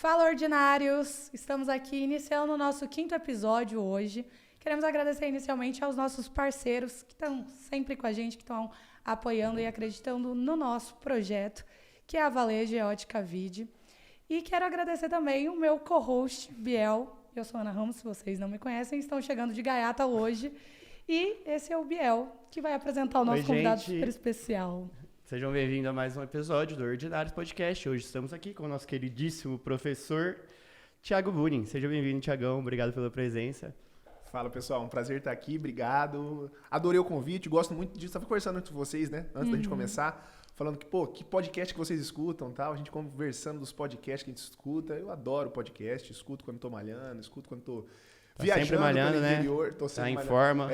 Fala, ordinários! Estamos aqui iniciando o nosso 5º episódio hoje. Queremos agradecer inicialmente aos nossos parceiros que estão sempre com a gente, que estão apoiando e acreditando no nosso projeto, que é a Valejo e a Ótica Vide. E quero agradecer também o meu co-host, Biel. Eu sou Ana Ramos, se vocês não me conhecem, estão chegando de gaiata hoje. E esse é o Biel, que vai apresentar o nosso convidado super especial. Sejam bem-vindos a mais um episódio do Ordinários Podcast. Hoje estamos aqui com o nosso queridíssimo professor Thiago Bunin. Seja bem-vindo, Thiagão. Obrigado pela presença. Fala, pessoal. Um prazer estar aqui. Obrigado. Adorei o convite. Gosto muito disso. Estava conversando com vocês, né? Antes da gente começar. Falando que, que podcast que vocês escutam e tal. A gente conversando dos podcasts que a gente escuta. Eu adoro podcast. Escuto quando estou malhando. Escuto quando estou viajando sempre malhando, pelo interior. Né? Tô sempre tá em malhando. forma.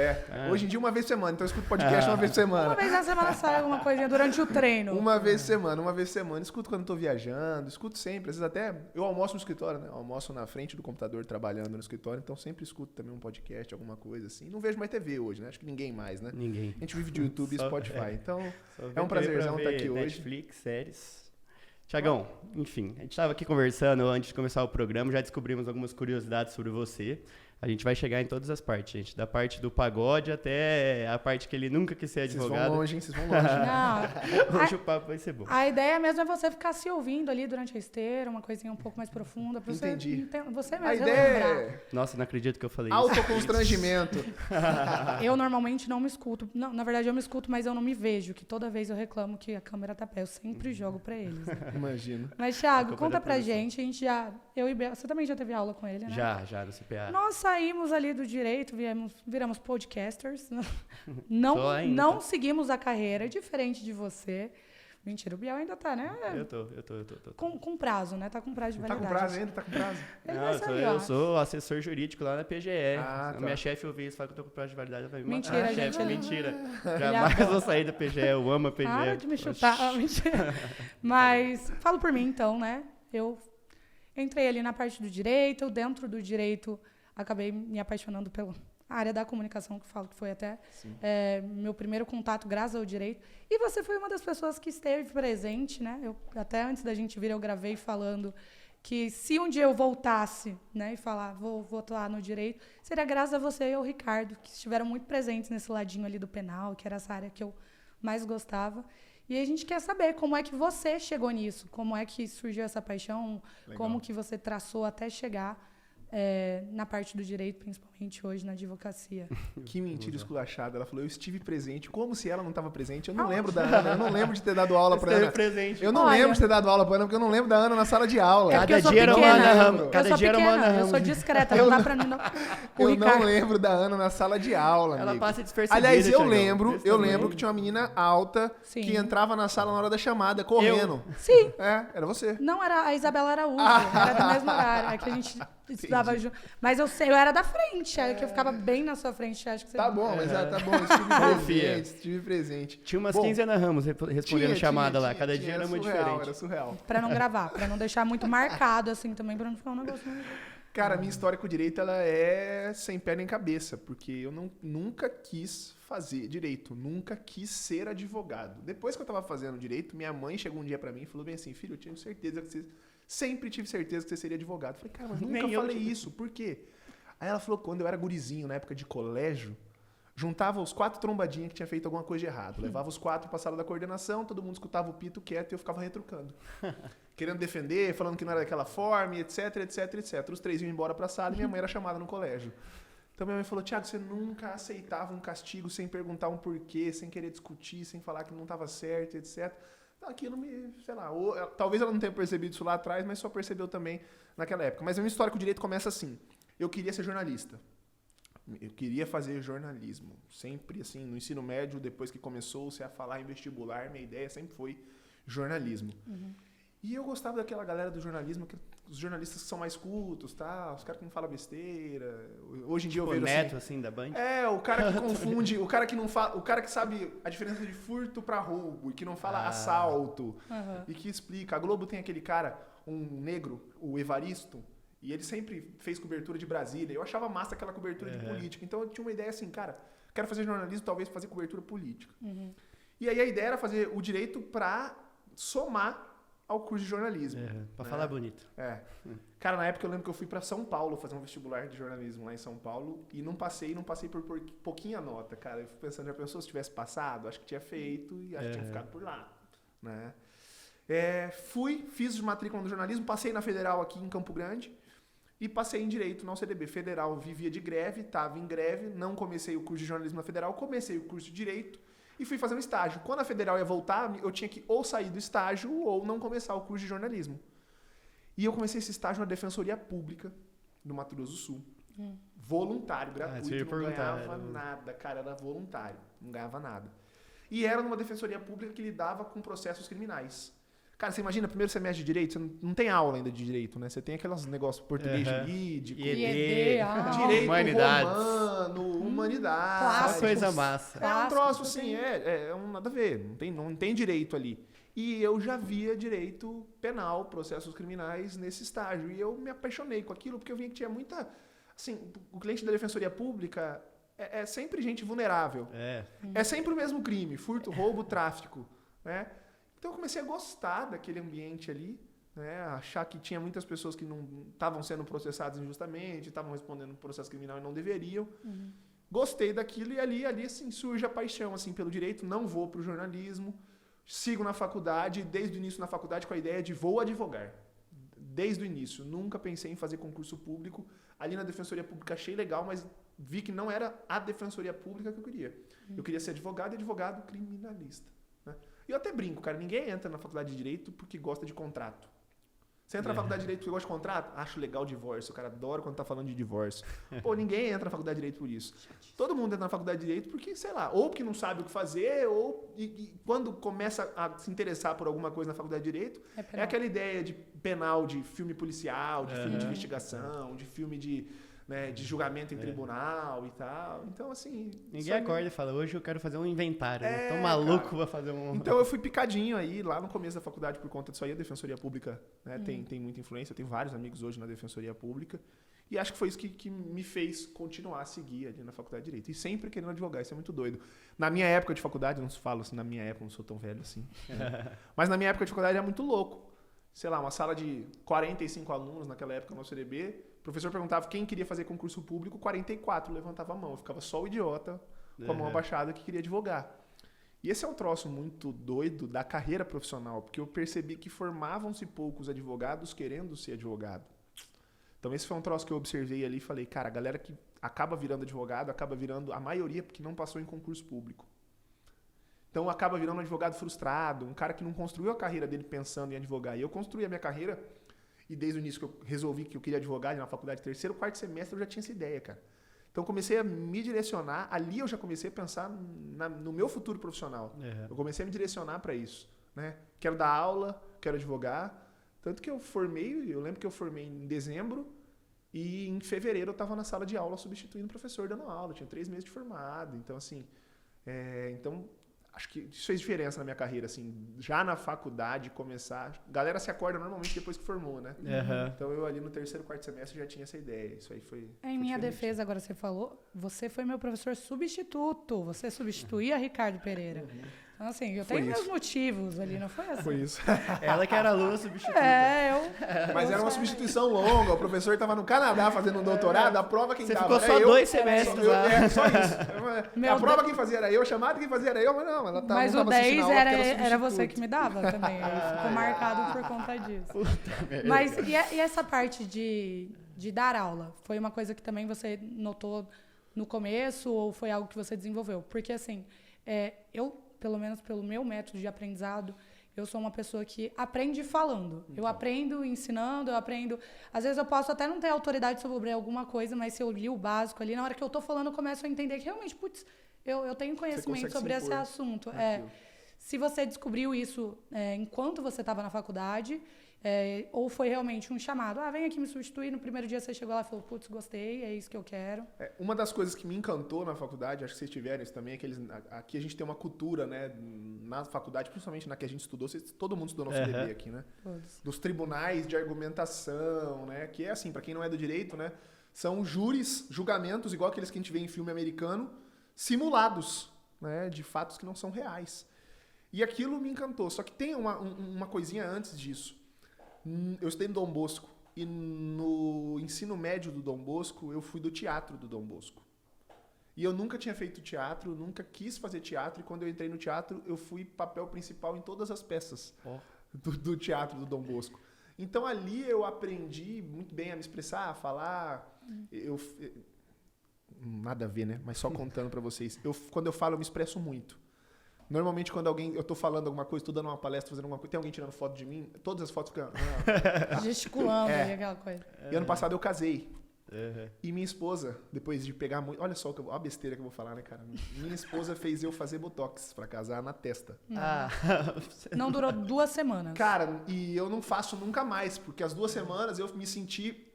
Hoje em dia, uma vez por semana. Então, eu escuto podcast uma vez por semana. Uma vez na semana sai alguma coisinha durante o treino. Uma vez por semana. Escuto quando estou viajando. Escuto sempre. Às vezes até... Eu almoço no escritório, né? Eu almoço na frente do computador trabalhando no escritório. Então, sempre escuto também um podcast, alguma coisa assim. Não vejo mais TV hoje, né? Acho que ninguém mais, né? Ninguém. A gente vive de YouTube e Spotify. Então, é um prazerzão estar aqui hoje. Netflix, séries. Thiagão, enfim, a gente estava aqui conversando antes de começar o programa, já descobrimos algumas curiosidades sobre você. A gente vai chegar em todas as partes, gente. Da parte do pagode até a parte que ele nunca quis ser advogado. Vocês vão longe, hein? Vocês vão longe. Hoje o papo vai ser bom. A ideia mesmo é você ficar se ouvindo ali durante a esteira, uma coisinha um pouco mais profunda. Pra Entendi. Você mesmo A ideia lembrar. Nossa, não acredito que eu falei isso. Autoconstrangimento. Eu normalmente não me escuto. Não, na verdade, eu me escuto, mas eu não me vejo. Que toda vez eu reclamo que a câmera tá pé. Eu sempre jogo pra eles. Né? Imagino. Mas, Thiago, conta pra gente. A gente já... Eu e Bel, você também já teve aula com ele, né? Já, no CPA. Nós saímos ali do direito, viramos podcasters. Não seguimos a carreira, diferente de você. Mentira, o Biel ainda tá, né? Eu tô. Com prazo, né? Tá com prazo de validade. Tá com prazo ainda? Tá com prazo? Eu sou assessor jurídico lá na PGE. Tá. Minha chefe ouviu isso, fala que eu tô com prazo de validade. Eu falei, mentira, chefe, gente. Mentira. Jamais vou sair da PGE, eu amo a PGE. Para de me chutar. Mentira. Mas, falo por mim, então, né? Eu entrei ali na parte do direito, dentro do direito, acabei me apaixonando pela área da comunicação, que falo que foi até meu primeiro contato graças ao direito. E você foi uma das pessoas que esteve presente, né? Até antes da gente vir, eu gravei falando que se um dia eu voltasse, né, e falar, vou atuar no direito, seria graças a você e ao Ricardo, que estiveram muito presentes nesse ladinho ali do penal, que era essa área que eu mais gostava. E a gente quer saber como é que você chegou nisso, como é que surgiu essa paixão, como que você traçou até chegar na parte do direito, principalmente hoje na advocacia. Que mentira esculachada. Ela falou, eu estive presente, como se ela não estava presente. Eu não lembro da Ana, eu não lembro de ter dado aula pra Ana. Eu não lembro de ter dado aula pra Ana, porque eu não lembro da Ana na sala de aula. Cada dia era uma Ana Ramos. Cada dia era uma Ana Ramos. Eu sou discreta, não dá pra mim. Eu não lembro da Ana na sala de aula, ela amigo. passa despercebida. Aliás, eu lembro que tinha uma menina alta que entrava na sala na hora da chamada, correndo. Sim. Era você. Não, era a Isabela Araújo, era do mesmo horário. É que a gente estudava junto. Mas eu era da frente, que eu ficava bem na sua frente. Acho que você... Tá bom, mas tá bom. Estive presente. Tinha umas 15 Ana Ramos respondendo chamada lá. Cada dia era muito diferente. Era surreal. Pra não gravar, pra não deixar muito marcado, assim, também, pra não ficar um negócio... Cara, a minha história com o direito, ela é sem pé nem cabeça, porque eu nunca quis fazer direito, nunca quis ser advogado. Depois que eu tava fazendo direito, minha mãe chegou um dia pra mim e falou bem assim, filho, eu tinha certeza que você... Sempre tive certeza que você seria advogado. Eu falei, cara, mas nunca falei isso, por quê? Aí ela falou que quando eu era gurizinho, na época de colégio, juntava os 4 trombadinhas que tinha feito alguma coisa de errado. Levava os 4 pra sala da coordenação, todo mundo escutava o pito quieto e eu ficava retrucando. Querendo defender, falando que não era daquela forma, etc, etc, etc. Os 3 iam embora pra sala e minha mãe era chamada no colégio. Então minha mãe falou, Thiago, você nunca aceitava um castigo sem perguntar um porquê, sem querer discutir, sem falar que não estava certo, etc. Aquilo me, sei lá, talvez ela não tenha percebido isso lá atrás, mas só percebeu também naquela época. Mas a minha história com o direito começa assim. Eu queria ser jornalista. Eu queria fazer jornalismo. Sempre, assim, no ensino médio, depois que começou-se a falar em vestibular, minha ideia sempre foi jornalismo. Uhum. E eu gostava daquela galera do jornalismo, os jornalistas que são mais cultos, tá? Os caras que não falam besteira. Hoje em dia eu vejo Neto, assim, da Band? O cara que confunde, o cara que não fala, o cara que sabe a diferença de furto pra roubo e que não fala assalto e que explica. A Globo tem aquele cara, um negro, o Evaristo, e ele sempre fez cobertura de Brasília. Eu achava massa aquela cobertura de política. Então eu tinha uma ideia assim, cara, quero fazer jornalismo, talvez fazer cobertura política. Uhum. E aí a ideia era fazer o direito pra somar ao curso de jornalismo. Pra falar bonito. Cara, na época eu lembro que eu fui pra São Paulo fazer um vestibular de jornalismo lá em São Paulo e não passei por pouquinha nota, cara. Eu fico pensando, já pensou se tivesse passado? Acho que tinha feito e acho que tinha ficado por lá, né? Fiz de matrícula no jornalismo, passei na Federal aqui em Campo Grande e passei em Direito na UCDB. Federal vivia de greve, estava em greve, não comecei o curso de jornalismo na Federal, comecei o curso de Direito e fui fazer um estágio. Quando a Federal ia voltar, eu tinha que ou sair do estágio ou não começar o curso de jornalismo. E eu comecei esse estágio na Defensoria Pública do Mato Grosso do Sul. Voluntário, gratuito, não ganhava nada, cara, era voluntário, não ganhava nada. E era numa Defensoria Pública que lidava com processos criminais. Cara, você imagina, primeiro semestre de Direito, você não tem aula ainda de Direito, né? Você tem aqueles negócios português jurídico, Direito romano, Humanidades. Só coisa massa. É um troço assim, nada a ver, não tem direito ali. E eu já via direito penal, processos criminais nesse estágio. E eu me apaixonei com aquilo, porque eu via que tinha muita... Assim, o cliente da Defensoria Pública é sempre gente vulnerável. É sempre o mesmo crime, furto, roubo, tráfico, né? Então eu comecei a gostar daquele ambiente ali, né? Achar que tinha muitas pessoas que não estavam sendo processadas injustamente, estavam respondendo processo criminal e não deveriam. Gostei daquilo e ali assim, surge a paixão assim, pelo direito. Não vou para o jornalismo, sigo na faculdade, desde o início na faculdade com a ideia de vou advogar. Desde o início, nunca pensei em fazer concurso público. Ali na Defensoria Pública achei legal, mas vi que não era a Defensoria Pública que eu queria. Eu queria ser advogado e advogado criminalista. Né? E eu até brinco, cara, ninguém entra na faculdade de Direito porque gosta de contrato. Você entra na faculdade de Direito porque gosta de contrato? Acho legal divórcio, o cara adora quando tá falando de divórcio. Pô, ninguém entra na faculdade de Direito por isso. Todo mundo entra na faculdade de Direito porque, sei lá, ou porque não sabe o que fazer, ou quando começa a se interessar por alguma coisa na faculdade de Direito, é aquela ideia de penal, de filme policial, de filme de investigação, de filme de julgamento em tribunal e tal. Então, assim... Ninguém acorda e fala, hoje eu quero fazer um inventário. Tô maluco pra fazer um... Então, eu fui picadinho aí, lá no começo da faculdade, por conta disso aí. A Defensoria Pública, né, tem muita influência. Eu tenho vários amigos hoje na Defensoria Pública. E acho que foi isso que me fez continuar a seguir ali na Faculdade de Direito. E sempre querendo advogar, isso é muito doido. Na minha época de faculdade, não se fala assim, na minha época, não sou tão velho assim. Mas na minha época de faculdade era muito louco. Sei lá, uma sala de 45 alunos naquela época no UCDB. O professor perguntava quem queria fazer concurso público, 44 levantava a mão. Eu ficava só o idiota com a mão abaixada que queria advogar. E esse é um troço muito doido da carreira profissional, porque eu percebi que formavam-se poucos advogados querendo ser advogado. Então esse foi um troço que eu observei ali e falei, cara, a galera que acaba virando advogado, acaba virando a maioria porque não passou em concurso público. Então acaba virando um advogado frustrado, um cara que não construiu a carreira dele pensando em advogar. E eu construí a minha carreira, e desde o início que eu resolvi que eu queria advogar na faculdade, terceiro, quarto semestre, eu já tinha essa ideia, cara. Então comecei a me direcionar, ali eu já comecei a pensar no meu futuro profissional. Eu comecei a me direcionar para isso, né? Quero dar aula, quero advogar. Tanto que eu lembro que eu formei em dezembro e em fevereiro eu estava na sala de aula substituindo o professor dando aula. Eu tinha 3 meses de formado. Então, assim, acho que isso fez diferença na minha carreira, assim, já na faculdade começar. A galera se acorda normalmente depois que formou, né? Então eu ali no terceiro, quarto semestre já tinha essa ideia. Isso aí foi. Em minha defesa, agora você falou, você foi meu professor substituto. Você substituía Ricardo Pereira. Então, assim, eu tenho meus motivos ali, não foi assim? Foi isso. Ela que era aluna substituta. Mas era uma substituição longa. O professor estava no Canadá fazendo um doutorado, a prova quem dava era eu. Você ficou só 2 semestres lá. Só isso. A prova quem fazia era eu, a chamada quem fazia era eu, mas não, ela mas não o 10 era você que me dava também. Aí ficou marcado por conta disso. Mas e essa parte de dar aula? Foi uma coisa que também você notou no começo ou foi algo que você desenvolveu? Porque, assim, eu... pelo menos pelo meu método de aprendizado, eu sou uma pessoa que aprende falando. Eu aprendo ensinando, eu aprendo... Às vezes eu posso até não ter autoridade sobre alguma coisa, mas se eu li o básico ali, na hora que eu tô falando, eu começo a entender que realmente, putz, eu tenho conhecimento sobre esse assunto. Se você descobriu isso enquanto você estava na faculdade, ou foi realmente um chamado, vem aqui me substituir, no primeiro dia você chegou lá e falou, putz, gostei, é isso que eu quero. Uma das coisas que me encantou na faculdade, acho que vocês tiveram isso também, é que aqui a gente tem uma cultura, né, na faculdade, principalmente na que a gente estudou, todo mundo estudou no UFDB aqui, né? Todos. Dos tribunais de argumentação, né, que é assim, para quem não é do direito, né, são júris, julgamentos, igual aqueles que a gente vê em filme americano, simulados, né, de fatos que não são reais. E aquilo me encantou. Só que tem uma coisinha antes disso. Eu estudei no Dom Bosco. E no ensino médio do Dom Bosco, eu fui do teatro do Dom Bosco. E eu nunca tinha feito teatro, nunca quis fazer teatro. E quando eu entrei no teatro, eu fui papel principal em todas as peças do teatro do Dom Bosco. Então ali eu aprendi muito bem a me expressar, a falar. Nada a ver, né? Mas só contando pra vocês. Quando eu falo, eu me expresso muito. Normalmente, quando eu tô falando alguma coisa, tô dando uma palestra, fazendo alguma coisa, tem alguém tirando foto de mim, todas as fotos ficam... Gesticulando e aquela coisa. E ano passado eu casei. E minha esposa, depois de pegar muito... Olha só a besteira que eu vou falar, né, cara? Minha esposa fez eu fazer botox pra casar na testa. Não durou 2 semanas. Cara, e eu não faço nunca mais, porque as 2 semanas eu me senti...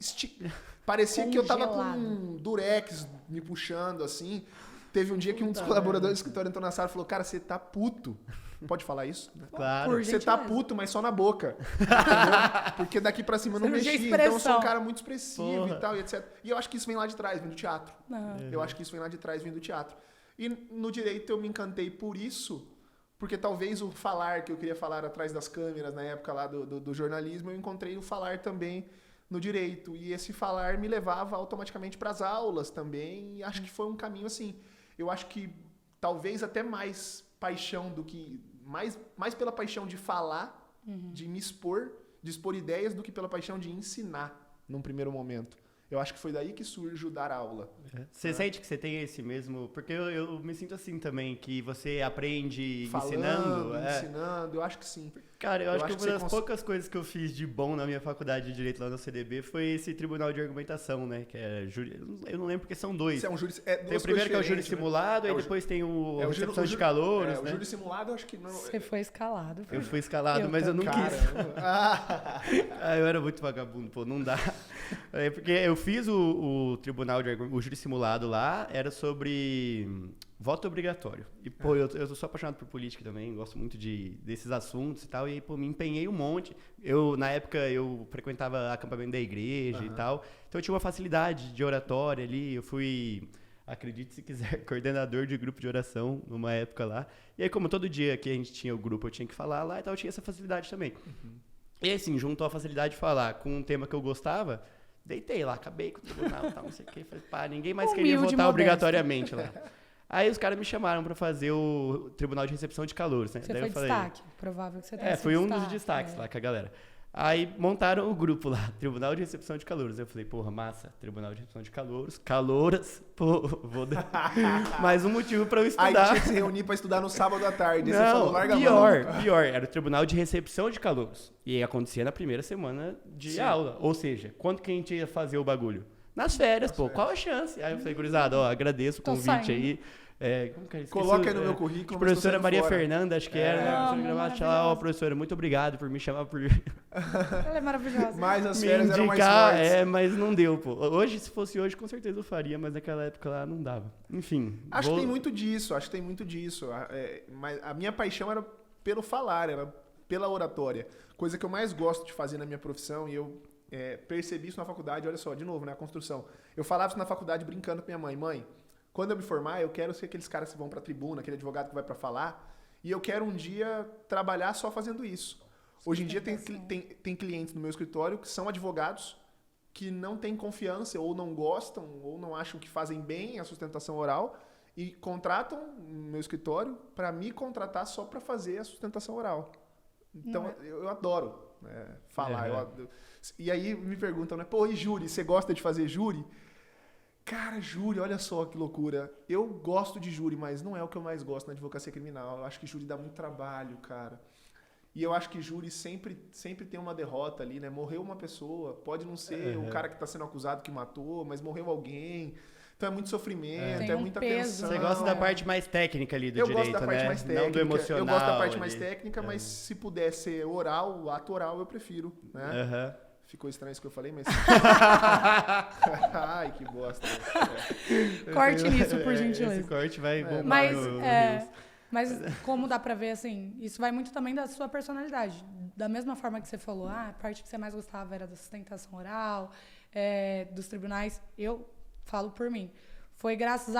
Parecia que eu tava com um durex me puxando, assim... Teve um dia que um dos colaboradores do escritório entrou na sala e falou, cara, você tá puto. Pode falar isso? Claro. Você tá puto, mas só na boca. Entendeu? Porque daqui pra cima eu não mexi. Então eu sou um cara muito expressivo e tal, e etc. E eu acho que isso vem lá de trás, vem do teatro. Eu acho que isso vem lá de trás, vem do teatro. E no direito eu me encantei por isso, porque talvez o falar que eu queria falar atrás das câmeras, na época lá do jornalismo, eu encontrei o falar também no direito. E esse falar me levava automaticamente pras aulas também. E acho que foi um caminho assim... Eu acho que talvez até mais paixão do que... Mais pela paixão de falar, de me expor, de expor ideias, do que pela paixão de ensinar num primeiro momento. Eu acho que foi daí que surge o dar aula. Você sente que você tem esse mesmo... Porque eu me sinto assim também, que você aprende falando, ensinando, eu acho que sim. Cara, eu acho que uma das poucas coisas que eu fiz de bom na minha faculdade de Direito lá no CDB foi esse tribunal de argumentação, né? Que é júri... Eu não lembro porque são 2. Isso é um júri... Tem o primeiro que é o júri simulado, aí depois tem o recepção de calouros, né? O júri simulado, eu acho que não... Você foi escalado. Eu fui escalado, mas eu não quis. Eu era muito vagabundo, pô, não dá. É porque eu fiz o tribunal de o júri simulado lá, era sobre voto obrigatório. E, pô, eu sou apaixonado por política também, gosto muito desses assuntos e tal, e, pô, me empenhei um monte. Na época, eu frequentava acampamento da igreja e tal, então eu tinha uma facilidade de oratória ali, eu fui... Acredite se quiser, coordenador de grupo de oração numa época lá. E aí, como todo dia que a gente tinha o grupo, eu tinha que falar lá, então eu tinha essa facilidade também. E assim, juntou a facilidade de falar com um tema que eu gostava, deitei lá, acabei com o tribunal e tal, não sei o que. Falei, pá, ninguém mais queria votar obrigatoriamente lá. Aí os caras me chamaram pra fazer o tribunal de recepção de calouros, né? Você Daí foi eu falei, destaque, provável que você tenha sido foi um dos destaques lá com a galera. Aí montaram o grupo lá, Tribunal de Recepção de Calouros. Eu falei, porra, massa, Tribunal de Recepção de Calouros, calouras, pô, vou dar mais um motivo pra eu estudar. Aí tinha que se reunir pra estudar no sábado à tarde. Não, você falou, larga pior, era o Tribunal de Recepção de Calouros. E acontecia na primeira semana de aula. Ou seja, quando que a gente ia fazer o bagulho? Nas férias, qual a chance? Aí eu falei, gurizada, agradeço o convite aí. Como que é? Coloca aí no meu currículo. Professora Maria Fernanda, acho que era. Professora, muito obrigado por me chamar por... Ela é maravilhosa. Mas as férias eram mais fortes. Mas não deu, pô. Hoje, se fosse hoje, com certeza eu faria, mas naquela época lá não dava. Enfim. Acho que tem muito disso, Mas a minha paixão era pelo falar, era pela oratória. Coisa que eu mais gosto de fazer na minha profissão, e eu percebi isso na faculdade, olha só, de novo, né, a construção. Eu falava isso na faculdade brincando com minha mãe. Mãe, quando eu me formar, eu quero ser aqueles caras que vão pra tribuna, aquele advogado que vai pra falar, e eu quero um dia trabalhar só fazendo isso. Hoje em dia tem clientes no meu escritório que são advogados que não têm confiança, ou não gostam, ou não acham que fazem bem a sustentação oral, e contratam no meu escritório para me contratar só para fazer a sustentação oral. Então, eu adoro falar. E aí me perguntam, né? Pô, e júri? Você gosta de fazer júri? Cara, júri, olha só que loucura. Eu gosto de júri, mas não é o que eu mais gosto na advocacia criminal. Eu acho que júri dá muito trabalho, cara. E eu acho que júri sempre tem uma derrota ali, né? Morreu uma pessoa, pode não ser o cara que está sendo acusado que matou, mas morreu alguém. Então é muito sofrimento, muita tensão. Você gosta da parte mais técnica ali do direito, né? Eu gosto da parte mais técnica. Não do emocional. Eu gosto da parte mais técnica, mas se puder ser oral, o ato oral eu prefiro, né? Ficou estranho isso que eu falei, mas... Ai, que bosta. Corte nisso, por gentileza. Esse corte vai bombar mas como dá pra ver, assim, isso vai muito também da sua personalidade. Da mesma forma que você falou, a parte que você mais gostava era da sustentação oral, dos tribunais, eu falo por mim. Foi graças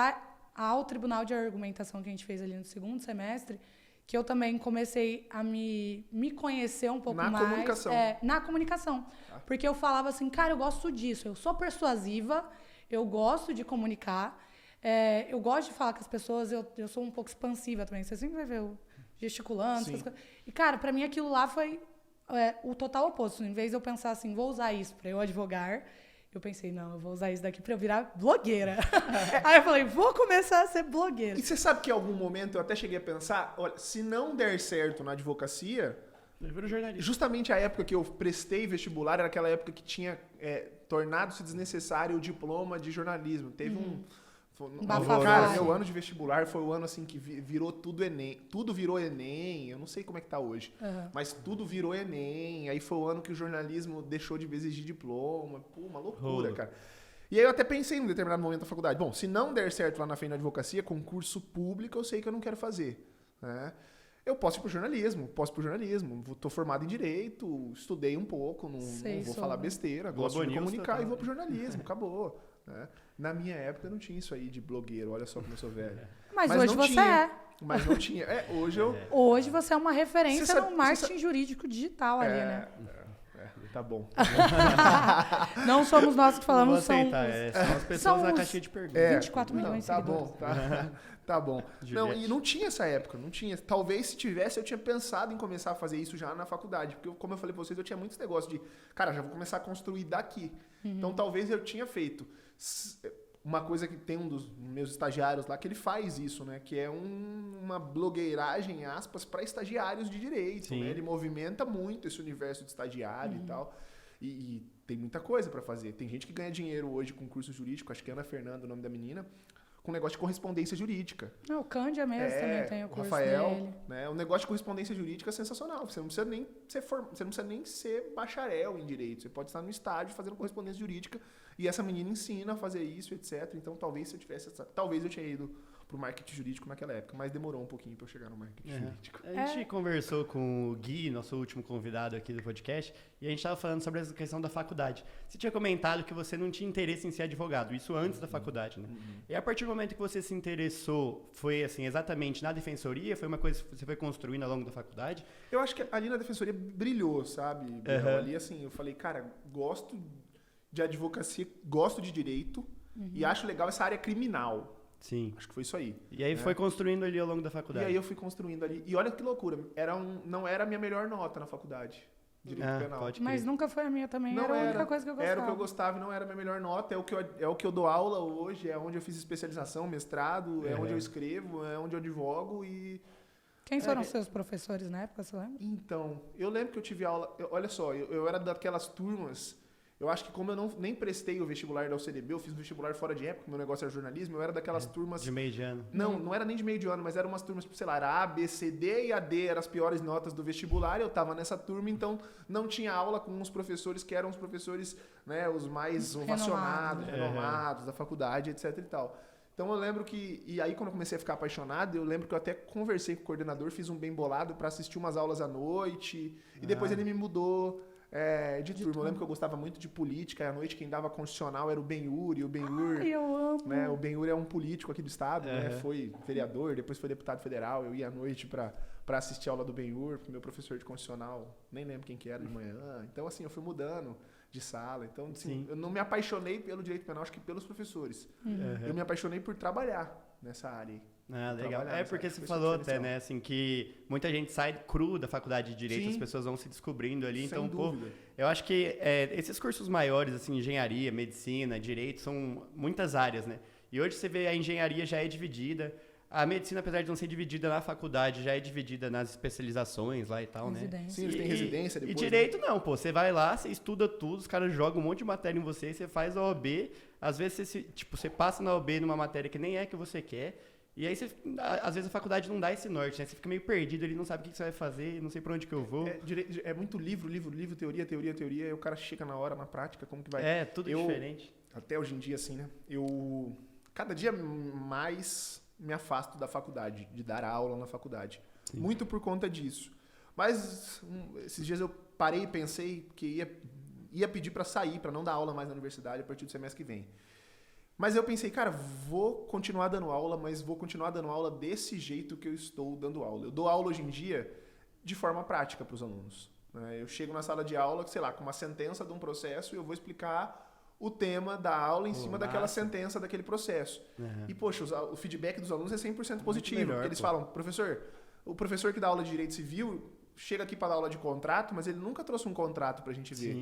ao tribunal de argumentação que a gente fez ali no segundo semestre que eu também comecei a me conhecer um pouco mais. Na comunicação. Na comunicação. Porque eu falava assim, cara, eu gosto disso, eu sou persuasiva, eu gosto de comunicar, eu gosto de falar com as pessoas, eu sou um pouco expansiva também. Você sempre vai ver eu gesticulando, essas coisas. E, cara, pra mim aquilo lá foi o total oposto. Em vez de eu pensar assim, vou usar isso pra eu advogar, eu pensei, não, eu vou usar isso daqui pra eu virar blogueira. Aí eu falei, vou começar a ser blogueira. E você sabe que em algum momento eu até cheguei a pensar, olha, se não der certo na advocacia, justamente a época que eu prestei vestibular era aquela época que tinha tornado-se desnecessário o diploma de jornalismo. Teve Cara, meu ano de vestibular foi o ano assim que virou tudo Enem. Tudo virou Enem. Eu não sei como é que tá hoje. Mas tudo virou Enem. Aí foi o ano que o jornalismo deixou de exigir diploma. Pô, uma loucura, cara. E aí eu até pensei num determinado momento da faculdade. Bom, se não der certo lá na frente na advocacia, concurso público, eu sei que eu não quero fazer. Né? Eu posso ir pro jornalismo. Tô formado em Direito, estudei um pouco, não vou falar besteira. Gosto de comunicar e vou pro jornalismo. Acabou. Né? Na minha época não tinha isso aí de blogueiro, olha só como eu sou velho. Mas hoje você é. Mas não tinha. Hoje você é uma referência no marketing jurídico digital ali, né? Tá bom. Não somos nós que falamos, são as pessoas na caixinha de perguntas. 24 milhões de seguidores. Tá bom. Não, e não tinha essa época, não tinha. Talvez se tivesse, eu tinha pensado em começar a fazer isso já na faculdade. Porque, como eu falei pra vocês, eu tinha muitos negócios de, cara, já vou começar a construir daqui. Então, talvez eu tinha feito. Uma coisa que tem um dos meus estagiários lá, que ele faz isso, né? Que é uma blogueiragem, aspas, para estagiários de direito, né? Ele movimenta muito esse universo de estagiário e tal. E tem muita coisa para fazer. Tem gente que ganha dinheiro hoje com curso jurídico, acho que é Ana Fernanda, o nome da menina, com negócio de correspondência jurídica. O Cândia mesmo também tem o curso Rafael, dele. Né? O negócio de correspondência jurídica é sensacional. Você não precisa nem você não precisa nem ser bacharel em direito. Você pode estar no estágio fazendo correspondência jurídica e essa menina ensina a fazer isso, etc. Então, talvez se eu tivesse talvez eu tinha ido pro marketing jurídico naquela época, mas demorou um pouquinho para eu chegar no marketing jurídico. A gente conversou com o Gui, nosso último convidado aqui do podcast, e a gente estava falando sobre essa questão da faculdade. Você tinha comentado que você não tinha interesse em ser advogado, isso antes da faculdade, né? E a partir do momento que você se interessou, foi assim, exatamente na defensoria? Foi uma coisa que você foi construindo ao longo da faculdade? Eu acho que ali na defensoria brilhou, sabe? Ali, assim, eu falei, cara, gosto de advocacia, gosto de direito e acho legal essa área criminal. Sim. Acho que foi isso aí. E aí foi construindo ali ao longo da faculdade. E aí eu fui construindo ali. E olha que loucura, não era a minha melhor nota na faculdade. Direito penal. Mas nunca foi a minha também, não era a única coisa que eu gostava. Era o que eu gostava e não era a minha melhor nota. É o que eu dou aula hoje, é onde eu fiz especialização, mestrado, é onde eu escrevo, é onde eu advogo e... Quem foram seus professores na época, você lembra? Então, eu lembro que eu tive aula... Olha só, eu era daquelas turmas... Eu acho que como eu nem prestei o vestibular da UCDB, eu fiz o vestibular fora de época, meu negócio era jornalismo, eu era daquelas turmas... De meio de ano. Não era nem de meio de ano, mas eram umas turmas, sei lá, era A, B, C, D e a D eram as piores notas do vestibular, eu tava nessa turma, então não tinha aula com uns professores que eram os professores, né, os mais ovacionados, renomados da faculdade, etc e tal. Então eu lembro que, e aí quando eu comecei a ficar apaixonado, eu lembro que eu até conversei com o coordenador, fiz um bem bolado para assistir umas aulas à noite, e depois ele me mudou... de turma. Eu lembro que eu gostava muito de política, e à noite quem dava constitucional era o Benhur, e o Benhur... eu amo! Né, o Benhur é um político aqui do estado, né, foi vereador, depois foi deputado federal, eu ia à noite para assistir a aula do Benhur, meu professor de constitucional, nem lembro quem que era de manhã, então assim, eu fui mudando de sala, então assim, eu não me apaixonei pelo direito penal, acho que pelos professores. Eu me apaixonei por trabalhar nessa área aí. Legal. Porque você falou até, né, assim, que muita gente sai cru da faculdade de Direito, as pessoas vão se descobrindo ali, então, eu acho que esses cursos maiores, assim, engenharia, medicina, direito, são muitas áreas, né, e hoje você vê a engenharia já é dividida, a medicina, apesar de não ser dividida na faculdade, já é dividida nas especializações lá e tal, né. Sim, eles têm residência depois. E direito não, você vai lá, você estuda tudo, os caras jogam um monte de matéria em você, você faz a OAB, às vezes você passa na OAB numa matéria que nem é que você quer. E aí, às vezes, a faculdade não dá esse norte, né? Você fica meio perdido ali, não sabe o que você vai fazer, não sei pra onde que eu vou. É muito livro, teoria, e o cara chega na hora, na prática, como que vai... Tudo diferente. Até hoje em dia, assim, né? Eu, cada dia mais, me afasto da faculdade, de dar aula na faculdade. Sim. Muito por conta disso. Mas, esses dias eu parei e pensei que ia pedir pra sair, pra não dar aula mais na universidade a partir do semestre que vem. Mas eu pensei, cara, vou continuar dando aula, mas vou continuar dando aula desse jeito que eu estou dando aula. Eu dou aula hoje em dia de forma prática para os alunos. Né? Eu chego na sala de aula, sei lá, com uma sentença de um processo e eu vou explicar o tema da aula em cima daquela sentença daquele processo. E, poxa, o feedback dos alunos é 100% positivo. Melhor, porque eles falam, professor, o professor que dá aula de Direito Civil chega aqui para dar aula de contrato, mas ele nunca trouxe um contrato para a gente ver.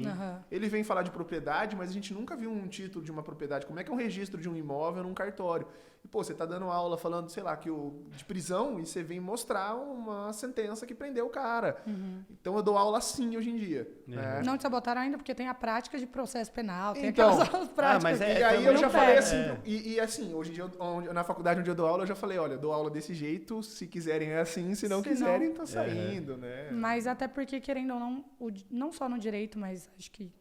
Ele vem falar de propriedade, mas a gente nunca viu um título de uma propriedade. Como é que é um registro de um imóvel num cartório? E, pô, você está dando aula falando, sei lá, de prisão e você vem mostrar uma sentença que prendeu o cara. Então, eu dou aula assim hoje em dia. Né? Não te sabotaram ainda, porque tem a prática de processo penal, tem aquelas aulas práticas. Mas e aí eu já falei assim, e assim, hoje em dia, na faculdade onde eu dou aula, eu já falei, olha, eu dou aula desse jeito, se quiserem é assim, se não quiserem, tá saindo, né? Mas até porque, querendo ou não, não só no direito, mas acho que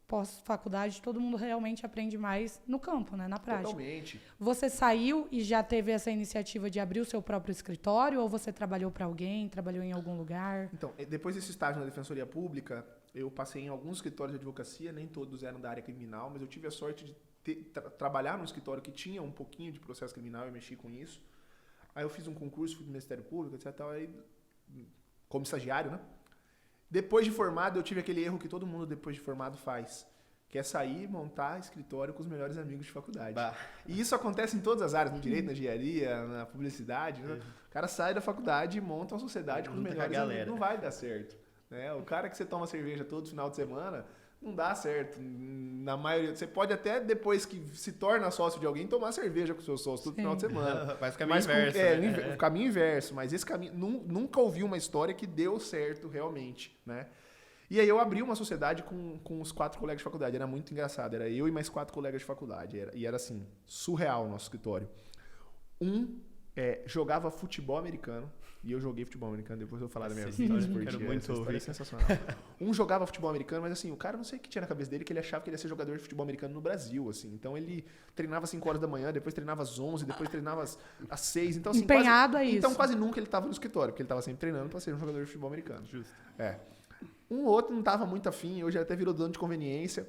pós-faculdade, todo mundo realmente aprende mais no campo, né? Na prática. Totalmente. Você saiu e já teve essa iniciativa de abrir o seu próprio escritório, ou você trabalhou para alguém, trabalhou em algum lugar? Então, depois desse estágio na Defensoria Pública, eu passei em alguns escritórios de advocacia, nem todos eram da área criminal, mas eu tive a sorte de trabalhar num escritório que tinha um pouquinho de processo criminal, eu mexi com isso. Aí eu fiz um concurso, fui do Ministério Público, etc. Aí, como estagiário, né? Depois de formado, eu tive aquele erro que todo mundo depois de formado faz, que é sair e montar escritório com os melhores amigos de faculdade. E isso acontece em todas as áreas, no direito, na engenharia, na publicidade. Né? O cara sai da faculdade e monta uma sociedade com os melhores amigos. Não vai dar certo. Né? O cara que você toma cerveja todo final de semana, não dá certo. Na maioria, você pode até, depois que se torna sócio de alguém, tomar cerveja com o seu sócio todo final de semana. Mas o caminho inverso. O caminho inverso. Mas esse caminho... Nunca ouvi uma história que deu certo realmente, né? E aí eu abri uma sociedade com os 4 colegas de faculdade. Era muito engraçado. Era eu e mais 4 colegas de faculdade. E era assim, surreal o nosso escritório. Jogava futebol americano. E eu joguei futebol americano, depois eu vou falar da minha vida esportiva. Essa história é sensacional. Um jogava futebol americano, mas assim, o cara não sei o que tinha na cabeça dele, que ele achava que ele ia ser jogador de futebol americano no Brasil, assim. Então ele treinava às 5 horas da manhã, depois treinava às 11, depois treinava às 6. Então, assim, empenhado a isso. Então quase nunca ele estava no escritório, porque ele estava sempre treinando para ser um jogador de futebol americano. Justo. Um outro não estava muito afim, hoje até virou dono de conveniência.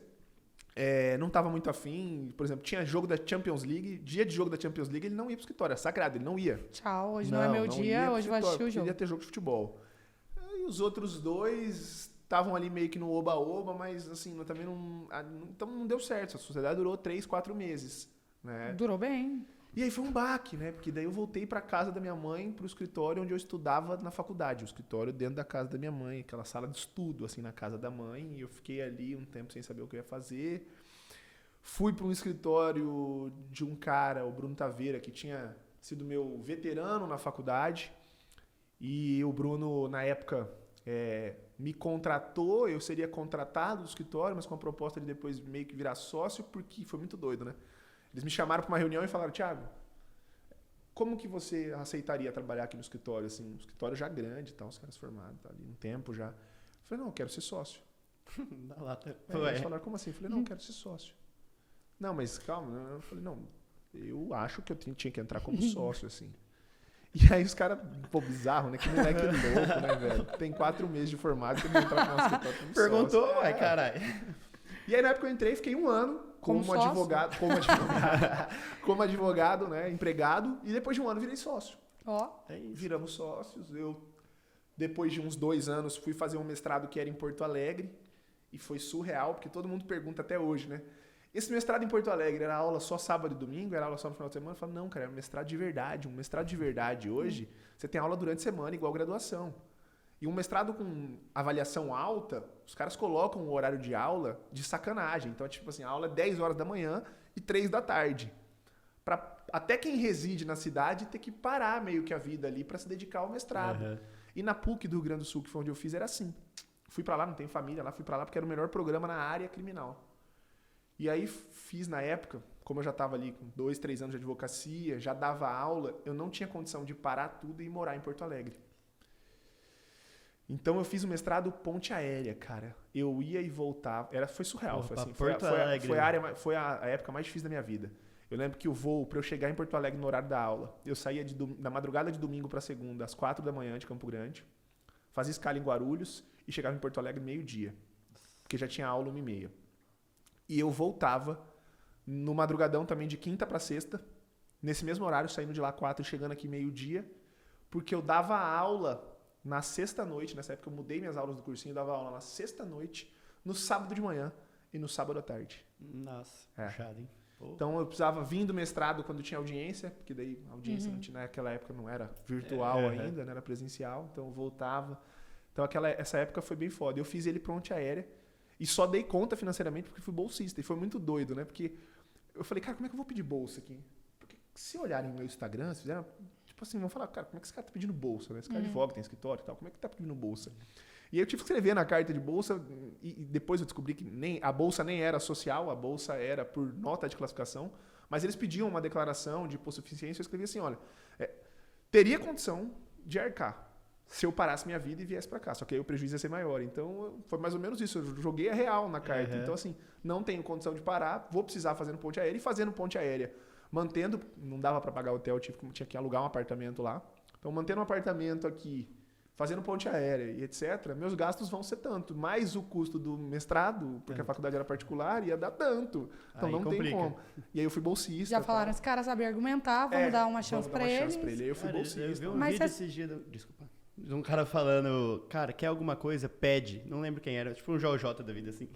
Não estava muito afim, por exemplo, tinha jogo da Champions League, dia de jogo da Champions League, ele não ia pro escritório, é sagrado, ele não ia. Tchau, hoje não é meu dia, hoje vou assistir o jogo. Queria ter jogo de futebol. E os outros 2 estavam ali meio que no oba-oba, mas assim, também não deu certo, a sociedade durou 3, 4 meses. Né? Durou bem. E aí foi um baque, né? Porque daí eu voltei para casa da minha mãe, pro escritório onde eu estudava na faculdade. O escritório dentro da casa da minha mãe, aquela sala de estudo, assim, na casa da mãe. E eu fiquei ali um tempo sem saber o que eu ia fazer. Fui para um escritório de um cara, o Bruno Taveira, que tinha sido meu veterano na faculdade. E o Bruno, na época, me contratou. Eu seria contratado do escritório, mas com a proposta de depois meio que virar sócio, porque foi muito doido, né? Eles me chamaram para uma reunião e falaram, Thiago, como que você aceitaria trabalhar aqui no escritório? Assim, um escritório já grande, tá, os caras formados, tá ali um tempo já. Eu falei, não, eu quero ser sócio. Eles falaram, como assim? Eu falei, não, eu quero ser sócio. Não, mas calma. Eu falei, não, eu acho que eu tinha que entrar como sócio, assim. E aí os caras, pô, bizarro, né? Que moleque louco, né, velho? Tem 4 meses de formado, que não entrar no nosso escritório como Perguntou, sócio. ué, caralho. E aí na época eu entrei, fiquei 1 ano como advogado, né, empregado, e depois de 1 ano virei sócio. Viramos sócios. Eu, depois de uns 2 anos, fui fazer um mestrado que era em Porto Alegre, e foi surreal, porque todo mundo pergunta até hoje, né? Esse mestrado em Porto Alegre era aula só sábado e domingo? Era aula só no final de semana? Eu falo, não, cara, era um mestrado de verdade. Um mestrado de verdade hoje, você tem aula durante a semana, igual graduação. E um mestrado com avaliação alta, os caras colocam o horário de aula de sacanagem. Então, tipo assim, a aula é 10 horas da manhã e 3 da tarde. Pra até quem reside na cidade ter que parar meio que a vida ali para se dedicar ao mestrado. E na PUC do Rio Grande do Sul, que foi onde eu fiz, era assim. Fui para lá, não tenho família lá, fui para lá porque era o melhor programa na área criminal. E aí fiz na época, como eu já estava ali com 2, 3 anos de advocacia, já dava aula, eu não tinha condição de parar tudo e morar em Porto Alegre. Então eu fiz o mestrado ponte aérea, cara. Eu ia e voltava. Foi surreal. Foi assim, foi a época mais difícil da minha vida. Eu lembro que o voo, para eu chegar em Porto Alegre no horário da aula, eu saía da madrugada de domingo para segunda, às 4 da manhã de Campo Grande, fazia escala em Guarulhos e chegava em Porto Alegre meio-dia, porque já tinha aula 1h30. E eu voltava No madrugadão também, de quinta pra sexta. Nesse mesmo horário, saindo de lá 4 e chegando aqui meio-dia. Porque eu dava aula na sexta-noite. Nessa época eu mudei minhas aulas do cursinho. Eu dava aula na sexta-noite, no sábado de manhã e no sábado à tarde. Nossa, puxado, hein? Pô. Então eu precisava vir do mestrado quando tinha audiência. Porque daí a audiência naquela época não era virtual ainda, né? Era presencial. Então eu voltava. Então essa época foi bem foda. Eu fiz ele ponte aérea. E só dei conta financeiramente porque fui bolsista. E foi muito doido, né? Porque eu falei, cara, como é que eu vou pedir bolsa aqui? Porque se olharem no meu Instagram, se fizeram... Tipo assim, vão falar, cara, como é que esse cara tá pedindo bolsa, né? Esse cara advoga, tem escritório e tal. Como é que tá pedindo bolsa? E aí eu tive que escrever na carta de bolsa e depois eu descobri que a bolsa nem era social, a bolsa era por nota de classificação. Mas eles pediam uma declaração de hipossuficiência. Eu escrevi assim, olha, teria condição de arcar se eu parasse minha vida e viesse para cá. Só que aí o prejuízo ia ser maior. Então, foi mais ou menos isso. Eu joguei a real na carta. Então, assim, não tenho condição de parar, vou precisar fazendo ponte aérea. E fazendo ponte aérea, mantendo... Não dava para pagar hotel, tinha que alugar um apartamento lá. Então, mantendo um apartamento aqui, fazendo ponte aérea e etc., meus gastos vão ser tanto. Mais o custo do mestrado, porque a faculdade era particular, ia dar tanto. Então, aí não complica. tem como. E aí eu fui bolsista. Já falaram, esse cara sabe argumentar, vamos dar uma chance para ele. Aí eu fui bolsista. Eu vi um Mas vídeo esses dias... Desculpa. Um cara falando, cara, quer alguma coisa? Pede. Não lembro quem era, tipo um JJ da vida, assim.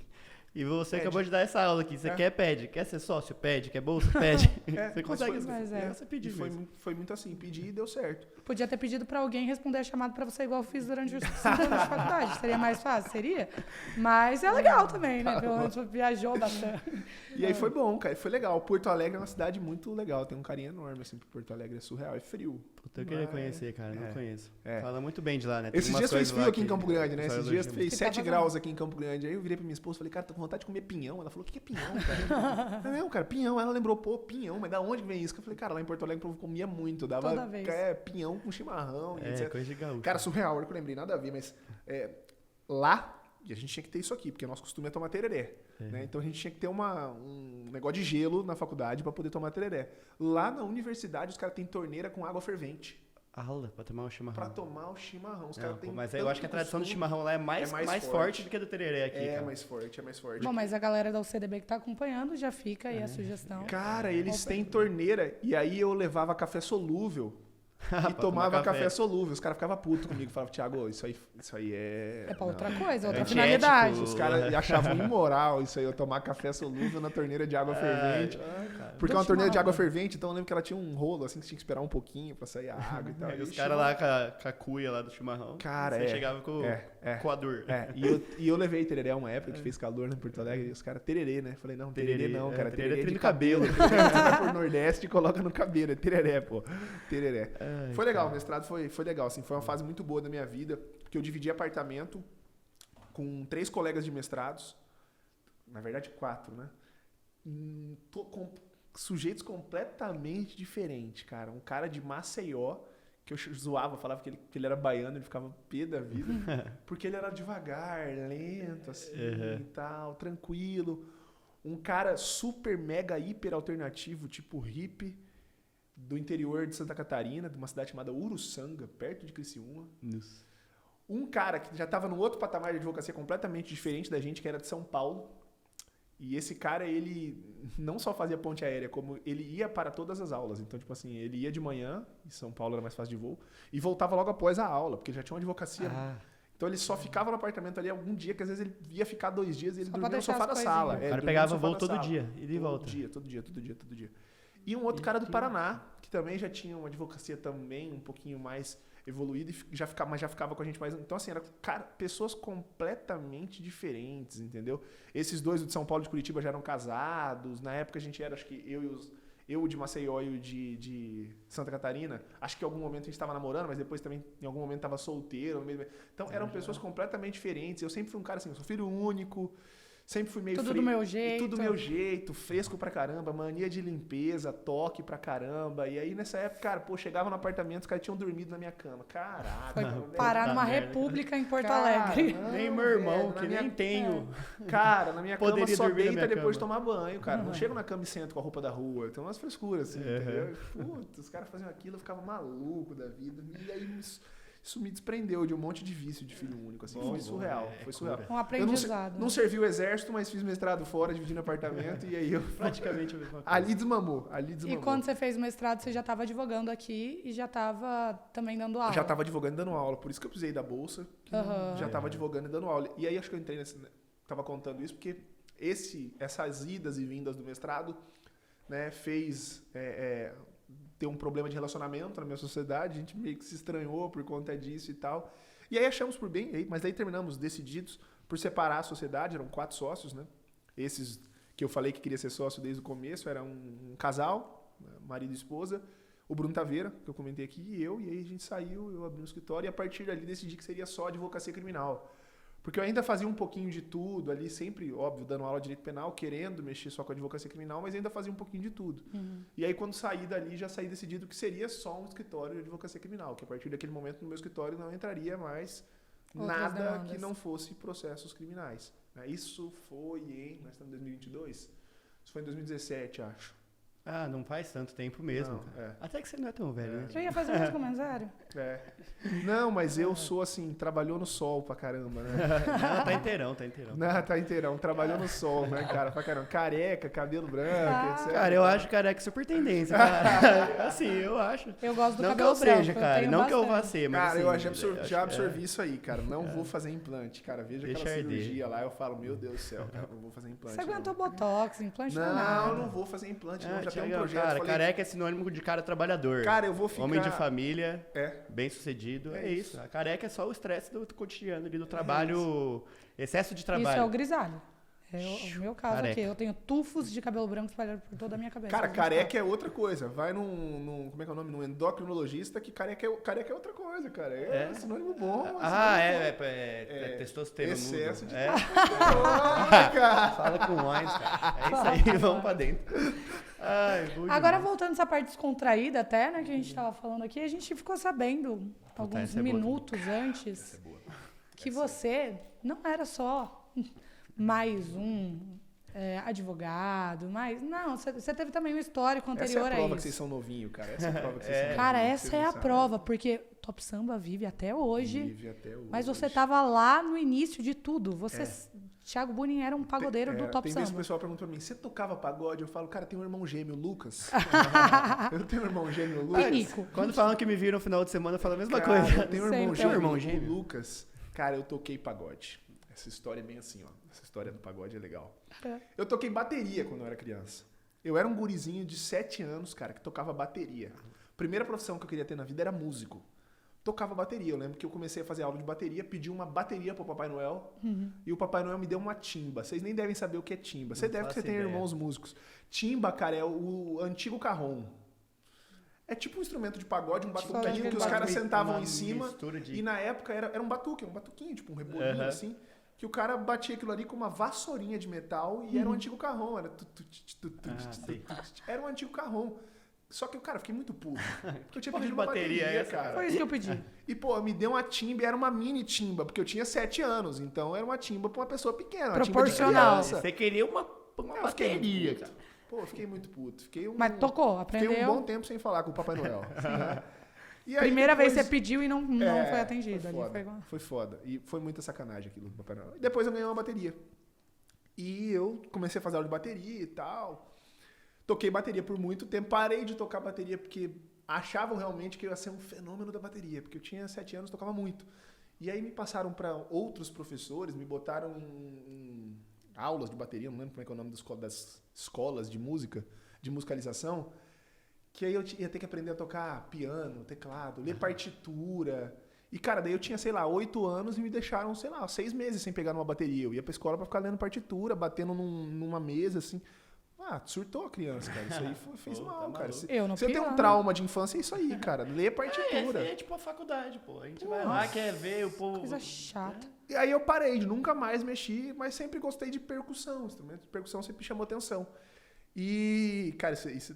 E você acabou de dar essa aula aqui. Você quer, pede. Quer ser sócio? Pede. Quer bolsa? Pede. Você consegue. Você pedir foi muito assim. Pedi e deu certo. Podia ter pedido pra alguém responder a chamada pra você igual eu fiz durante os 5 anos de faculdade. Seria mais fácil? Seria. Mas é legal também, né? Pelo menos viajou bastante. E aí foi bom, cara. Foi legal. Porto Alegre é uma cidade muito legal. Tem um carinho enorme, assim, pro Porto Alegre. É surreal. É frio. Puta, eu queria conhecer, cara. Não conheço. Fala muito bem de lá, né? Esses dias fez frio aqui em Campo Grande, né? Esses dias fez 7 graus aqui em Campo Grande. Aí eu virei pra minha esposa e falei, cara, tô com vontade de comer pinhão. Ela falou, o que é pinhão, cara? Não, cara, pinhão. Ela lembrou, pô, pinhão. Mas da onde vem isso? Eu falei, cara, lá em Porto Alegre eu comia muito. Dava toda vez. Pinhão com chimarrão e etc. Coisa de gaúcho. Cara, surreal. Agora que eu lembrei, nada a ver. Mas lá... E a gente tinha que ter isso aqui, porque o nosso costume é tomar tereré. Né? Então a gente tinha que ter um negócio de gelo na faculdade para poder tomar tereré. Lá na universidade, os caras têm torneira com água fervente. Aula, pra tomar o chimarrão. Pra tomar o chimarrão. Os caras têm mas eu acho que a tradição do chimarrão lá é mais forte do que a do tereré aqui. É mais forte. Bom, mas a galera da UCDB que tá acompanhando, já fica aí a sugestão. Cara, eles têm torneira. E aí eu levava café solúvel. E tomava café solúvel. Os caras ficavam putos comigo. Falavam, Thiago, isso aí é... É pra outra coisa, outra finalidade. Os caras achavam imoral isso aí, eu tomar café solúvel na torneira de água fervente. Porque é uma torneira de água fervente, então eu lembro que ela tinha um rolo, assim, que tinha que esperar um pouquinho pra sair a água e tal. E os caras lá com a cuia lá do chimarrão. Cara, você chegava com a dor. E eu levei tereré uma época que fez calor em Porto Alegre, e os caras, tererê, né? Falei, não, tererê não, cara. Tererê é de cabelo. Você vai pro Nordeste e coloca no cabelo. É tereré, pô. Tereré. Foi legal, o mestrado foi legal, assim, foi uma fase muito boa da minha vida, porque eu dividi apartamento com 3 colegas de mestrados, na verdade 4, né? Com sujeitos completamente diferentes, cara. Um cara de Maceió, que eu zoava, falava que ele era baiano, ele ficava pé da vida, porque ele era devagar, lento, assim, e tal, tranquilo. Um cara super, mega, hiper alternativo, tipo hippie, do interior de Santa Catarina, de uma cidade chamada Uruçanga, perto de Criciúma. Isso. Um cara que já estava num outro patamar de advocacia completamente diferente da gente, que era de São Paulo. E esse cara, ele não só fazia ponte aérea, como ele ia para todas as aulas. Então, tipo assim, ele ia de manhã, em São Paulo era mais fácil de voo, e voltava logo após a aula, porque ele já tinha uma advocacia. Então ele só ficava no apartamento ali algum dia, que às vezes ele ia ficar 2 dias e ele dormia no sofá da sala. O cara pegava voo todo dia, ide e volta. Todo dia. E um outro cara do Paraná, que também já tinha uma advocacia também um pouquinho mais evoluída, mas já ficava com a gente mais... Então, assim, eram pessoas completamente diferentes, entendeu? Esses 2, o de São Paulo e de Curitiba, já eram casados. Na época a gente era, acho que eu o de Maceió e o de Santa Catarina, acho que em algum momento a gente estava namorando, mas depois também em algum momento estava solteiro. Então, eram pessoas completamente diferentes. Eu sempre fui um cara assim, eu sou filho único, sempre fui meio tudo frio. Do meu jeito. Tudo do meu jeito, fresco pra caramba, mania de limpeza, toque pra caramba. E aí, nessa época, cara, chegava no apartamento, os caras tinham dormido na minha cama. Caraca. Foi parar numa república em Porto Alegre. Nem meu irmão, que nem tenho. Cara, na minha cama só deita depois de cama. tomar banho, cara. Não chego na cama e sento com a roupa da rua. Tem umas frescuras, assim, entendeu? Putz, os caras faziam aquilo, eu ficava maluco da vida. E aí isso me desprendeu de um monte de vício de filho único, assim, foi surreal, foi surreal. Um aprendizado. Eu não servi o exército, mas fiz mestrado fora, dividindo apartamento, e aí eu... Praticamente a mesma coisa. Ali desmamou. E quando você fez o mestrado, você já estava advogando aqui e já estava também dando aula? Eu já estava advogando e dando aula, por isso que eu precisei da bolsa, já estava advogando e dando aula. E aí acho que eu entrei nesse... Tava contando isso porque essas idas e vindas do mestrado, né, fez ter um problema de relacionamento na minha sociedade, a gente meio que se estranhou por conta disso e tal. E aí achamos por bem, mas daí terminamos decididos por separar a sociedade, eram 4 sócios, né? Esses que eu falei que queria ser sócio desde o começo, era um casal, marido e esposa, o Bruno Taveira, que eu comentei aqui, e aí a gente saiu, eu abri um escritório e a partir dali decidi que seria só advocacia criminal. Porque eu ainda fazia um pouquinho de tudo ali, sempre, óbvio, dando aula de direito penal, querendo mexer só com a advocacia criminal, mas ainda fazia um pouquinho de tudo. E aí, quando saí dali, já saí decidido que seria só um escritório de advocacia criminal, que a partir daquele momento no meu escritório não entraria mais nada que não fosse processos criminais. Isso foi nós estamos em 2022? Isso foi em 2017, acho. Ah, não faz tanto tempo mesmo. Não, Até que você não é tão velho, né? Eu ia fazer mais comentário. Não, mas eu sou assim, trabalhou no sol pra caramba, né? Não, tá inteirão. Não, tá inteirão. Trabalhou no sol, né, cara? Pra caramba. Careca, cabelo branco, etc. Cara, eu acho careca super tendência, cara. Assim, eu acho. Eu gosto do não cabelo que eu seja, branco, cara. eu Não tenho que eu vá bastante. ser, mas Cara, assim, eu já absorvi isso aí, cara. Não vou fazer implante, cara. Veja Deixa aquela arder. cirurgia lá, eu falo, meu Deus do céu, cara, não vou fazer implante. Você aguentou não. botox, implante Não, nada. não vou fazer implante, não. Já tem um Thiagão, projeto. cara, falei, careca é sinônimo de cara trabalhador. cara, eu vou ficar... Homem de família, É. bem sucedido. É É isso. A careca é só o estresse do cotidiano ali, do trabalho, excesso de trabalho. Isso é o grisalho. É o meu caso Careca. aqui. Eu tenho tufos de cabelo branco espalhados por toda a minha cabeça. Cara, careca é outra coisa. Vai num como é que é o nome? Num endocrinologista que careca é outra coisa, cara. É sinônimo bom. Testosterona. Excesso de É. cara. Fala com nós, cara. É isso aí, vamos pra dentro. Ai, bom Agora, demais. voltando essa parte descontraída até, né, que a gente estava falando aqui, a gente ficou sabendo alguns essa é boa minutos antes que você não era só mais um advogado, mas não, você teve também um histórico Essa é anterior a a prova isso. que vocês são novinhos, cara. Essa é a prova que vocês são novinhos. Cara, vocês essa é não a sabem. prova, porque Top Samba vive até hoje. Vive até hoje. Mas você tava lá no início de tudo. Você, Thiago Bunin era um pagodeiro do Top Tem vezes que o Samba. pessoal pergunta pra mim, você tocava pagode? Eu falo, cara, tem um irmão gêmeo, Lucas. Eu tenho um irmão gêmeo, Lucas. Pinico. Quando falam que me viram no final de semana, eu falo a mesma Cara, coisa. eu tenho um Sempre. irmão Irmão gêmeo, gêmeo? o Lucas. Cara, eu toquei pagode. Essa história é bem assim, ó. Essa história do pagode é legal. Eu toquei bateria quando eu era criança. Eu era um gurizinho de 7 anos, cara, que tocava bateria. Primeira profissão que eu queria ter na vida era músico. Tocava bateria. Eu lembro que eu comecei a fazer aula de bateria, pedi uma bateria pro Papai Noel e o Papai Noel me deu uma timba. Vocês nem devem saber o que é timba. Você deve, porque você tem irmãos músicos. Timba, cara, é o antigo carrom. É tipo um instrumento de pagode, um batuquinho que os caras sentavam em cima. E na época era um batuque, um batuquinho, tipo um rebolinho assim. Que o cara batia aquilo ali com uma vassourinha de metal e era um antigo carrom. Era um antigo carrom. Só que, cara, fiquei muito puto. Porque eu tinha pedido uma bateria, cara. Foi isso que eu pedi. E, pô, me deu uma timba, era uma mini timba, porque eu tinha 7 anos. Então era uma timba pra uma pessoa pequena. Uma Proporcional. Timba de criança. Você queria uma Eu fiquei muito bateria, puto. cara. Pô, eu fiquei muito puto. Mas tocou, aprendeu. Fiquei um bom tempo sem falar com o Papai Noel. Né? E aí, Primeira vez depois- você pediu e não foi atendido. Foi Ali foda, foi igual. foi foda. E foi muita sacanagem aquilo do Papai Noel. E depois eu ganhei uma bateria. E eu comecei a fazer aula de bateria e tal. Toquei bateria por muito tempo. Parei de tocar bateria porque achavam realmente que eu ia ser um fenômeno da bateria. Porque eu tinha 7 anos, tocava muito. E aí me passaram para outros professores, me botaram em aulas de bateria, não lembro como é que é o nome das escolas de música, de musicalização. Que aí eu ia ter que aprender a tocar piano, teclado, ler partitura. E, cara, daí eu tinha, sei lá, 8 anos e me deixaram, sei lá, 6 meses sem pegar numa bateria. Eu ia pra escola pra ficar lendo partitura, batendo numa mesa, assim. Ah, surtou a criança, cara. Isso aí fez Pô, mal, tá cara. maluco. Eu não Se eu tenho um piano. trauma de infância, é isso aí, cara. Ler partitura. É tipo a faculdade, pô. A gente vai lá, quer ver o povo... Coisa chata. E aí eu parei, nunca mais mexi, mas sempre gostei de percussão. Instrumento de percussão sempre chamou atenção. E, cara,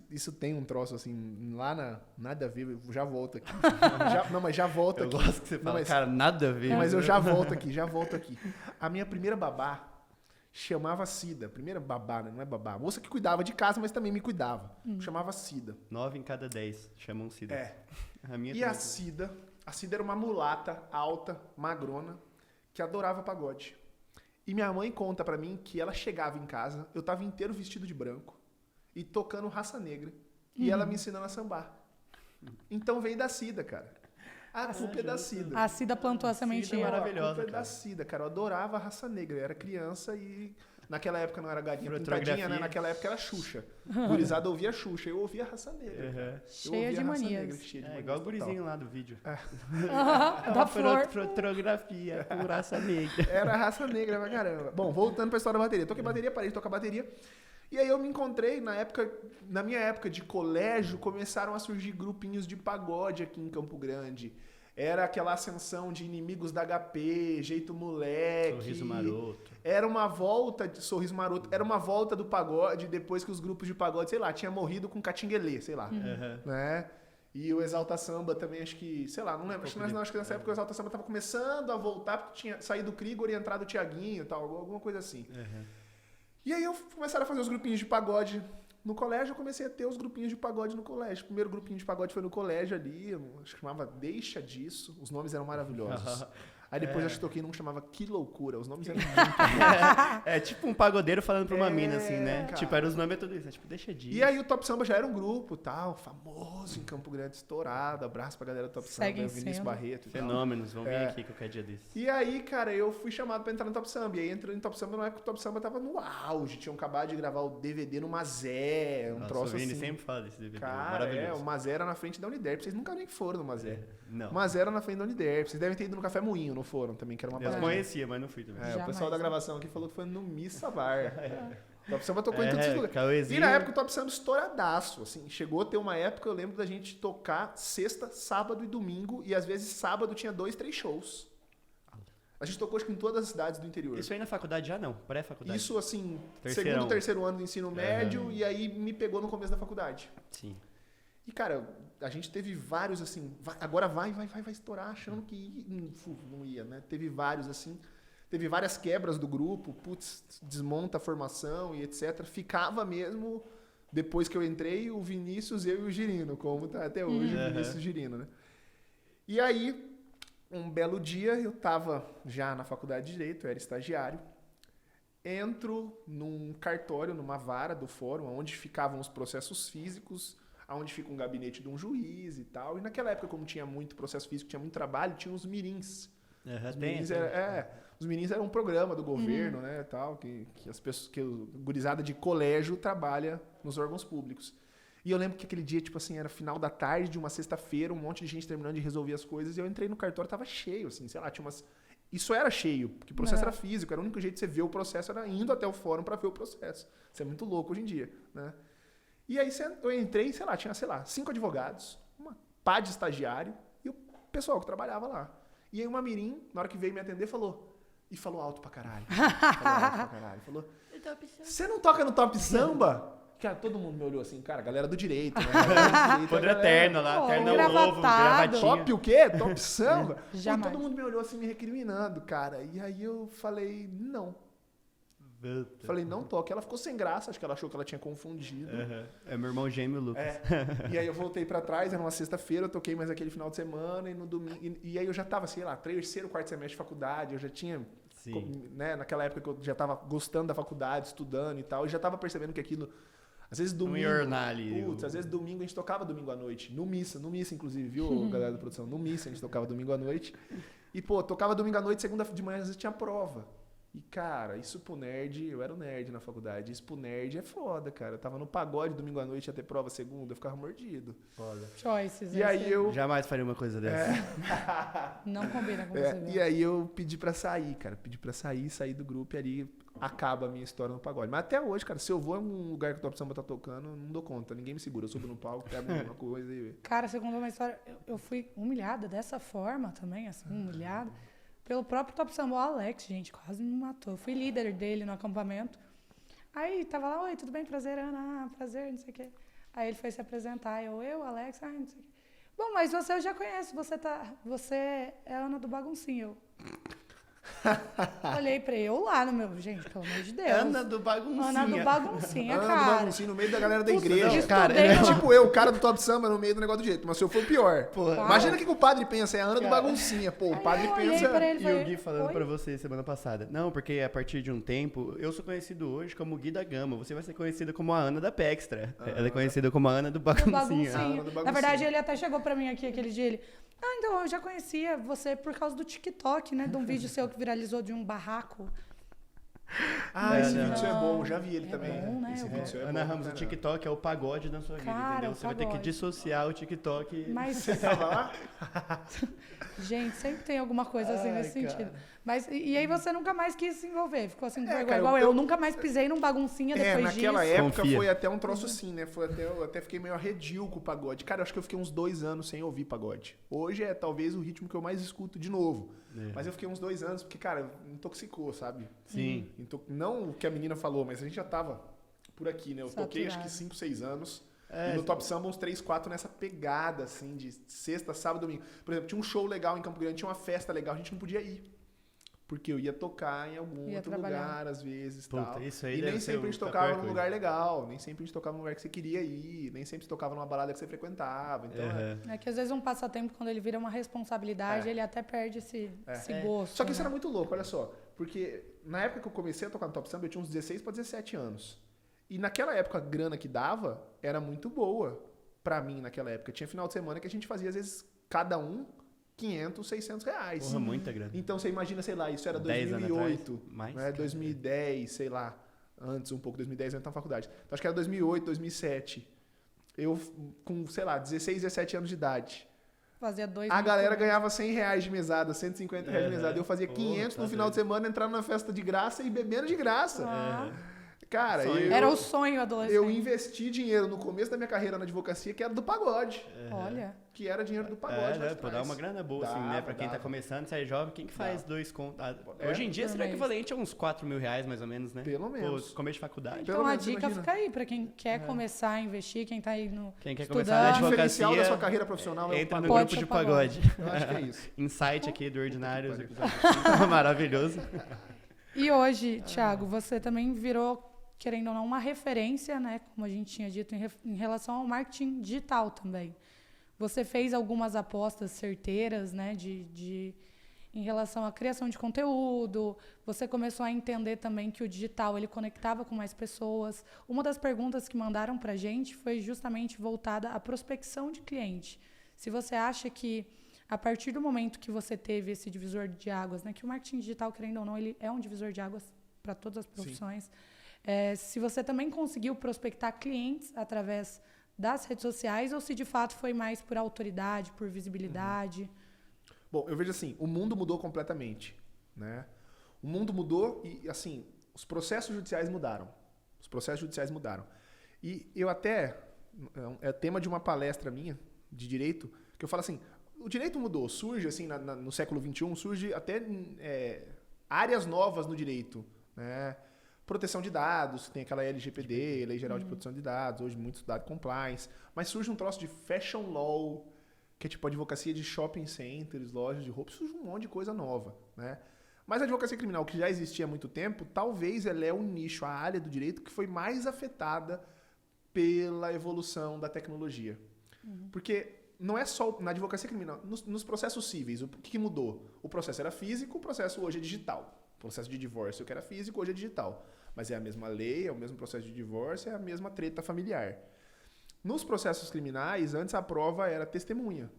isso tem um troço assim, lá nada a ver, eu já volto aqui. Mas já volto Eu aqui. gosto que você fala, cara, nada a ver. Mas eu já volto aqui. A minha primeira babá chamava Cida. Primeira babá, né? Não é babá. A moça que cuidava de casa, mas também me cuidava. Chamava Cida. 9 em cada 10 chamam Cida. É. A minha E a também. Cida A Cida era uma mulata, alta, magrona, que adorava pagode. E minha mãe conta pra mim que ela chegava em casa, eu tava inteiro vestido de branco e tocando Raça Negra. E ela me ensinando a sambar. Então veio da Cida, cara. A culpa é da Cida. A Cida plantou a Cida sementinha. maravilhosa. A culpa é da cara. Cida, cara. Eu adorava a Raça Negra. Eu era criança e naquela época não era galinha pintadinha, né? Naquela época era Xuxa. Gurizada ouvia Xuxa, eu ouvia Raça Negra. Cara. Eu Cheia ouvia de Raça manias. Negra, cheia de manias Igual o total. gurizinho lá do vídeo. Da flor. Fotografia com raça negra. Era Raça Negra pra caramba. Bom, voltando pra história da bateria. Toquei bateria, parei de tocar bateria. E aí eu me encontrei, na minha época de colégio, começaram a surgir grupinhos de pagode aqui em Campo Grande. Era aquela ascensão de Inimigos da HP, Jeito Moleque. Sorriso Maroto. Era uma volta de Sorriso Maroto. Era uma volta do pagode depois que os grupos de pagode, sei lá, tinha morrido com Catinguelê, sei lá. Né? E o Exalta Samba também, acho que, sei lá, não lembro. Acho que nessa época o Exalta Samba tava começando a voltar, porque tinha saído o Krigor e entrado o Tiaguinho e tal, alguma coisa assim. E aí eu começaram a fazer os grupinhos de pagode no colégio, eu comecei a ter os grupinhos de pagode no colégio. O primeiro grupinho de pagode foi no colégio ali, acho que chamava Deixa Disso, os nomes eram maravilhosos. Aí depois acho que toquei num que chamava Que Loucura, os nomes eram muito É tipo um pagodeiro falando pra uma mina, assim, né? cara. Tipo, eram os nomes tudo isso. Tipo, deixa disso. E aí o Top Samba já era um grupo tal, famoso em Campo Grande, estourado. Abraço pra galera do Top Segue Samba, Vinícius sendo. Barreto e tal. Fenômenos, vão vir aqui qualquer dia desses. E aí, cara, eu fui chamado pra entrar no Top Samba. E aí entrei no Top Samba na época que o Top Samba tava no auge. Tinham acabado de gravar o DVD no Mazé, um Nossa, troço o Vini assim. sempre fala desse DVD, Cara, maravilhoso. o Mazé era na frente da Uniderp. Vocês nunca nem foram no Mazé. Não, O Mazé era na frente da Uniderp. Vocês devem ter ido no Café Moinho, não foram também, que era uma eu parada. conhecia, mas não fui também. É, o Jamais. pessoal da gravação aqui falou que foi no Missa Bar. O Top Samba tocou em todos os lugares. Cauêzinho. E na época o Top Samba estouradaço, assim, chegou a ter uma época, eu lembro da gente tocar sexta, sábado e domingo, e às vezes sábado tinha 2, 3 shows. A gente tocou acho que em todas as cidades do interior. Isso aí na faculdade já não, pré-faculdade. Isso, assim, Terceirão. segundo, terceiro ano do ensino médio, e aí me pegou no começo da faculdade. Sim. E, cara, a gente teve vários, assim, agora vai estourar, achando que não ia, né? Teve vários, assim, teve várias quebras do grupo, putz, desmonta a formação e etc. Ficava mesmo, depois que eu entrei, o Vinícius, eu e o Girino, como tá até hoje, o Vinícius e o Girino, né? E aí, um belo dia, eu tava já na faculdade de Direito, eu era estagiário, entro num cartório, numa vara do fórum, onde ficavam os processos físicos, onde fica um gabinete de um juiz e tal. E naquela época, como tinha muito processo físico, tinha muito trabalho, tinha os mirins. Os mirins eram um programa do governo, né, tal, que as pessoas, que o gurizada de colégio trabalha nos órgãos públicos. E eu lembro que aquele dia, tipo assim, era final da tarde de uma sexta-feira, um monte de gente terminando de resolver as coisas, e eu entrei no cartório, tava cheio, assim, sei lá, tinha umas... Isso era cheio, porque o processo era físico, era o único jeito de você ver o processo, era indo até o fórum para ver o processo. Isso é muito louco hoje em dia, né? E aí eu entrei, sei lá, tinha, 5 advogados, uma pá de estagiário e o pessoal que trabalhava lá. E aí uma mirim, na hora que veio me atender, falou alto pra caralho. Falou, você não toca no Top Samba? Cara, todo mundo me olhou assim, cara, galera do direito, né? Podre eterno lá, terno novo, gravatado. gravatinha. Top o quê? Top Samba? E Jamais. todo mundo me olhou assim, me recriminando, cara. E aí eu falei, não. Falei, não toque. Ela ficou sem graça, acho que ela achou que ela tinha confundido. É meu irmão gêmeo, Lucas. E aí eu voltei pra trás, era uma sexta-feira, eu toquei mais aquele final de semana, e no domingo. E aí eu já tava, sei lá, 3º, 4º semestre de faculdade, eu já tinha. Sim. Né, naquela época que eu já tava gostando da faculdade, estudando e tal, e já tava percebendo que aquilo. Às vezes domingo. Às vezes domingo a gente tocava domingo à noite. No missa inclusive, viu, galera da produção? No missa a gente tocava domingo à noite. E, pô, tocava domingo à noite, segunda de manhã, às vezes tinha prova. E, cara, isso pro nerd, eu era o nerd na faculdade, isso pro nerd é foda, cara. Eu tava no pagode domingo à noite, ia ter prova segunda, eu ficava mordido. Foda. Choices. E aí eu... Jamais faria uma coisa dessa. Não combina com você. E aí eu pedi pra sair, cara. Pedi pra sair do grupo e ali acaba a minha história no pagode. Mas até hoje, cara, se eu vou em um lugar que o Top Samba tá tocando, não dou conta. Ninguém me segura. Eu subo no palco, pego alguma coisa e... Cara, você contou uma história. Eu fui humilhada dessa forma também, assim, humilhada. Pelo próprio Top Samba, o Alex, gente, quase me matou. Eu fui líder dele no acampamento. Aí tava lá, oi, tudo bem? Prazer, Ana. Ah, prazer, não sei o quê. Aí ele foi se apresentar. Eu, Alex, não sei o quê. Bom, mas você eu já conheço. Você é a Ana do Baguncinho. Olhei pra eu lá no meu... Gente, pelo amor de Deus. Ana do Baguncinha. Ana do Baguncinha, Ana do cara. Baguncinha no meio da galera da Puta, igreja. eu Cara, estudei é uma- tipo eu, o cara do Top Samba no meio do negócio do jeito. Mas se eu for pior. Porra. Imagina o que o padre pensa, é a Ana do Cara. Baguncinha. Pô, o Aí padre eu olhei pensa... pra ele E falei, o Gui falando "Oi?" pra você semana passada. Não, porque a partir de um tempo, eu sou conhecido hoje como Gui da Gama. Você vai ser conhecida como a Ana da Pextra. Ela é conhecida como a Ana do Do Baguncinha. Baguncinha. Ana do Baguncinha. Na verdade, ele até chegou pra mim aqui aquele dia, ele... então, eu já conhecia você por causa do TikTok, né? De um vídeo seu que viralizou de um barraco. Ah, esse Não. vídeo é bom, já vi ele É também. bom, né? Esse Eu vídeo é Ana bom, Ramos, o cara. TikTok é o pagode da sua vida, Cara, entendeu? o Você vai ter que pagode. dissociar o TikTok. Mas, Você tava lá? gente, sempre tem alguma coisa assim Ai, nesse cara. sentido. Mas, e aí você nunca mais quis se envolver? Ficou assim, com vergonha, cara, igual eu- eu. Nunca mais pisei num baguncinha depois naquela disso. época Confia. foi até um troço assim, né? Eu até fiquei meio arredio com o pagode. Cara, eu acho que eu fiquei uns 2 anos sem ouvir pagode. Hoje é talvez o ritmo que eu mais escuto de novo. É. Mas eu fiquei uns 2 anos porque, cara, intoxicou, sabe? Sim. Não o que a menina falou, mas a gente já tava por aqui, né? Eu toquei acho que Saturado. 5, 6 anos. É, E no Top Samba uns 3, 4 nessa pegada, assim, de sexta, sábado, domingo. Por exemplo, tinha um show legal em Campo Grande, tinha uma festa legal, a gente não podia ir. Porque eu ia tocar em algum Ia outro trabalhar. lugar, às vezes, Puta, tal. isso aí E deve nem ser sempre a a gente tocava pior num lugar legal, nem sempre a gente tocava num lugar que você queria ir, nem sempre você tocava numa balada que você frequentava. Então, Aham. É que às vezes um passatempo, quando ele vira uma responsabilidade, ele até perde esse gosto. Só que isso né? era muito louco, olha só. Porque na época que eu comecei a tocar no Top Samba, eu tinha uns 16 para 17 anos. E naquela época, a grana que dava era muito boa pra mim naquela época. Tinha final de semana que a gente fazia, às vezes, cada um 500, 600 reais. Porra, muita grana. Então você imagina, sei lá, isso era 10 anos 2008, atrás? Mais, né? cara. 2010, sei lá, antes um pouco, 2010 eu entrei na faculdade. Então acho que era 2008, 2007. Eu com, sei lá, 16, 17 anos de idade. Fazia 2 A galera ganhava 100 reais de mesada, 150 reais de mesada. Eu fazia Pô, 500 tá no final de doido. semana, entrando na festa de graça e bebendo de graça. Ah, Cara, Sonho. era o sonho adolescente. eu investi dinheiro no começo da minha carreira na advocacia, que era do pagode. Olha, Que era dinheiro do pagode. lá É, de pô, dá trás. uma grana boa, assim, Dava, né? Pra quem tá dava. começando, você é jovem, quem que faz Dava. 2 contos? É, Hoje em dia por seria mês. equivalente a uns 4 mil reais, mais ou menos, né? Pelo menos. Pô, começo de faculdade. Pelo então a menos, dica imagina. fica aí pra quem quer começar a investir, quem tá aí no Quem quer estudando. começar na O diferencial advocacia, da sua carreira profissional é o entra no pagode. Pode grupo ser de pagode. pagode. Eu acho que é isso. Insight aqui do Ordinário, os que episódios 5, maravilhoso. E hoje, Thiago, você também virou, querendo ou não, uma referência, né? Como a gente tinha dito, em relação ao marketing digital também. Você fez algumas apostas certeiras, né? Em relação à criação de conteúdo. Você começou a entender também que o digital, ele conectava com mais pessoas. Uma das perguntas que mandaram pra gente foi justamente voltada à prospecção de cliente. Se você acha que, a partir do momento que você teve esse divisor de águas, né? Que o marketing digital, querendo ou não, ele é um divisor de águas para todas as profissões. Se você também conseguiu prospectar clientes através das redes sociais ou se de fato foi mais por autoridade, por visibilidade. Bom, eu vejo assim, o mundo mudou completamente, né? O mundo mudou e, assim, os processos judiciais mudaram. Os processos judiciais mudaram. E eu até, é tema de uma palestra minha, de direito, que eu falo assim, o direito mudou, surge, assim, no século XXI, surge até áreas novas no direito, né? Proteção de dados, tem aquela LGPD, Lei Geral de Proteção de Dados, hoje muito estudado compliance, mas surge um troço de fashion law, que é tipo advocacia de shopping centers, lojas de roupa, surge um monte de coisa nova, né? Mas a advocacia criminal, que já existia há muito tempo, talvez ela é o nicho, a área do direito que foi mais afetada pela evolução da tecnologia. Porque não é só na advocacia criminal, nos processos cíveis, o que mudou? O processo era físico, o processo hoje é digital. O processo de divórcio que era físico, hoje é digital. Mas é a mesma lei, é o mesmo processo de divórcio, é a mesma treta familiar. Nos processos criminais, antes a prova era testemunha,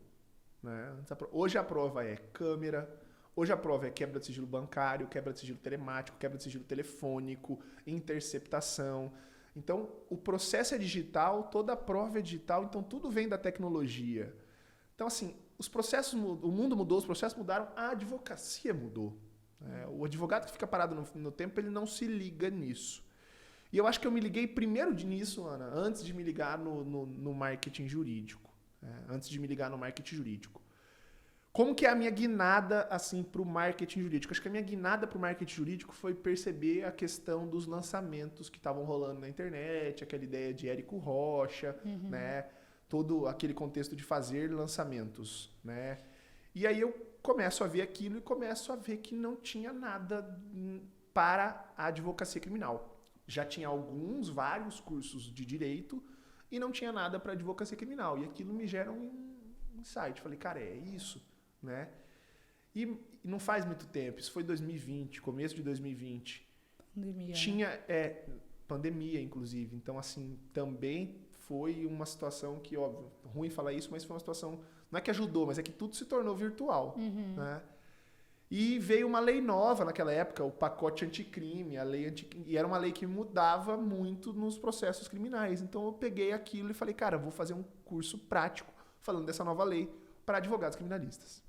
né? Hoje a prova é câmera, hoje a prova é quebra de sigilo bancário, quebra de sigilo telemático, quebra de sigilo telefônico, interceptação. Então, o processo é digital, toda a prova é digital, então tudo vem da tecnologia. Então, assim, os processos, o mundo mudou, os processos mudaram, a advocacia mudou. O advogado que fica parado no tempo, ele não se liga nisso. E eu acho que eu me liguei primeiro nisso, Ana, antes de me ligar no marketing jurídico. Antes de me ligar no marketing jurídico. Como que é a minha guinada assim, para o marketing jurídico? Acho que a minha guinada para o marketing jurídico foi perceber a questão dos lançamentos que estavam rolando na internet, aquela ideia de Érico Rocha, né? Todo aquele contexto de fazer lançamentos, né? E aí eu começo a ver aquilo e começo a ver que não tinha nada para a advocacia criminal. Já tinha vários cursos de direito e não tinha nada para advocacia criminal. E aquilo me gera um insight. Falei, cara, é isso, né? E não faz muito tempo, isso foi 2020, começo de 2020. Pandemia. Tinha pandemia, inclusive. Então, assim, também foi uma situação que, óbvio, ruim falar isso, mas foi uma situação, não é que ajudou, mas é que tudo se tornou virtual, né? E veio uma lei nova naquela época, o pacote anticrime, e era uma lei que mudava muito nos processos criminais. Então eu peguei aquilo e falei, cara, eu vou fazer um curso prático falando dessa nova lei para advogados criminalistas.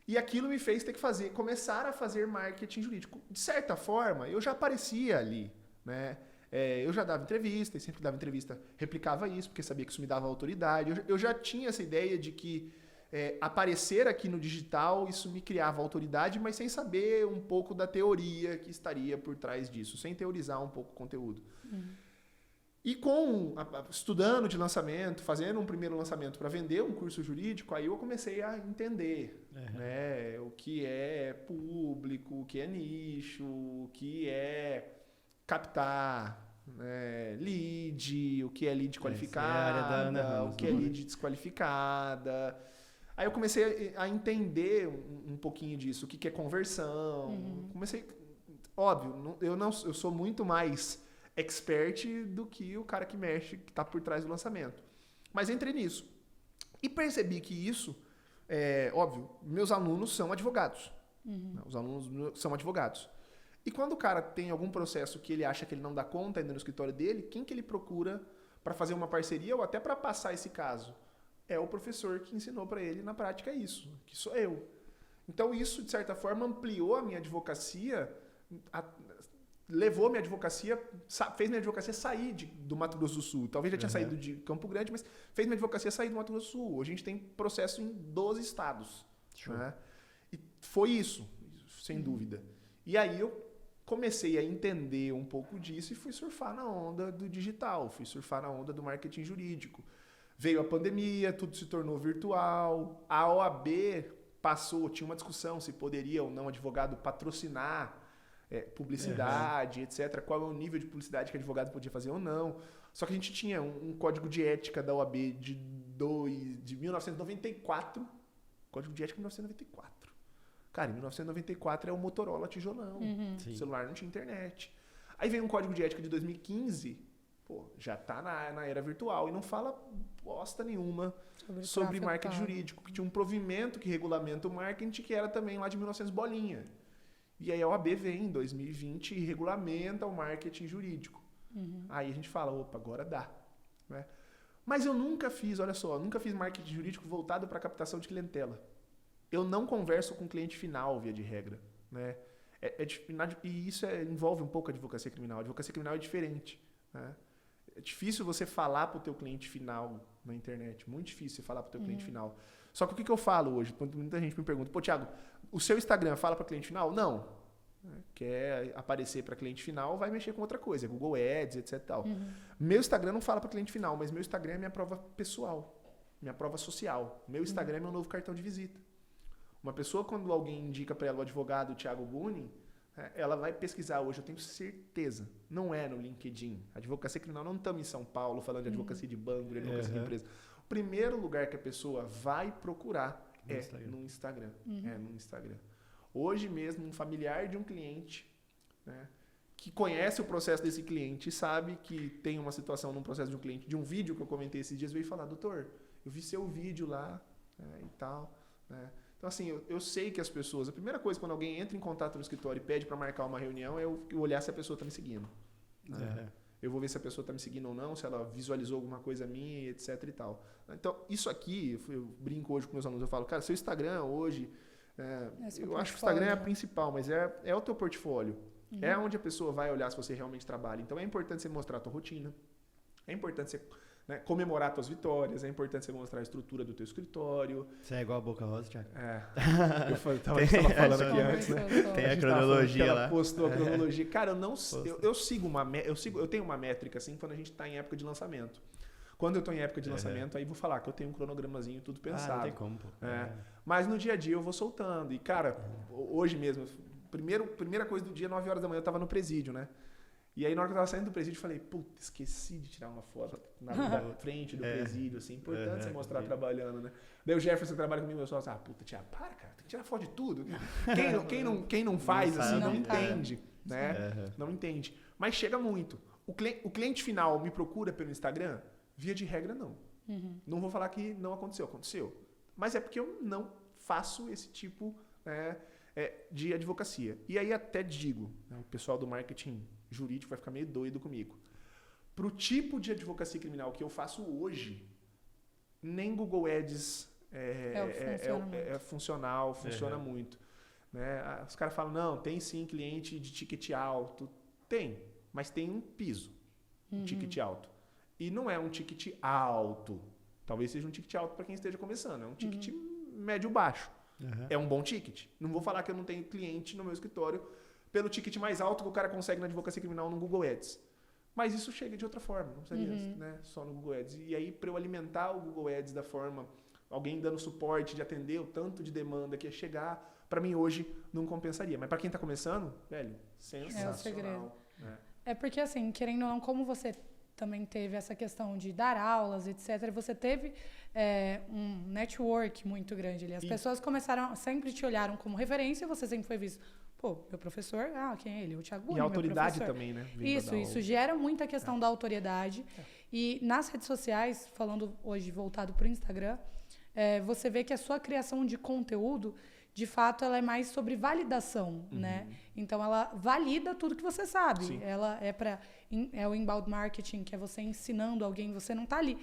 E aquilo me fez ter que começar a fazer marketing jurídico. De certa forma, eu já aparecia ali, né? Eu já dava entrevista, e sempre que dava entrevista replicava isso, porque sabia que isso me dava autoridade. Eu já tinha essa ideia de que aparecer aqui no digital, isso me criava autoridade, mas sem saber um pouco da teoria que estaria por trás disso, sem teorizar um pouco o conteúdo. E estudando de lançamento, fazendo um primeiro lançamento para vender um curso jurídico, aí eu comecei a entender né, o que é público, o que é nicho, o que é captar lead, o que é lead qualificada, o que é lead desqualificada. Aí eu comecei a entender um pouquinho disso, o que é conversão. Óbvio, eu sou muito mais expert do que o cara que mexe, que está por trás do lançamento. Mas entrei nisso. E percebi que isso, óbvio, meus alunos são advogados. Os alunos são advogados. E quando o cara tem algum processo que ele acha que ele não dá conta ainda no escritório dele, quem que ele procura para fazer uma parceria ou até para passar esse caso? É o professor que ensinou para ele na prática isso, que sou eu. Então isso, de certa forma, ampliou a minha advocacia, levou minha advocacia, fez minha advocacia sair do Mato Grosso do Sul. Talvez já tinha saído de Campo Grande, mas fez minha advocacia sair do Mato Grosso do Sul. Hoje a gente tem processo em 12 estados. Né? E foi isso, sem dúvida. E aí eu comecei a entender um pouco disso e fui surfar na onda do digital, fui surfar na onda do marketing jurídico. Veio a pandemia, tudo se tornou virtual. A OAB tinha uma discussão se poderia ou não advogado patrocinar publicidade, etc. Qual é o nível de publicidade que advogado podia fazer ou não. Só que a gente tinha um código de ética da OAB de 1994. Código de ética de 1994. Cara, em 1994 é o Motorola tijolão. O celular não tinha internet. Aí vem um código de ética de 2015, já tá na era virtual e não fala bosta nenhuma sobre marketing jurídico, que tinha um provimento que regulamenta o marketing, que era também lá de 1900 bolinha. E aí a OAB vem em 2020 e regulamenta o marketing jurídico. Aí a gente fala, opa, agora dá. Né? Mas eu nunca fiz marketing jurídico voltado para captação de clientela. Eu não converso com cliente final, via de regra. Né? E isso envolve um pouco a advocacia criminal. A advocacia criminal é diferente. Né? É difícil você falar para o teu cliente final na internet. Muito difícil você falar para o teu cliente final. Só que o que eu falo hoje? Quando muita gente me pergunta, Thiago, o seu Instagram fala para cliente final? Não. Quer aparecer para cliente final, vai mexer com outra coisa. Google Ads, etc. Tal. Meu Instagram não fala para cliente final, mas meu Instagram é minha prova pessoal. Minha prova social. Meu Instagram é meu novo cartão de visita. Uma pessoa, quando alguém indica para ela o advogado Thiago Bunin, ela vai pesquisar hoje, eu tenho certeza. Não é no LinkedIn. A advocacia criminal não estamos em São Paulo falando de advocacia de banco, de advocacia de empresa. O primeiro lugar que a pessoa vai procurar no Instagram. No Instagram. Hoje mesmo, um familiar de um cliente, né, que conhece o processo desse cliente e sabe que tem uma situação num processo de um cliente, de um vídeo que eu comentei esses dias, veio falar, doutor, eu vi seu vídeo lá e tal, né? Então, assim, eu sei que as pessoas... A primeira coisa, quando alguém entra em contato no escritório e pede para marcar uma reunião, é eu olhar se a pessoa está me seguindo. Eu vou ver se a pessoa está me seguindo ou não, se ela visualizou alguma coisa minha, etc e tal. Então, isso aqui, eu brinco hoje com meus alunos, eu falo, cara, seu Instagram hoje... eu acho que o Instagram é a principal, mas é o teu portfólio. É onde a pessoa vai olhar se você realmente trabalha. Então, é importante você mostrar a tua rotina. É importante você... comemorar tuas vitórias, é importante você mostrar a estrutura do teu escritório. Você é igual a Boca Rosa, Thiago? Eu tava falando aqui antes, né? Tem a cronologia lá. Ela postou a cronologia. Cara, eu tenho uma métrica assim quando a gente está em época de lançamento. Quando eu tô em época de lançamento, aí vou falar que eu tenho um cronogramazinho tudo pensado. Não tem como, pô. Mas no dia a dia eu vou soltando. E, cara, hoje mesmo, primeira coisa do dia, 9 horas da manhã, eu tava no presídio, né? E aí, na hora que eu tava saindo do presídio, eu falei, puta, esqueci de tirar uma foto na frente do presídio, assim. Importante você mostrar trabalhando, né? Daí o Jefferson que trabalha comigo, eu só puta, Thiago, para, cara, tem que tirar foto de tudo. Quem não faz, assim, não entende, né? Não entende. Mas chega muito. O cliente final me procura pelo Instagram? Via de regra, não. Não vou falar que não aconteceu. Aconteceu. Mas é porque eu não faço esse tipo de advocacia. E aí até digo, né, o pessoal do marketing jurídico vai ficar meio doido comigo. Pro tipo de advocacia criminal que eu faço hoje, nem Google Ads é funcional, funciona muito. Né? Os caras falam, não, tem sim cliente de ticket alto. Tem, mas tem um piso, um ticket alto. E não é um ticket alto. Talvez seja um ticket alto para quem esteja começando. É um ticket médio-baixo. É um bom ticket. Não vou falar que eu não tenho cliente no meu escritório pelo ticket mais alto que o cara consegue na advocacia criminal no Google Ads. Mas isso chega de outra forma, não seria né? Só no Google Ads. E aí, para eu alimentar o Google Ads da forma, alguém dando suporte de atender o tanto de demanda que ia chegar, para mim hoje não compensaria. Mas para quem está começando, velho, sensacional. É o segredo. Né? É porque, assim, querendo ou não, como você também teve essa questão de dar aulas, etc., você teve um network muito grande ali. As pessoas sempre te olharam como referência, você sempre foi visto. Pô, meu professor, quem é ele? O Thiago Buni, e a autoridade também, né? Isso gera muita questão da autoridade. E nas redes sociais, falando hoje voltado para o Instagram, você vê que a sua criação de conteúdo, de fato, ela é mais sobre validação, né? Então, ela valida tudo que você sabe. Sim. Ela é o inbound marketing, que é você ensinando alguém. Você não está ali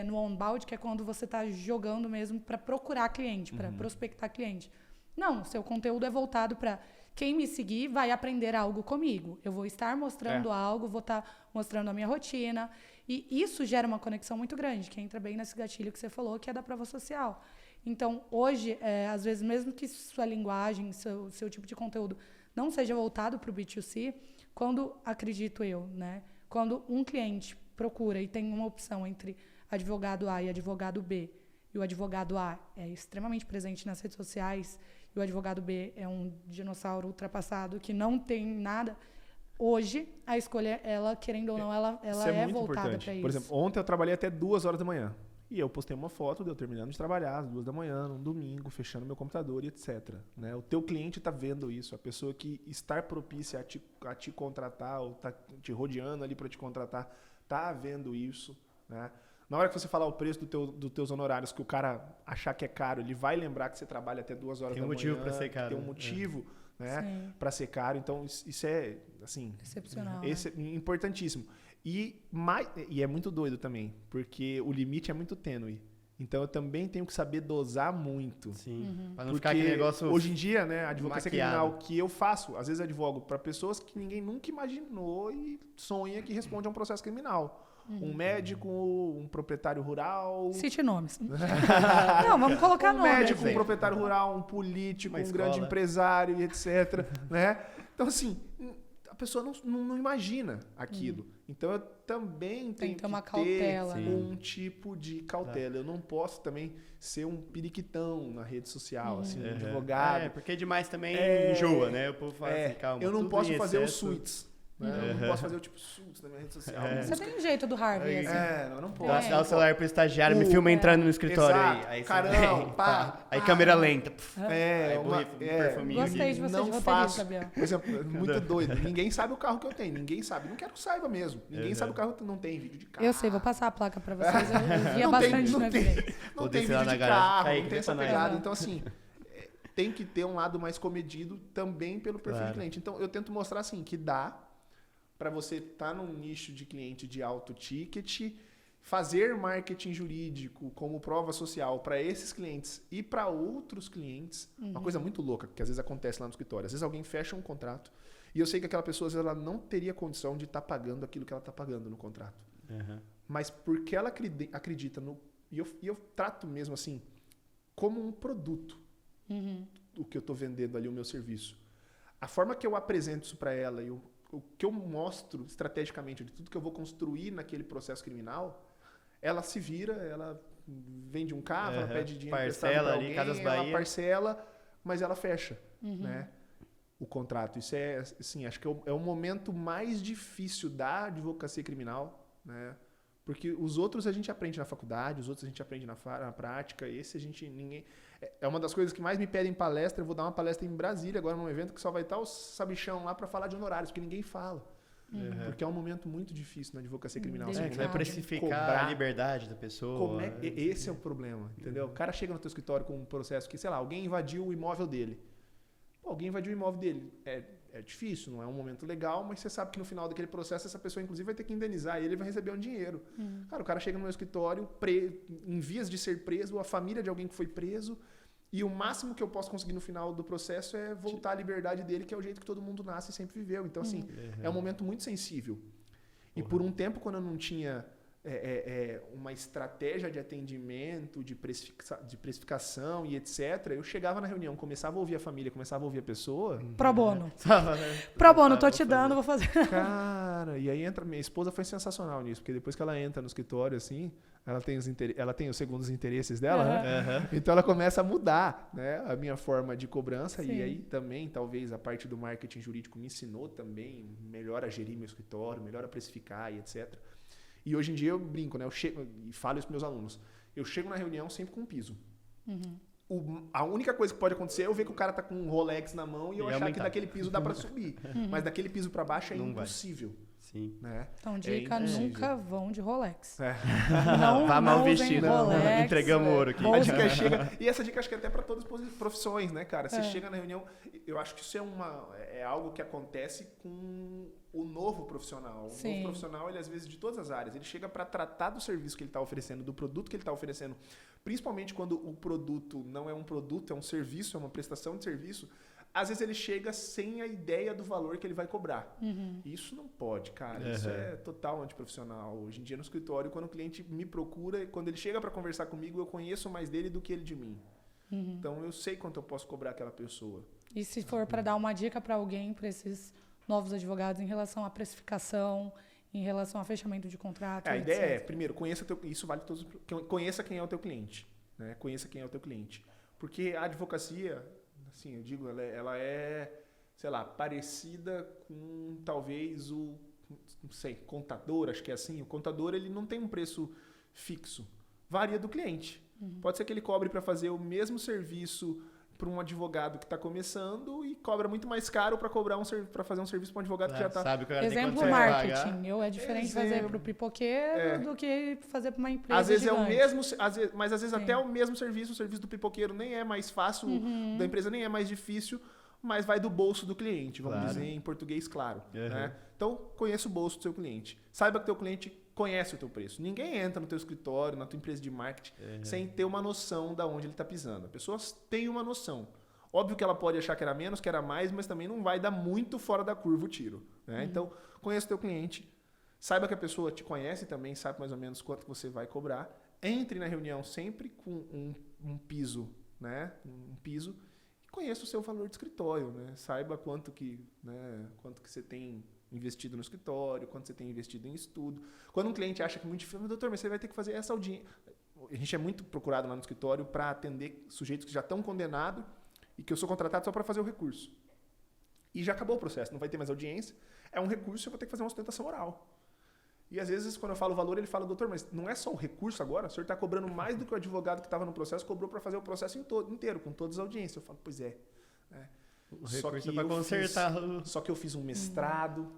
no onbound, que é quando você está jogando mesmo para procurar cliente, para prospectar cliente. Não, seu conteúdo é voltado para quem me seguir vai aprender algo comigo. Eu vou estar mostrando algo, vou estar mostrando a minha rotina. E isso gera uma conexão muito grande, que entra bem nesse gatilho que você falou, que é da prova social. Então, hoje, às vezes, mesmo que sua linguagem, seu tipo de conteúdo não seja voltado para o B2C, quando, acredito eu, né, quando um cliente procura e tem uma opção entre advogado A e advogado B, e o advogado A é extremamente presente nas redes sociais, e o advogado B é um dinossauro ultrapassado que não tem nada, hoje a escolha, ela, querendo ou não, ela é voltada para isso. Por exemplo, ontem eu trabalhei até 2 horas da manhã. E eu postei uma foto de eu terminando de trabalhar às 2 da manhã, num domingo, fechando meu computador e etc. Né? O teu cliente está vendo isso. A pessoa que está propícia a te contratar ou está te rodeando ali para te contratar, está vendo isso. Né? Na hora que você falar o preço dos teus honorários, que o cara achar que é caro, ele vai lembrar que você trabalha até 2 horas da manhã. Tem um motivo para ser caro. Tem um motivo né, para ser caro. Então, isso é assim, excepcional. É importantíssimo. E é muito doido também, porque o limite é muito tênue. Então, eu também tenho que saber dosar muito. Sim, para não ficar aquele negócio hoje em dia, né, a advocacia criminal que eu faço, às vezes advogo para pessoas que ninguém nunca imaginou e sonha que responde a um processo criminal. Um médico, um proprietário rural. Cite nomes. Não, vamos colocar nomes. Um médico, um proprietário rural, um político, um grande empresário, etc. Né? Então, assim, a pessoa não imagina aquilo. Então, eu também tenho que ter uma cautela, um tipo de cautela. Eu não posso também ser um periquitão na rede social, assim, um advogado. Porque demais também enjoa, né? O povo fala assim, calma. Eu não posso fazer os suítes. Eu não posso fazer o tipo suits na minha rede social. Você tem um jeito do Harvey, assim. Não posso. Dá o celular pro estagiário, me filma entrando no escritório aí. Caramba, aí câmera lenta. Perfuminho. Gostei de você não de roteirista, faço. Gabriel. Por exemplo, muito doido. Ninguém sabe o carro que eu tenho. Ninguém sabe. Não quero que saiba mesmo. Ninguém sabe o carro que não tem vídeo de carro. Eu sei, vou passar a placa pra vocês. Eu via bastante no evidente. Não tem vídeo de carro, não tem essa pegada. Então, assim, tem que ter um lado mais comedido também pelo perfil de cliente. Então, eu tento mostrar, assim, que dá para você estar num nicho de cliente de alto ticket, fazer marketing jurídico como prova social para esses clientes e para outros clientes. Uma coisa muito louca, que às vezes acontece lá no escritório. Às vezes alguém fecha um contrato e eu sei que aquela pessoa, às vezes, ela não teria condição de estar pagando aquilo que ela está pagando no contrato. Mas porque ela acredita no... E eu trato mesmo assim, como um produto, o que eu estou vendendo ali, o meu serviço. A forma que eu apresento isso para ela e o que eu mostro estrategicamente de tudo que eu vou construir naquele processo criminal ela se vira, ela vende um carro, ela pede dinheiro parcela pra ali, alguém, Casas ela Bahia. parcela, mas ela fecha, né? O contrato. Isso é, assim, acho que é o momento mais difícil da advocacia criminal, né? Porque os outros a gente aprende na faculdade, os outros a gente aprende na prática, esse a gente, ninguém... É uma das coisas que mais me pedem palestra, eu vou dar uma palestra em Brasília agora num evento que só vai estar o sabichão lá para falar de honorários, porque ninguém fala. Porque é um momento muito difícil na advocacia criminal. Delicado. Vai precificar a liberdade da pessoa. Esse é o problema, entendeu? O cara chega no teu escritório com um processo que, sei lá, alguém invadiu o imóvel dele. Pô, alguém invadiu o imóvel dele. É difícil, não é um momento legal, mas você sabe que no final daquele processo essa pessoa, inclusive, vai ter que indenizar e ele vai receber um dinheiro. Cara, o cara chega no meu escritório em vias de ser preso, a família de alguém que foi preso, e o máximo que eu posso conseguir no final do processo é voltar à liberdade dele, que é o jeito que todo mundo nasce e sempre viveu. Então, assim, é um momento muito sensível. E por um tempo, quando eu não tinha uma estratégia de atendimento, de precificação e etc., eu chegava na reunião, começava a ouvir a família, começava a ouvir a pessoa. Pro bono. Pro bono, tô te dando, vou fazer. Cara, e aí entra... Minha esposa foi sensacional nisso, porque depois que ela entra no escritório, assim, ela tem os segundos interesses dela, né? Então ela começa a mudar, né, a minha forma de cobrança. Sim. E aí também, talvez, a parte do marketing jurídico me ensinou também melhor a gerir meu escritório, melhor a precificar e etc. E hoje em dia eu brinco, né? Eu chego e falo isso para meus alunos. Eu chego na reunião sempre com um piso. A única coisa que pode acontecer é eu ver que o cara tá com um Rolex na mão e eu achar que daquele piso dá para subir. Mas daquele piso para baixo é impossível. Sim. Né? Então, dica, nunca vão de Rolex. Vá mal vestido. Rolex, Entregamos ouro aqui. A dica chega... E essa dica acho que é até para todas as profissões, né, cara? Você chega na reunião... Eu acho que isso é algo que acontece com o novo profissional. O novo profissional, ele às vezes de todas as áreas, ele chega para tratar do serviço que ele está oferecendo, do produto que ele está oferecendo, principalmente quando o produto não é um produto, é um serviço, é uma prestação de serviço. Às vezes ele chega sem a ideia do valor que ele vai cobrar. Isso não pode, cara. Isso é total antiprofissional. Hoje em dia no escritório, quando o cliente me procura, quando ele chega para conversar comigo, eu conheço mais dele do que ele de mim. Então eu sei quanto eu posso cobrar aquela pessoa. E se for para dar uma dica para alguém, para esses novos advogados, em relação à precificação, em relação a fechamento de contrato, a ideia é, primeiro, isso vale todos, conheça quem é o teu cliente, né? Conheça quem é o teu cliente. Porque a advocacia, assim, eu digo, ela é, sei lá, parecida com talvez não sei, contador, acho que é assim. O contador, ele não tem um preço fixo, varia do cliente. Pode ser que ele cobre para fazer o mesmo serviço para um advogado que está começando e cobra muito mais caro para fazer um serviço para um advogado que já está... Exemplo, marketing. É diferente fazer para o pipoqueiro do que fazer para uma empresa Às vezes gigante. é o mesmo, mas às vezes até o mesmo serviço, o serviço do pipoqueiro nem é mais fácil, da empresa nem é mais difícil, mas vai do bolso do cliente, vamos dizer em português claro. Né? Então, conheça o bolso do seu cliente. Saiba que o teu cliente conhece o teu preço. Ninguém entra no teu escritório, na tua empresa de marketing, sem ter uma noção de onde ele está pisando. A pessoa tem uma noção. Óbvio que ela pode achar que era menos, que era mais, mas também não vai dar muito fora da curva o tiro. Né? Então, conheça o teu cliente. Saiba que a pessoa te conhece também, sabe mais ou menos quanto você vai cobrar. Entre na reunião sempre com um piso, né? Um piso. E conheça o seu valor de escritório. Né? Saiba quanto que você tem investido no escritório, quanto você tem investido em estudo. Quando um cliente acha que é muito difícil, doutor, mas você vai ter que fazer essa audiência. A gente é muito procurado lá no escritório para atender sujeitos que já estão condenados e que eu sou contratado só para fazer o recurso. E já acabou o processo, não vai ter mais audiência. É um recurso, eu vou ter que fazer uma sustentação oral. E às vezes, quando eu falo o valor, ele fala, doutor, mas não é só o recurso agora? O senhor está cobrando mais do que o advogado que estava no processo cobrou para fazer o processo inteiro, com todas as audiências. Eu falo, pois é. O recurso é para consertar. Só que eu fiz um mestrado,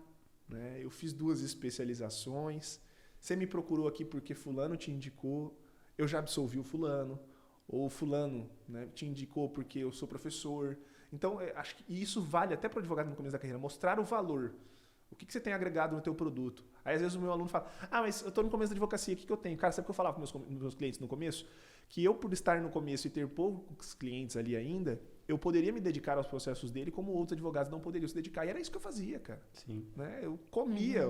né? Eu fiz 2 especializações. Você me procurou aqui porque fulano te indicou, eu já absolvi o fulano. Ou fulano, né, te indicou porque eu sou professor. Então, acho que isso vale até para o advogado no começo da carreira, mostrar o valor. O que você tem agregado no teu produto? Aí, às vezes, o meu aluno fala, mas eu estou no começo da advocacia, o que eu tenho? Cara, sabe o que eu falava para os meus clientes no começo? Que eu, por estar no começo e ter poucos clientes ali ainda, eu poderia me dedicar aos processos dele como outros advogados não poderiam se dedicar. E era isso que eu fazia, cara. Sim. Né? Eu comia.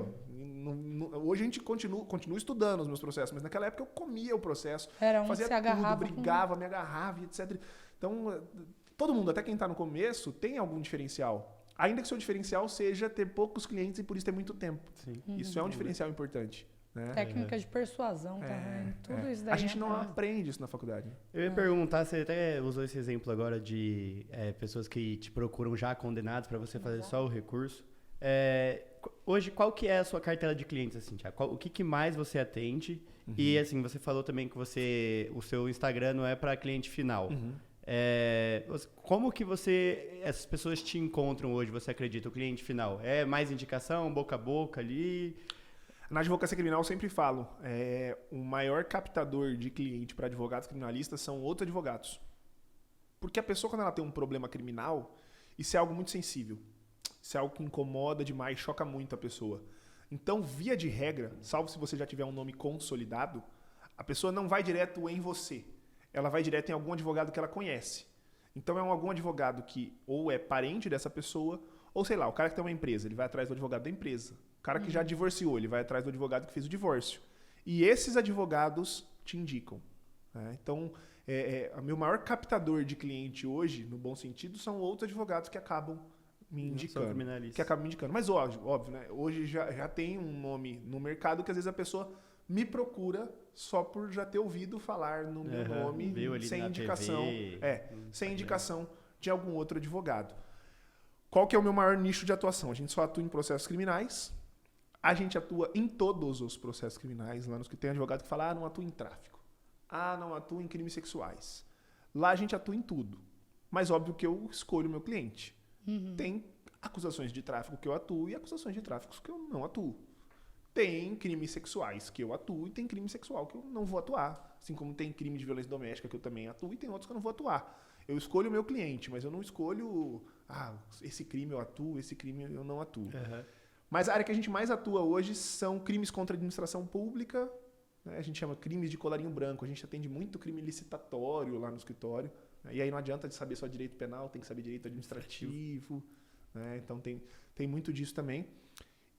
Hoje a gente continua estudando os meus processos, mas naquela época eu comia o processo. Era fazia se agarrava tudo, brigava, me agarrava, etc. Então, todo mundo, até quem está no começo, tem algum diferencial. Ainda que o seu diferencial seja ter poucos clientes e por isso ter muito tempo. Sim. Isso é um diferencial importante. Né? Técnica de persuasão também. Tudo isso daí. A gente não é- aprende isso na faculdade. Eu ia perguntar, você até usou esse exemplo agora de pessoas que te procuram já condenados para você fazer só o recurso. Hoje, qual que é a sua cartela de clientes, assim, Thiago? O que mais você atende? E, assim, você falou também que o seu Instagram não é para cliente final. Como que essas pessoas te encontram hoje, você acredita, o cliente final? É mais indicação, boca a boca ali? Na advocacia criminal eu sempre falo, o maior captador de cliente para advogados criminalistas são outros advogados. Porque a pessoa, quando ela tem um problema criminal, isso é algo muito sensível. Isso é algo que incomoda demais, choca muito a pessoa. Então, via de regra, salvo se você já tiver um nome consolidado, a pessoa não vai direto em você. Ela vai direto em algum advogado que ela conhece. Então, é algum advogado que ou é parente dessa pessoa, ou sei lá, o cara que tem uma empresa, ele vai atrás do advogado da empresa. O cara que já divorciou, ele vai atrás do advogado que fez o divórcio. E esses advogados te indicam. Né? Então, o meu maior captador de cliente hoje, no bom sentido, são outros advogados que acabam me indicando. Que acabam me indicando. Mas óbvio, né? Hoje já tem um nome no mercado que às vezes a pessoa me procura só por já ter ouvido falar no meu nome, sem indicação. Sem indicação de algum outro advogado. Qual que é o meu maior nicho de atuação? A gente só atua em processos criminais. A gente atua em todos os processos criminais. Lá nos que tem advogado que fala, não atua em tráfico. Não atua em crimes sexuais. Lá a gente atua em tudo. Mas óbvio que eu escolho o meu cliente. Tem acusações de tráfico que eu atuo e acusações de tráfico que eu não atuo. Tem crimes sexuais que eu atuo e tem crime sexual que eu não vou atuar. Assim como tem crime de violência doméstica que eu também atuo e tem outros que eu não vou atuar. Eu escolho o meu cliente, mas eu não escolho esse crime eu atuo, esse crime eu não atuo. Mas a área que a gente mais atua hoje são crimes contra a administração pública, né? A gente chama crimes de colarinho branco. A gente atende muito crime licitatório lá no escritório. Né? E aí não adianta de saber só direito penal, tem que saber direito administrativo. Né? Então tem muito disso também.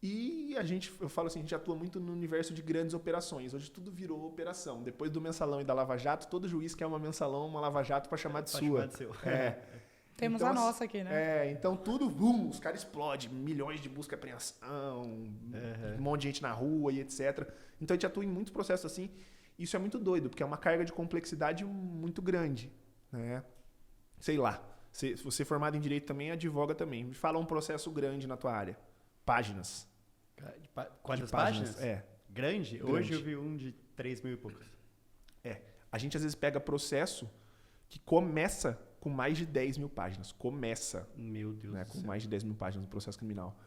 E eu falo assim, a gente atua muito no universo de grandes operações. Hoje tudo virou operação. Depois do mensalão e da Lava Jato, todo juiz quer uma mensalão, uma Lava Jato para chamar de sua. Temos a nossa aqui, né? Então tudo, os caras explodem, milhões de busca e apreensão, um monte de gente na rua e etc. Então a gente atua em muitos processos assim. Isso é muito doido, porque é uma carga de complexidade muito grande. Né? Sei lá, se você é formado em Direito também, advoga também. Me fala um processo grande na tua área. Páginas. Quantas páginas? Grande? Hoje eu vi um de 3 mil e poucos. A gente às vezes pega processo que começa com mais de 10 mil páginas. Começa. Meu Deus do céu. Com mais de 10 mil páginas no processo criminal.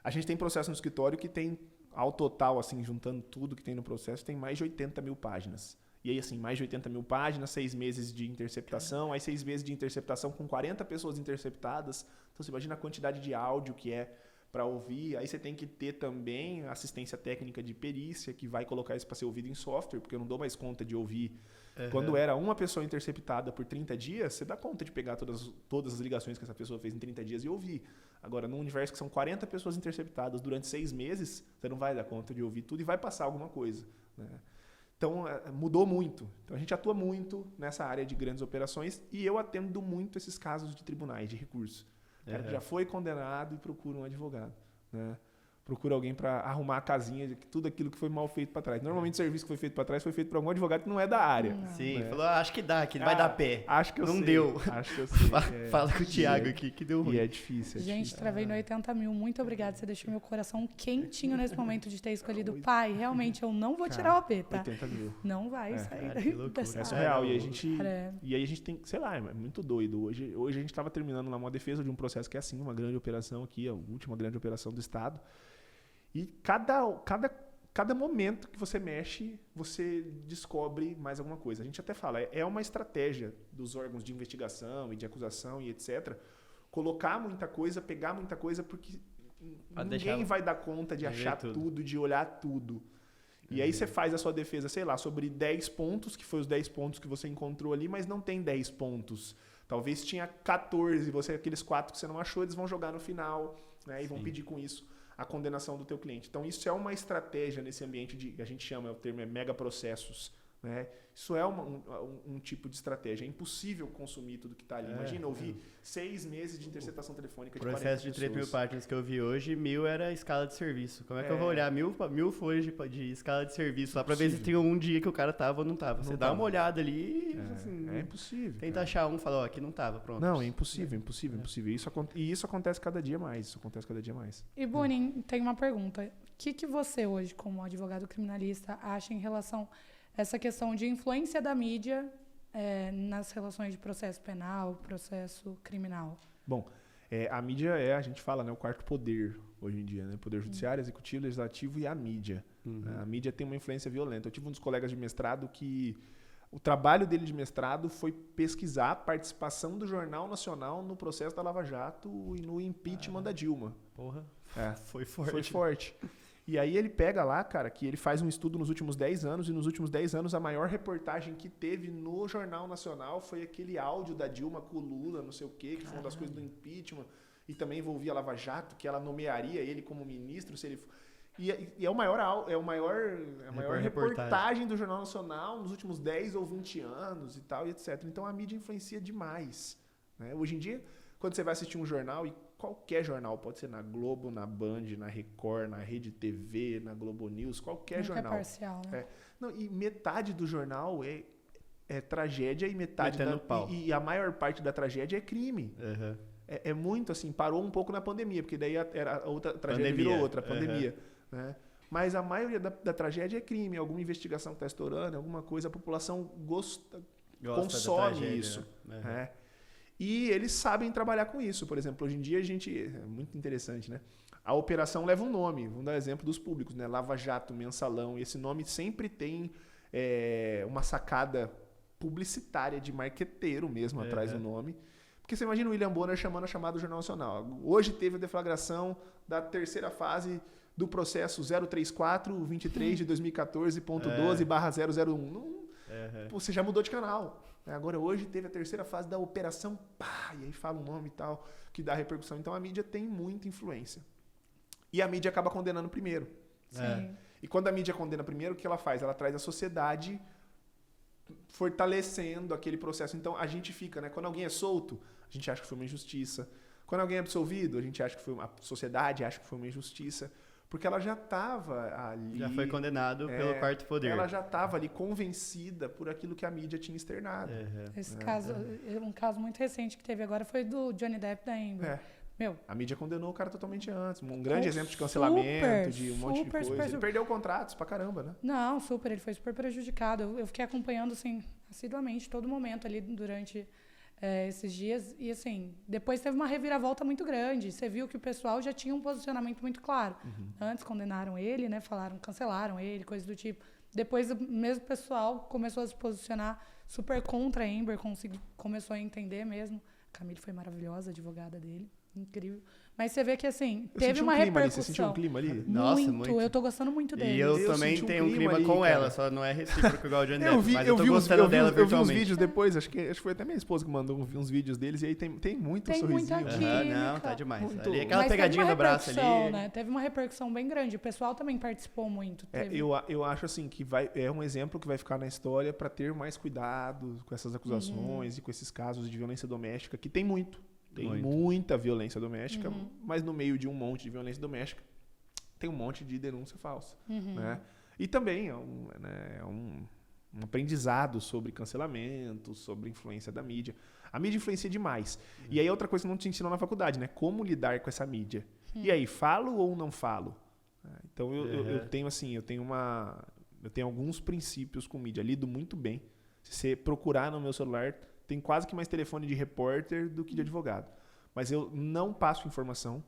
A gente tem processo no escritório que tem, ao total, assim, juntando tudo que tem no processo, tem mais de 80 mil páginas. E aí, assim, mais de 80 mil páginas, 6 meses de interceptação, aí 6 meses de interceptação com 40 pessoas interceptadas. Então, você imagina a quantidade de áudio que é para ouvir. Aí você tem que ter também assistência técnica de perícia, que vai colocar isso para ser ouvido em software, porque eu não dou mais conta de ouvir. Quando era uma pessoa interceptada por 30 dias, você dá conta de pegar todas as ligações que essa pessoa fez em 30 dias e ouvir. Agora, num universo que são 40 pessoas interceptadas durante 6 meses, você não vai dar conta de ouvir tudo e vai passar alguma coisa. Né? Então, mudou muito. Então, a gente atua muito nessa área de grandes operações e eu atendo muito esses casos de tribunais, de recurso. O cara que já foi condenado e procura um advogado. Né? Procura alguém para arrumar a casinha de tudo aquilo que foi mal feito para trás. Normalmente o serviço que foi feito para trás foi feito por algum advogado que não é da área. Sim, falou, acho que dá, que vai dar pé. Acho que eu não sei. deu. Acho que eu sei. Fala com o Thiago aqui, que deu ruim. E é difícil. Gente, travei no 80 mil. Muito obrigada. Você deixou meu coração quentinho nesse momento de ter escolhido. Pai, realmente, eu não vou tirar o AP, tá? 80 mil. Não vai sair que loucura. dessa É surreal. E aí a gente tem, sei lá, é muito doido. Hoje a gente estava terminando lá uma defesa de um processo que é assim, uma grande operação aqui, a última grande operação do Estado. E cada momento que você mexe, você descobre mais alguma coisa. A gente até fala, é uma estratégia dos órgãos de investigação e de acusação e etc. Colocar muita coisa, pegar muita coisa, porque ninguém vai dar conta de achar tudo, de olhar tudo. E aí você faz a sua defesa, sei lá, sobre 10 pontos, que foi os 10 pontos que você encontrou ali, mas não tem 10 pontos. Talvez tinha 14, aqueles 4 que você não achou, eles vão jogar no final, né, e vão pedir com isso a condenação do teu cliente. Então, isso é uma estratégia nesse ambiente a gente chama, o termo é megaprocessos. né? Isso é um tipo de estratégia. É impossível consumir tudo que está ali. Imagina, ouvir 6 meses de interceptação telefônica de 40 processo de 3 mil páginas que eu vi hoje, 1000 era escala de serviço. Como é que eu vou olhar 1000 folhas de escala de serviço lá para ver se tinha um dia que o cara tava ou não tava? Você dá uma olhada ali e assim, é impossível. Tenta achar um e fala, aqui não tava, pronto. Não, é impossível. Isso acontece cada dia mais. E, Bonin, tem uma pergunta. O que você hoje, como advogado criminalista, acha em relação a essa questão de influência da mídia nas relações de processo penal, processo criminal? Bom, a mídia a gente fala, né, o quarto poder hoje em dia, né? Poder judiciário, executivo, legislativo e a mídia. A mídia tem uma influência violenta. Eu tive um dos colegas de mestrado que o trabalho dele de mestrado foi pesquisar a participação do Jornal Nacional no processo da Lava Jato e no impeachment da Dilma. Porra, foi forte. Foi forte. E aí ele pega lá, cara, que ele faz um estudo nos últimos 10 anos, e nos últimos 10 anos a maior reportagem que teve no Jornal Nacional foi aquele áudio da Dilma com o Lula, não sei o quê, que foi uma das coisas do impeachment, e também envolvia a Lava Jato, que ela nomearia ele como ministro, se ele... E é a maior reportagem do Jornal Nacional nos últimos 10 ou 20 anos e tal, e etc. Então a mídia influencia demais, né? Hoje em dia, quando você vai assistir um jornal, e qualquer jornal, pode ser na Globo, na Band, na Record, na Rede TV, na Globo News, qualquer jornal. É parcial, né? Não, e metade do jornal é tragédia e metade e a maior parte da tragédia é crime. Uhum. É muito assim, parou um pouco na pandemia, porque daí a outra tragédia virou outra, pandemia. Né? Mas a maioria da tragédia é crime, alguma investigação que está estourando, alguma coisa, a população consome isso. Né? E eles sabem trabalhar com isso. Por exemplo, hoje em dia é muito interessante, né? A operação leva um nome, vamos dar exemplo dos públicos, né? Lava Jato, Mensalão, e esse nome sempre tem uma sacada publicitária de marqueteiro mesmo atrás do nome. Porque você imagina o William Bonner chamando a chamada do Jornal Nacional. Hoje teve a deflagração da terceira fase do processo 034-23 de 2014.12/001. Você já mudou de canal. Agora, hoje teve a terceira fase da operação, e aí fala um nome e tal, que dá repercussão. Então, a mídia tem muita influência. E a mídia acaba condenando primeiro. Sim. E quando a mídia condena primeiro, o que ela faz? Ela traz a sociedade fortalecendo aquele processo. Então, a gente fica, né? Quando alguém é solto, a gente acha que foi uma injustiça. Quando alguém é absolvido, a gente acha que foi a sociedade acha que foi uma injustiça. Porque ela já estava ali... Já foi condenado pelo quarto poder. Ela já estava ali convencida por aquilo que a mídia tinha externado. Esse caso, um caso muito recente que teve agora foi do Johnny Depp da Amber. A mídia condenou o cara totalmente antes. Um grande exemplo de cancelamento, de um monte de coisa. Ele perdeu contratos pra caramba, né? Não, super. Ele foi super prejudicado. Eu fiquei acompanhando, assim, assiduamente, todo momento ali durante... esses dias, e assim, depois teve uma reviravolta muito grande. Você viu que o pessoal já tinha um posicionamento muito claro. Antes condenaram ele, né? Cancelaram ele, coisa do tipo. Depois o mesmo pessoal começou a se posicionar super contra a Amber, começou a entender mesmo. A Camille foi maravilhosa, a advogada dele, incrível. Mas você vê que, assim, teve uma repercussão. Você sentiu um clima ali? Nossa, muito. Eu tô gostando muito dele. E eu também tenho um clima com ela, só não é recíproco igual o Johnny Depp, mas eu tô gostando dela virtualmente. Eu vi uns vídeos depois, acho que foi até minha esposa que mandou uns vídeos deles, e aí tem muito sorrisinho. Muita não, tá demais. Muito. Ali, aquela pegadinha no braço ali. Né? Teve uma repercussão bem grande. O pessoal também participou muito. Eu acho assim que é um exemplo que vai ficar na história para ter mais cuidado com essas acusações e com esses casos de violência doméstica, que tem muito. Tem muita violência doméstica, mas no meio de um monte de violência doméstica tem um monte de denúncia falsa. Né? E também é um aprendizado sobre cancelamento, sobre influência da mídia. A mídia influencia demais. E aí outra coisa que não te ensinou na faculdade, né? Como lidar com essa mídia. E aí, falo ou não falo? Então eu tenho assim, eu tenho alguns princípios com mídia. Lido muito bem. Se você procurar no meu celular, tem quase que mais telefone de repórter do que de advogado. Mas eu não passo informação,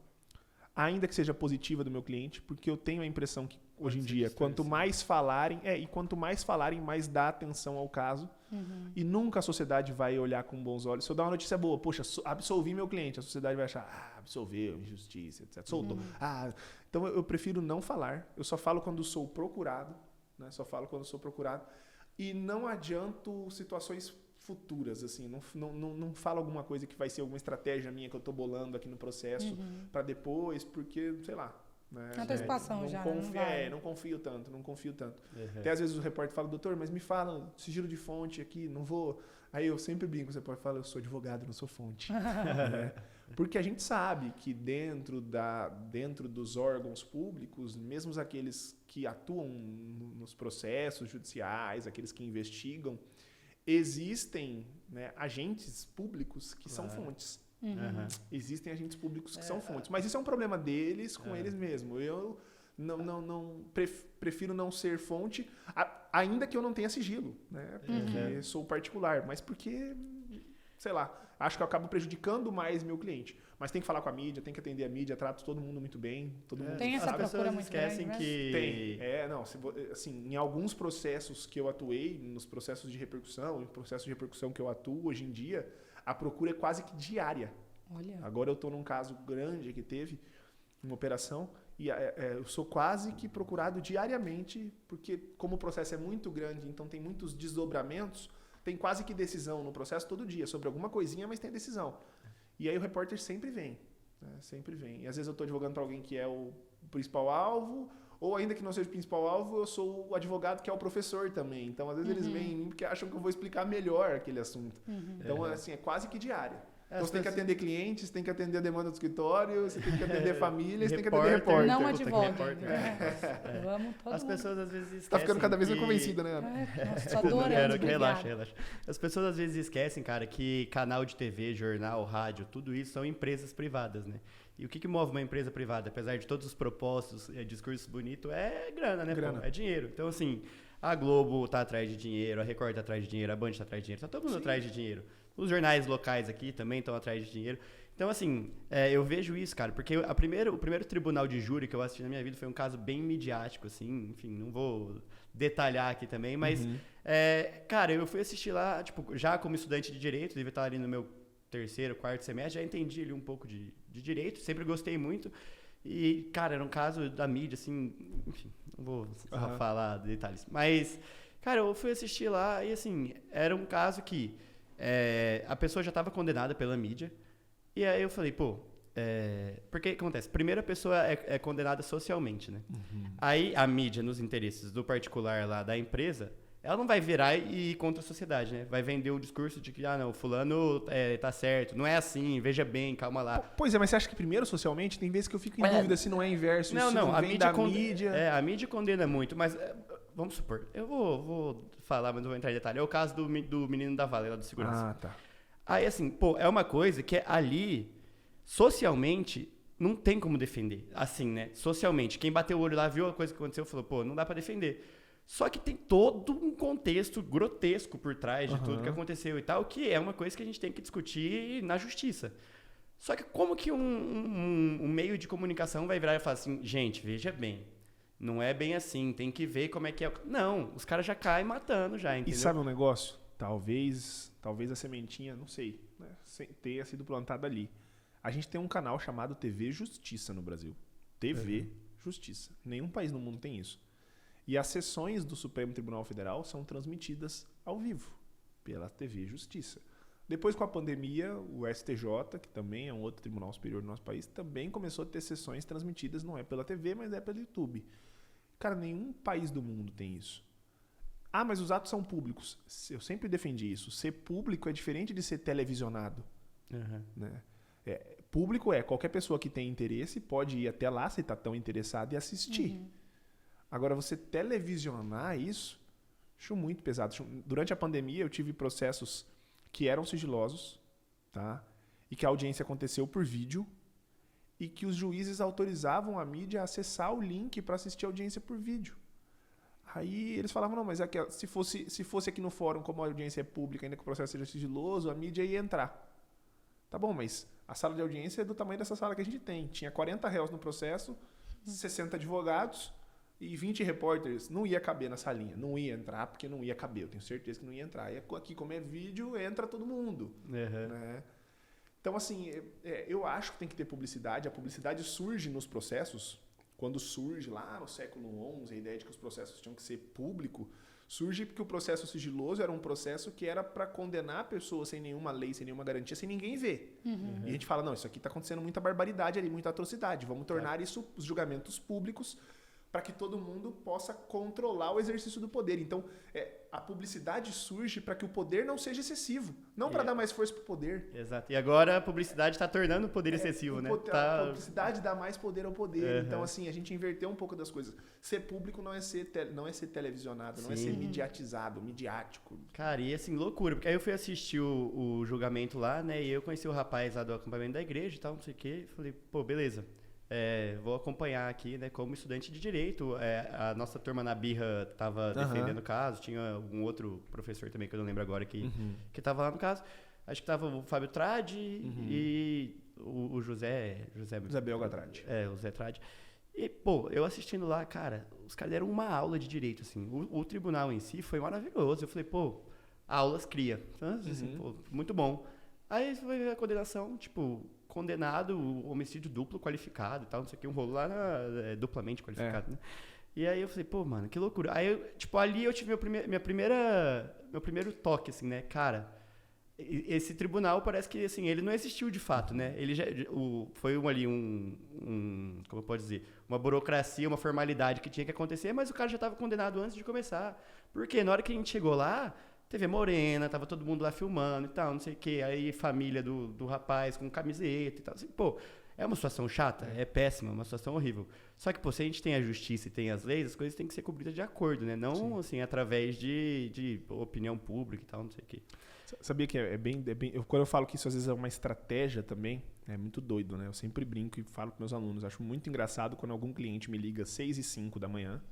ainda que seja positiva do meu cliente, porque eu tenho a impressão que, hoje em dia, quanto mais falarem, mais dá atenção ao caso. E nunca a sociedade vai olhar com bons olhos. Se eu dar uma notícia boa, poxa, absolvi meu cliente, a sociedade vai achar, absolveu, injustiça, etc. Soltou. Então eu prefiro não falar. Eu só falo quando sou procurado, né? E não adianto situações futuras, assim, não falo alguma coisa que vai ser alguma estratégia minha que eu tô bolando aqui no processo para depois, porque, sei lá, Né? Antecipação já, não confio tanto. Até às vezes o repórter fala, doutor, mas me fala, sigilo de fonte aqui, não vou... Aí eu sempre brinco com o repórter, fala, eu sou advogado, não sou fonte. Né? Porque a gente sabe que dentro dos órgãos públicos, mesmo aqueles que atuam nos processos judiciais, aqueles que investigam, existem, né, agentes públicos que são fontes. Existem agentes públicos que são fontes. Mas isso é um problema deles com eles mesmos. Eu prefiro não ser fonte, ainda que eu não tenha sigilo, né? Porque sou particular, mas porque, sei lá, acho que eu acabo prejudicando mais meu cliente. Mas tem que falar com a mídia, tem que atender a mídia, trato todo mundo muito bem. Todo mundo tem essa procura muito esquecem grande, que... Tem. Assim, em alguns processos que eu atuei, nos processos de repercussão, em processos de repercussão que eu atuo hoje em dia, a procura é quase que diária. Olha. Agora eu estou num caso grande que teve uma operação e eu sou quase que procurado diariamente, porque como o processo é muito grande, então tem muitos desdobramentos, tem quase que decisão no processo todo dia, sobre alguma coisinha, mas tem decisão. E aí o repórter sempre vem, né? Sempre vem. E às vezes eu estou advogando para alguém que é o principal alvo, ou ainda que não seja o principal alvo, eu sou o advogado que é o professor também. Então, às vezes eles vêm em mim porque acham que eu vou explicar melhor aquele assunto. Então, assim, é quase que diário. Então, você tem que atender clientes, tem que atender a demanda do escritório, você tem que atender famílias, tem que atender repórter. Não advogue. Vamos todo As mundo. pessoas às vezes esquecem. Tá ficando cada vez mais convencida, né, Ana? Nossa, tô adorando. Relaxa. As pessoas às vezes esquecem, cara, que canal de TV, jornal, rádio, tudo isso são empresas privadas, né? E o que move uma empresa privada, apesar de todos os propósitos, discursos bonitos, é grana, né? Pô? É dinheiro. Então, assim, a Globo tá atrás de dinheiro, a Record tá atrás de dinheiro, a Band tá atrás de dinheiro, tá todo mundo atrás de dinheiro. Os jornais locais aqui também estão atrás de dinheiro. Então, assim, eu vejo isso, cara, porque o primeiro tribunal de júri que eu assisti na minha vida foi um caso bem midiático, assim, enfim, não vou detalhar aqui também, mas, cara, eu fui assistir lá, tipo, já como estudante de direito, devia estar ali no meu terceiro, quarto semestre, já entendi ali um pouco de direito, sempre gostei muito. E, cara, era um caso da mídia, assim, enfim, não vou falar detalhes. Mas, cara, eu fui assistir lá e, assim, era um caso que a pessoa já estava condenada pela mídia. E aí eu falei, porque o que acontece? Primeiro a pessoa é condenada socialmente, né? Aí a mídia, nos interesses do particular lá da empresa, ela não vai virar e ir contra a sociedade, né? Vai vender o discurso de que, não, fulano tá certo, não é assim, veja bem, calma lá. Pois é, mas você acha que primeiro socialmente, tem vezes que eu fico em dúvida se não é inverso, não a vem mídia da mídia. A mídia condena muito, mas vamos supor, eu vou falar, mas não vou entrar em detalhe. É o caso do menino da Vale, lá do segurança. Ah, tá. Aí, assim, é uma coisa que ali, socialmente, não tem como defender. Assim, né? Socialmente. Quem bateu o olho lá, viu a coisa que aconteceu, falou, não dá pra defender. Só que tem todo um contexto grotesco por trás de tudo que aconteceu e tal, que é uma coisa que a gente tem que discutir na justiça. Só que como que um meio de comunicação vai virar e falar assim, gente, veja bem, não é bem assim, tem que ver como é que é. Não, os caras já caem matando já, entendeu? E sabe um negócio? Talvez a sementinha, não sei, né, tenha sido plantada ali. A gente tem um canal chamado TV Justiça no Brasil. TV Justiça. Nenhum país no mundo tem isso. E as sessões do Supremo Tribunal Federal são transmitidas ao vivo pela TV Justiça. Depois, com a pandemia, o STJ, que também é um outro tribunal superior do nosso país, também começou a ter sessões transmitidas, não é pela TV, mas é pelo YouTube. Cara, nenhum país do mundo tem isso. Ah, mas os atos são públicos. Eu sempre defendi isso. Ser público é diferente de ser televisionado. Né? Público qualquer pessoa que tem interesse pode ir até lá, se está tão interessado, e assistir. Agora, você televisionar isso, acho muito pesado. Durante a pandemia, eu tive processos que eram sigilosos, tá? E que a audiência aconteceu por vídeo, e que os juízes autorizavam a mídia a acessar o link para assistir a audiência por vídeo. Aí eles falavam, não, mas se fosse aqui no fórum, como a audiência é pública, ainda que o processo seja sigiloso, a mídia ia entrar. Tá bom, mas a sala de audiência é do tamanho dessa sala que a gente tem. Tinha 40 réus no processo, 60 advogados e 20 repórteres. Não ia caber na salinha, não ia entrar, porque não ia caber. Eu tenho certeza que não ia entrar. E aqui, como é vídeo, entra todo mundo. Né? Então, assim, eu acho que tem que ter publicidade. A publicidade surge nos processos. Quando surge lá no século XI a ideia de que os processos tinham que ser público, Surge porque o processo sigiloso era um processo que era para condenar a pessoa sem nenhuma lei, sem nenhuma garantia, sem ninguém ver. E a gente fala, não, isso aqui está acontecendo muita barbaridade ali, muita atrocidade. Vamos tornar isso os julgamentos públicos para que todo mundo possa controlar o exercício do poder. Então, a publicidade surge para que o poder não seja excessivo, não para dar mais força para o poder. Exato. E agora a publicidade está tornando o poder excessivo, né? A publicidade dá mais poder ao poder. Então, assim, a gente inverteu um pouco das coisas. Ser público não é ser televisionado, não é ser mediatizado, midiático. Cara, e assim, loucura. Porque aí eu fui assistir o julgamento lá, né? E eu conheci o rapaz lá do acampamento da igreja e tal, não sei o quê. Falei, pô, beleza. Vou acompanhar aqui, né, como estudante de Direito. A nossa turma na Birra estava defendendo o caso. Tinha um outro professor também, que eu não lembro agora, que estava lá no caso. Acho que estava o Fábio Tradi e o José Belga Tradi. O José Tradi. E, pô, eu assistindo lá, cara, os caras deram uma aula de direito, assim. O tribunal em si foi maravilhoso. Eu falei, pô, aulas cria. Então, assim, pô, muito bom. Aí foi ver a condenação, tipo... condenado, homicídio duplo qualificado e tal, não sei o que, um rolo lá duplamente qualificado, né? E aí eu falei, pô, mano, que loucura. Aí, ali eu tive meu primeiro toque, assim, né? Cara, esse tribunal parece que, assim, ele não existiu de fato, né? Ele foi como eu posso dizer, uma burocracia, uma formalidade que tinha que acontecer, mas o cara já estava condenado antes de começar. Porque na hora que a gente chegou lá, TV Morena, tava todo mundo lá filmando e tal, não sei o quê. Aí família do rapaz com camiseta e tal. Assim, pô, é uma situação chata, é péssima, uma situação horrível. Só que, pô, se a gente tem a justiça e tem as leis, as coisas têm que ser cobridas de acordo, né? Não, assim, através de opinião pública e tal, não sei o quê. Sabia que quando eu falo que isso às vezes é uma estratégia também, é muito doido, né? Eu sempre brinco e falo para meus alunos. Acho muito engraçado quando algum cliente me liga às 6h05 da manhã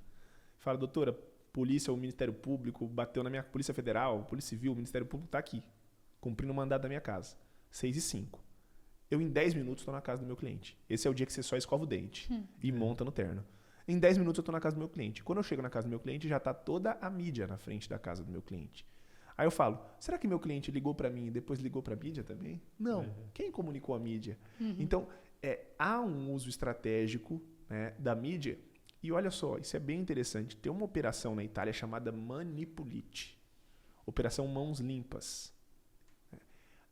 e fala, doutora, polícia ou Ministério Público bateu na minha Polícia Federal, Polícia Civil, o Ministério Público está aqui, cumprindo o mandado da minha casa. 6h05. Eu, em 10 minutos, estou na casa do meu cliente. Esse é o dia que você só escova o dente e monta no terno. Em 10 minutos, eu estou na casa do meu cliente. Quando eu chego na casa do meu cliente, já está toda a mídia na frente da casa do meu cliente. Aí eu falo, será que meu cliente ligou para mim e depois ligou para a mídia também? Não. Quem comunicou a mídia? Então, há um uso estratégico, né, da mídia. E olha só, isso é bem interessante. Tem uma operação na Itália chamada Manipulite. Operação Mãos Limpas.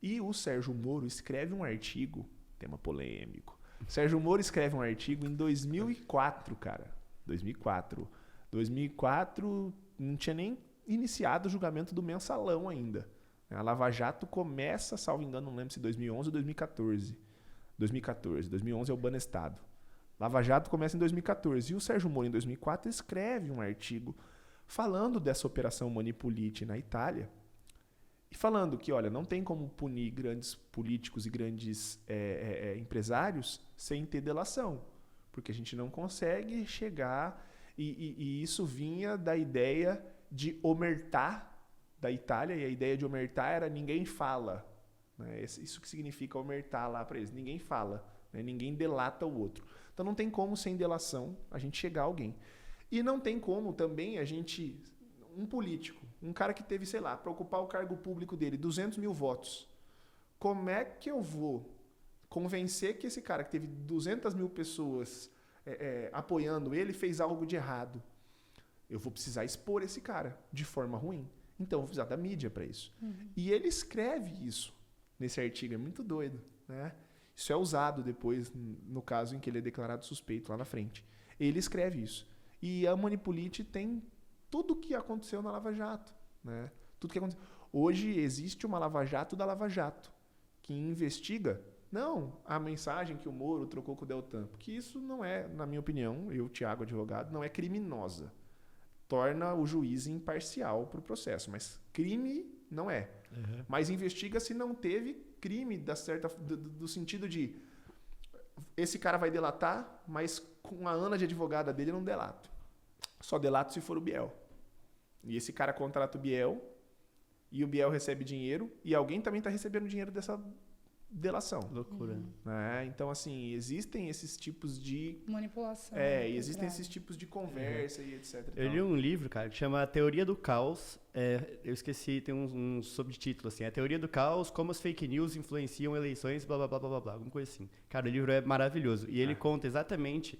E o Sérgio Moro escreve um artigo, tema polêmico. Sérgio Moro escreve um artigo em 2004, cara. 2004. 2004 não tinha nem iniciado o julgamento do Mensalão ainda. A Lava Jato começa, salvo engano, não lembro se 2011 ou 2014. 2011 é o Banestado. Lava Jato começa em 2014. E o Sérgio Moro, em 2004, escreve um artigo falando dessa operação Manipulite na Itália e falando que, olha, não tem como punir grandes políticos e grandes empresários sem ter delação, porque a gente não consegue chegar... E isso vinha da ideia de omertá da Itália, e a ideia de omertá era ninguém fala. Né? Isso que significa omertá lá para eles. Ninguém fala, né? Ninguém delata o outro. Então não tem como, sem delação, a gente chegar a alguém. E não tem como também a gente... Um político, um cara que teve, sei lá, para ocupar o cargo público dele, 200 mil votos. Como é que eu vou convencer que esse cara que teve 200 mil pessoas apoiando ele fez algo de errado? Eu vou precisar expor esse cara de forma ruim. Então, eu vou precisar da mídia para isso. E ele escreve isso nesse artigo. É muito doido, né? Isso é usado depois, no caso em que ele é declarado suspeito lá na frente. Ele escreve isso. E a Manipulite tem tudo o que aconteceu na Lava Jato, né? Tudo que aconteceu. Hoje existe uma Lava Jato da Lava Jato, que investiga, não a mensagem que o Moro trocou com o Deltan, porque isso não é, na minha opinião, eu, Thiago, advogado, não é criminosa. Torna o juiz imparcial para o processo, mas crime não é. Mas investiga se não teve crime do sentido de esse cara vai delatar, mas com a Ana de advogada dele eu não delato. Só delato se for o Biel. E esse cara contrata o Biel e o Biel recebe dinheiro e alguém também está recebendo dinheiro dessa delação. Loucura. Então, assim, existem esses tipos de... manipulação. Existem esses tipos de conversa e etc. Eu li um livro, cara, que chama A Teoria do Caos. Eu esqueci, tem um subtítulo, assim. A Teoria do Caos, como as fake news influenciam eleições, blá, blá, blá, blá, blá, alguma coisa assim. Cara, o livro é maravilhoso. E ele conta exatamente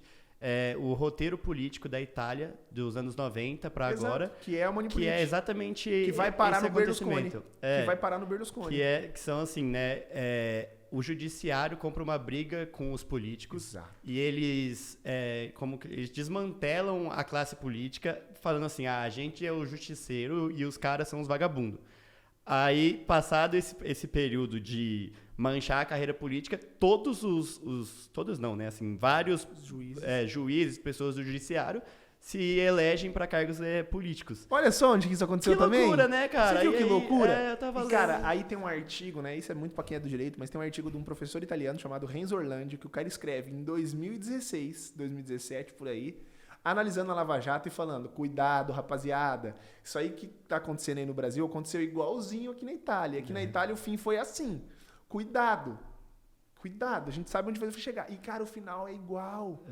o roteiro político da Itália dos anos 90 para agora. Que é a que é exatamente que vai parar esse no Berlusconi. acontecimento. Que vai parar no Berlusconi. Que são assim, né? O judiciário compra uma briga com os políticos. Exato. E eles, eles desmantelam a classe política, falando assim, a gente é o justiceiro e os caras são os vagabundos. Aí, passado esse período de manchar a carreira política, todos todos não, né? Assim, vários juízes, pessoas do judiciário se elegem para cargos políticos. Olha só onde isso aconteceu também. Que loucura, né, cara? Você viu que loucura? Eu tava e, cara, aí tem um artigo, né? Isso é muito pra quem é do direito, mas tem um artigo de um professor italiano chamado Renzo Orlandi, que o cara escreve em 2016, 2017, por aí, analisando a Lava Jato e falando, cuidado, rapaziada, isso aí que tá acontecendo aí no Brasil aconteceu igualzinho aqui na Itália. Aqui na Itália o fim foi assim. Cuidado, a gente sabe onde vai chegar. E, cara, o final é igual.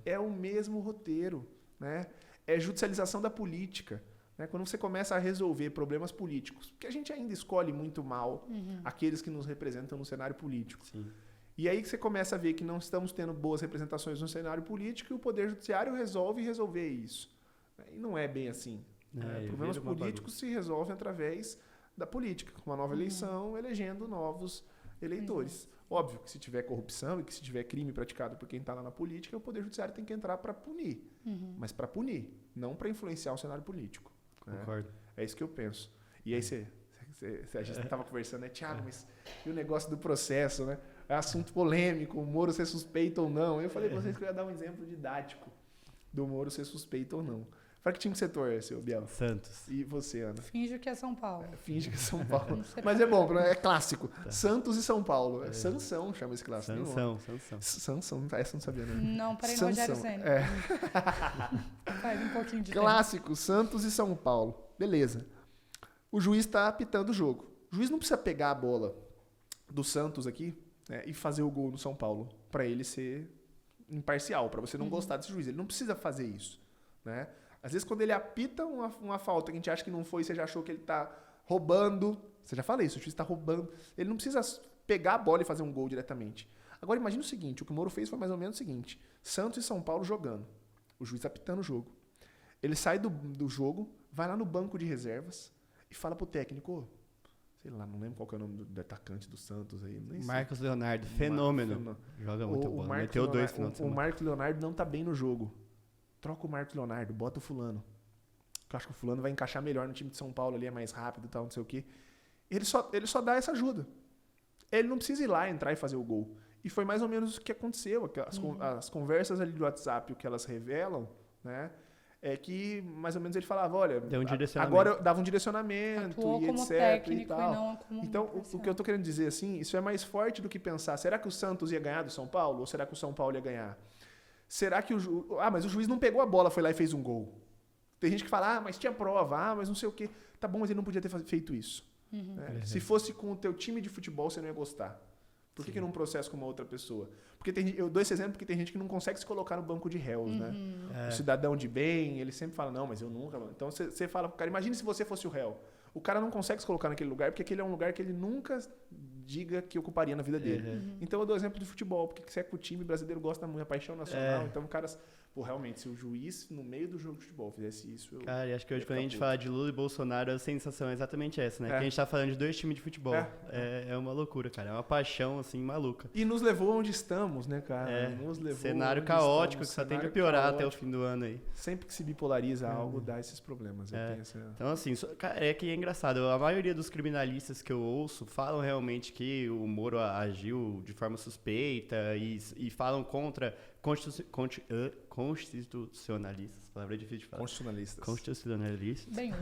É o mesmo roteiro, né? É judicialização da política. Né? Quando você começa a resolver problemas políticos, porque a gente ainda escolhe muito mal aqueles que nos representam no cenário político. Sim. E aí que você começa a ver que não estamos tendo boas representações no cenário político e o Poder Judiciário resolve resolver isso. E não é bem assim. Problemas políticos se resolvem através da política, com uma nova eleição, elegendo novos eleitores. Óbvio que se tiver corrupção e que se tiver crime praticado por quem está lá na política, o Poder Judiciário tem que entrar para punir. Mas para punir, não para influenciar o cenário político. Concordo. É isso que eu penso. E aí a gente estava conversando, né, Thiago, mas e o negócio do processo, né? É assunto polêmico, o Moro ser suspeito ou não. Eu falei para vocês que eu ia dar um exemplo didático do Moro ser suspeito ou não. Para que time que você torce, seu Biel? Santos. E você, Ana? Finge que é São Paulo. Finge que é São Paulo. Mas é bom, é clássico. Santos e São Paulo. Sansão chama esse clássico. Sansão. Essa eu não sabia, né? Não, parei no Rogério Ceni. Faz um pouquinho de clássico, tempo. Santos e São Paulo. Beleza. O juiz está apitando o jogo. O juiz não precisa pegar a bola do Santos aqui, né, e fazer o gol no São Paulo para ele ser imparcial, para você não gostar desse juiz. Ele não precisa fazer isso, né? Às vezes, quando ele apita uma falta que a gente acha que não foi, você já achou que ele está roubando. Você já fala isso, o juiz está roubando. Ele não precisa pegar a bola e fazer um gol diretamente. Agora, imagina o seguinte, o que o Moro fez foi mais ou menos o seguinte. Santos e São Paulo jogando. O juiz apitando o jogo. Ele sai do jogo, vai lá no banco de reservas e fala pro técnico, sei lá, não lembro qual que é o nome do atacante do Santos aí. Nem Marcos Leonardo, fenômeno. Joga muito bola, meteu 2 final de semana. O Marcos Leonardo não tá bem no jogo. Troca o Marcos Leonardo, bota o fulano. Eu acho que o fulano vai encaixar melhor no time de São Paulo ali, é mais rápido e tal, não sei o quê. Ele só dá essa ajuda. Ele não precisa ir lá, entrar e fazer o gol. E foi mais ou menos o que aconteceu. As conversas ali do WhatsApp, o que elas revelam, né? É que mais ou menos ele falava, olha, agora eu dava um direcionamento e etc. Técnico, e tal. E não como então, o que eu tô querendo dizer assim, isso é mais forte do que pensar, será que o Santos ia ganhar do São Paulo? Ou será que o São Paulo ia ganhar? Será que mas o juiz não pegou a bola, foi lá e fez um gol. Tem gente que fala, mas tinha prova, mas não sei o quê. Tá bom, mas ele não podia ter feito isso. Se fosse com o teu time de futebol, você não ia gostar. Por que não processo com uma outra pessoa? Porque eu dou esse exemplo porque tem gente que não consegue se colocar no banco de réus, né? O cidadão de bem, ele sempre fala, não, mas eu nunca... Então você fala pro cara, imagine se você fosse o réu. O cara não consegue se colocar naquele lugar porque aquele é um lugar que ele nunca diga que ocuparia na vida dele. Então eu dou exemplo do futebol, porque se é que o time brasileiro gosta muito, é paixão nacional, então o cara... Pô, realmente, se o juiz, no meio do jogo de futebol, fizesse isso... Cara, e acho que hoje, quando a gente fala de Lula e Bolsonaro, a sensação é exatamente essa, né? Que a gente tá falando de 2 times de futebol. É uma loucura, cara. É uma paixão, assim, maluca. E nos levou onde estamos, né, cara? Nos levou cenário caótico, que só tende a piorar até o fim do ano aí. Sempre que se bipolariza algo, dá esses problemas. Então, assim, é que é engraçado. A maioria dos criminalistas que eu ouço falam realmente que o Moro agiu de forma suspeita e falam contra... Constitucionalistas. Palavra difícil de falar. Constitucionalistas. Bem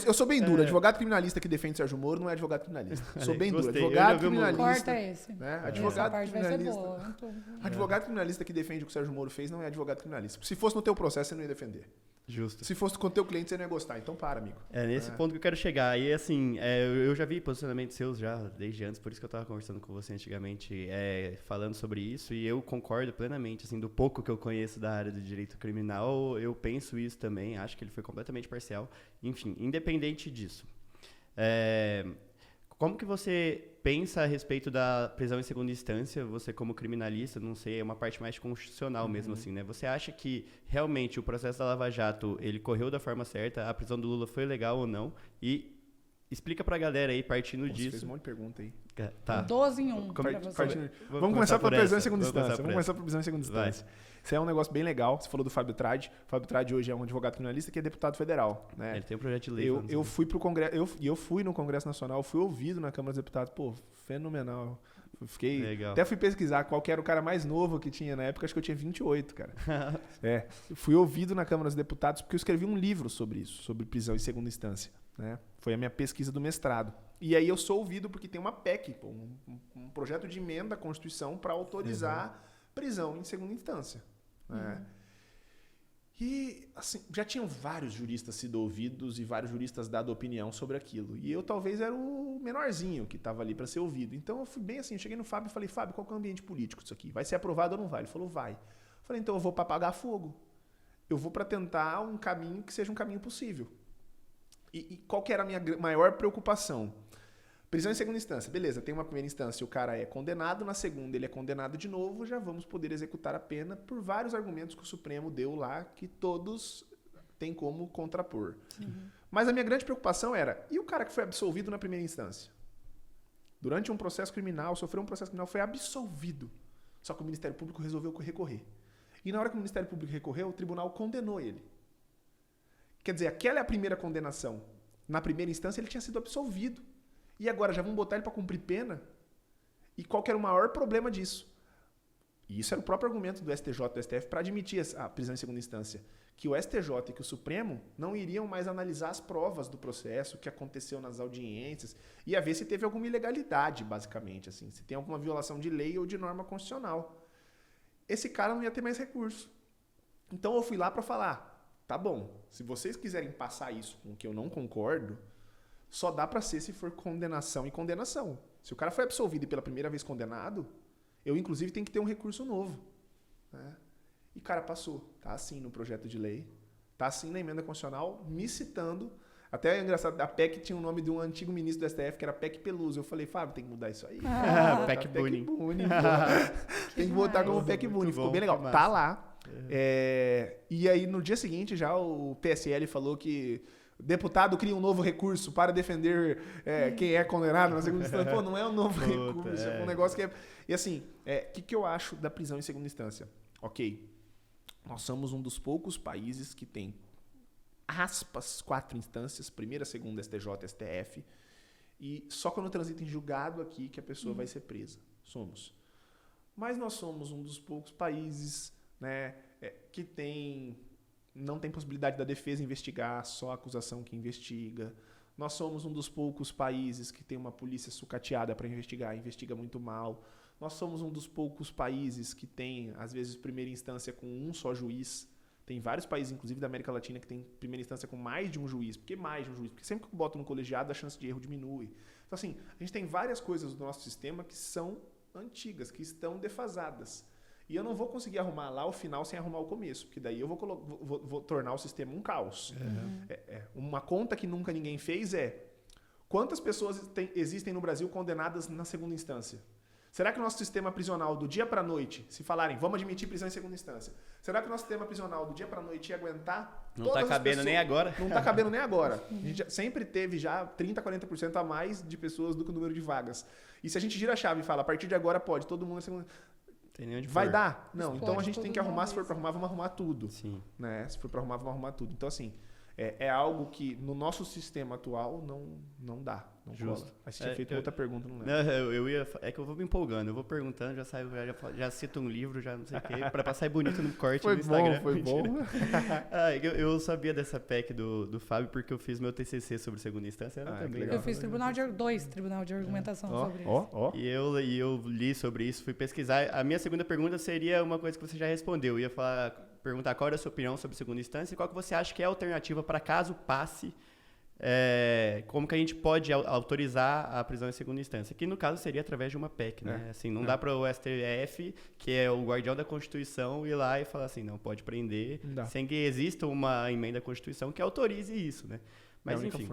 eu sou bem duro. Advogado criminalista que defende Sérgio Moro não é advogado criminalista. Sou bem duro. Advogado criminalista. Corta esse. Né? Advogado criminalista. Advogado criminalista que defende o que o Sérgio Moro fez não é advogado criminalista. Se fosse no teu processo, você não ia defender. Justo. Se fosse com o teu cliente, você não ia gostar. Então para, amigo. É nesse ponto que eu quero chegar. E assim, eu já vi posicionamentos seus já desde antes, por isso que eu estava conversando com você antigamente, falando sobre isso, e eu concordo plenamente, assim, do pouco que eu conheço da área do direito criminal, eu penso isso também, acho que ele foi completamente parcial. Enfim, independente disso. Como que você pensa a respeito da prisão em segunda instância, você como criminalista, não sei, é uma parte mais constitucional mesmo assim, né? Você acha que realmente o processo da Lava Jato, ele correu da forma certa, a prisão do Lula foi legal ou não? E explica pra galera aí, partindo disso. Você fez um monte de pergunta aí. Tá. 12 em 1. Vamos começar pela prisão em segunda instância. Vamos começar pela prisão em segunda instância. Isso é um negócio bem legal. Você falou do Fábio Tradi. O Fábio Tradi hoje é um advogado criminalista que é deputado federal. Né? Ele tem um projeto de lei. Eu fui pro Congresso, eu fui no Congresso Nacional, fui ouvido na Câmara dos Deputados. Pô, fenomenal. Até fui pesquisar qual que era o cara mais novo que tinha na época, acho que eu tinha 28, cara. Fui ouvido na Câmara dos Deputados porque eu escrevi um livro sobre isso, sobre prisão em segunda instância. Né? Foi a minha pesquisa do mestrado. E aí eu sou ouvido porque tem uma PEC, um projeto de emenda à Constituição para autorizar prisão em segunda instância. Né? E assim, já tinham vários juristas sido ouvidos e vários juristas dado opinião sobre aquilo. E eu talvez era o menorzinho que estava ali para ser ouvido. Então eu fui bem assim, eu cheguei no Fábio e falei, Fábio, qual que é o ambiente político disso aqui? Vai ser aprovado ou não vai? Ele falou, vai. Eu falei, então eu vou para apagar fogo. Eu vou para tentar um caminho que seja um caminho possível. E qual que era a minha maior preocupação? Prisão em segunda instância. Beleza, tem uma primeira instância, o cara é condenado, na segunda ele é condenado de novo, já vamos poder executar a pena por vários argumentos que o Supremo deu lá, que todos têm como contrapor. Mas a minha grande preocupação era, e o cara que foi absolvido na primeira instância? Durante um processo criminal, sofreu um processo criminal, foi absolvido. Só que o Ministério Público resolveu recorrer. E na hora que o Ministério Público recorreu, o tribunal condenou ele. Quer dizer, aquela é a primeira condenação. Na primeira instância, ele tinha sido absolvido. E agora, já vão botar ele para cumprir pena? E qual que era o maior problema disso? E isso era o próprio argumento do STJ e do STF para admitir a prisão em segunda instância. Que o STJ e que o Supremo não iriam mais analisar as provas do processo, o que aconteceu nas audiências, e a ver se teve alguma ilegalidade, basicamente. Assim, se tem alguma violação de lei ou de norma constitucional. Esse cara não ia ter mais recurso. Então, eu fui lá para falar... Tá bom, se vocês quiserem passar isso com o que eu não concordo, só dá pra ser se for condenação e condenação. Se o cara foi absolvido e pela primeira vez condenado, eu inclusive tenho que ter um recurso novo. Né? E cara, passou. Tá assim no projeto de lei, tá assim na emenda constitucional, me citando. Até é engraçado, a PEC tinha o nome de um antigo ministro do STF, que era PEC Peluso. Eu falei, Fábio, tem que mudar isso aí. PEC Buni. Tem que botar como PEC Buni. Ficou bem legal. Tá lá. E aí, no dia seguinte, já o PSL falou que o deputado cria um novo recurso para defender quem é condenado na segunda instância. Pô, não é um novo recurso, é um negócio que é... E assim, o que eu acho da prisão em segunda instância? Ok, nós somos um dos poucos países que tem, aspas, 4 instâncias, primeira, segunda, STJ, STF, e só quando transita em julgado aqui que a pessoa vai ser presa. Somos. Mas nós somos um dos poucos países... Né, que não tem possibilidade da defesa investigar, só a acusação que investiga. Nós somos um dos poucos países que tem uma polícia sucateada para investigar, investiga muito mal. Nós somos um dos poucos países que tem, às vezes, primeira instância com um só juiz. Tem vários países, inclusive da América Latina, que tem primeira instância com mais de um juiz. Por que mais de um juiz? Porque sempre que botam no colegiado, a chance de erro diminui. Então, assim, a gente tem várias coisas do nosso sistema que são antigas, que estão defasadas. E eu não vou conseguir arrumar lá o final sem arrumar o começo, porque daí eu vou tornar o sistema um caos. Uma conta que nunca ninguém fez é quantas pessoas existem no Brasil condenadas na segunda instância? Será que o nosso sistema prisional do dia para a noite, se falarem, vamos admitir prisão em segunda instância, será que o nosso sistema prisional do dia para a noite ia aguentar? Não está cabendo nem agora. Não está cabendo nem agora. A gente sempre teve já 30%, 40% a mais de pessoas do que o número de vagas. E se a gente gira a chave e fala, a partir de agora pode, todo mundo na segunda... Vai dar? Não, então a gente tem que arrumar, se for para arrumar, vamos arrumar tudo. Sim. Né? Se for para arrumar, vamos arrumar tudo. Então, assim, é algo que no nosso sistema atual não dá. Não Justo. cola. Mas você tinha feito outra pergunta, não lembro. É que eu vou me empolgando, eu vou perguntando, já cito um livro, já não sei o quê, para passar bonito no corte no Instagram. Foi bom. Eu sabia dessa PEC do Fábio porque eu fiz meu TCC sobre segunda instância. Também. Eu fiz tribunal de argumentação sobre isso. E eu li sobre isso, fui pesquisar. A minha segunda pergunta seria uma coisa que você já respondeu. Eu ia perguntar qual era a sua opinião sobre segunda instância e qual que você acha que é a alternativa para caso passe. Como que a gente pode autorizar a prisão em segunda instância, que no caso seria através de uma PEC, né? Assim, não dá para o STF, que é o guardião da Constituição, ir lá e falar assim, não pode prender, sem que exista uma emenda à Constituição que autorize isso, né? Mas enfim,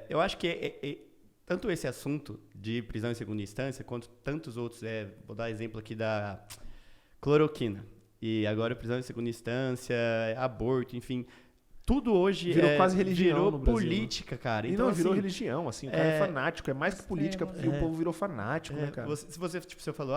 eu acho que tanto esse assunto de prisão em segunda instância, quanto tantos outros, vou dar exemplo aqui da cloroquina, e agora prisão em segunda instância, aborto, enfim... Tudo hoje virou quase religião virou no Brasil, política, cara. Então, não, virou religião, assim, o cara é fanático, é mais que política, porque o povo virou fanático, né, cara? Você falou,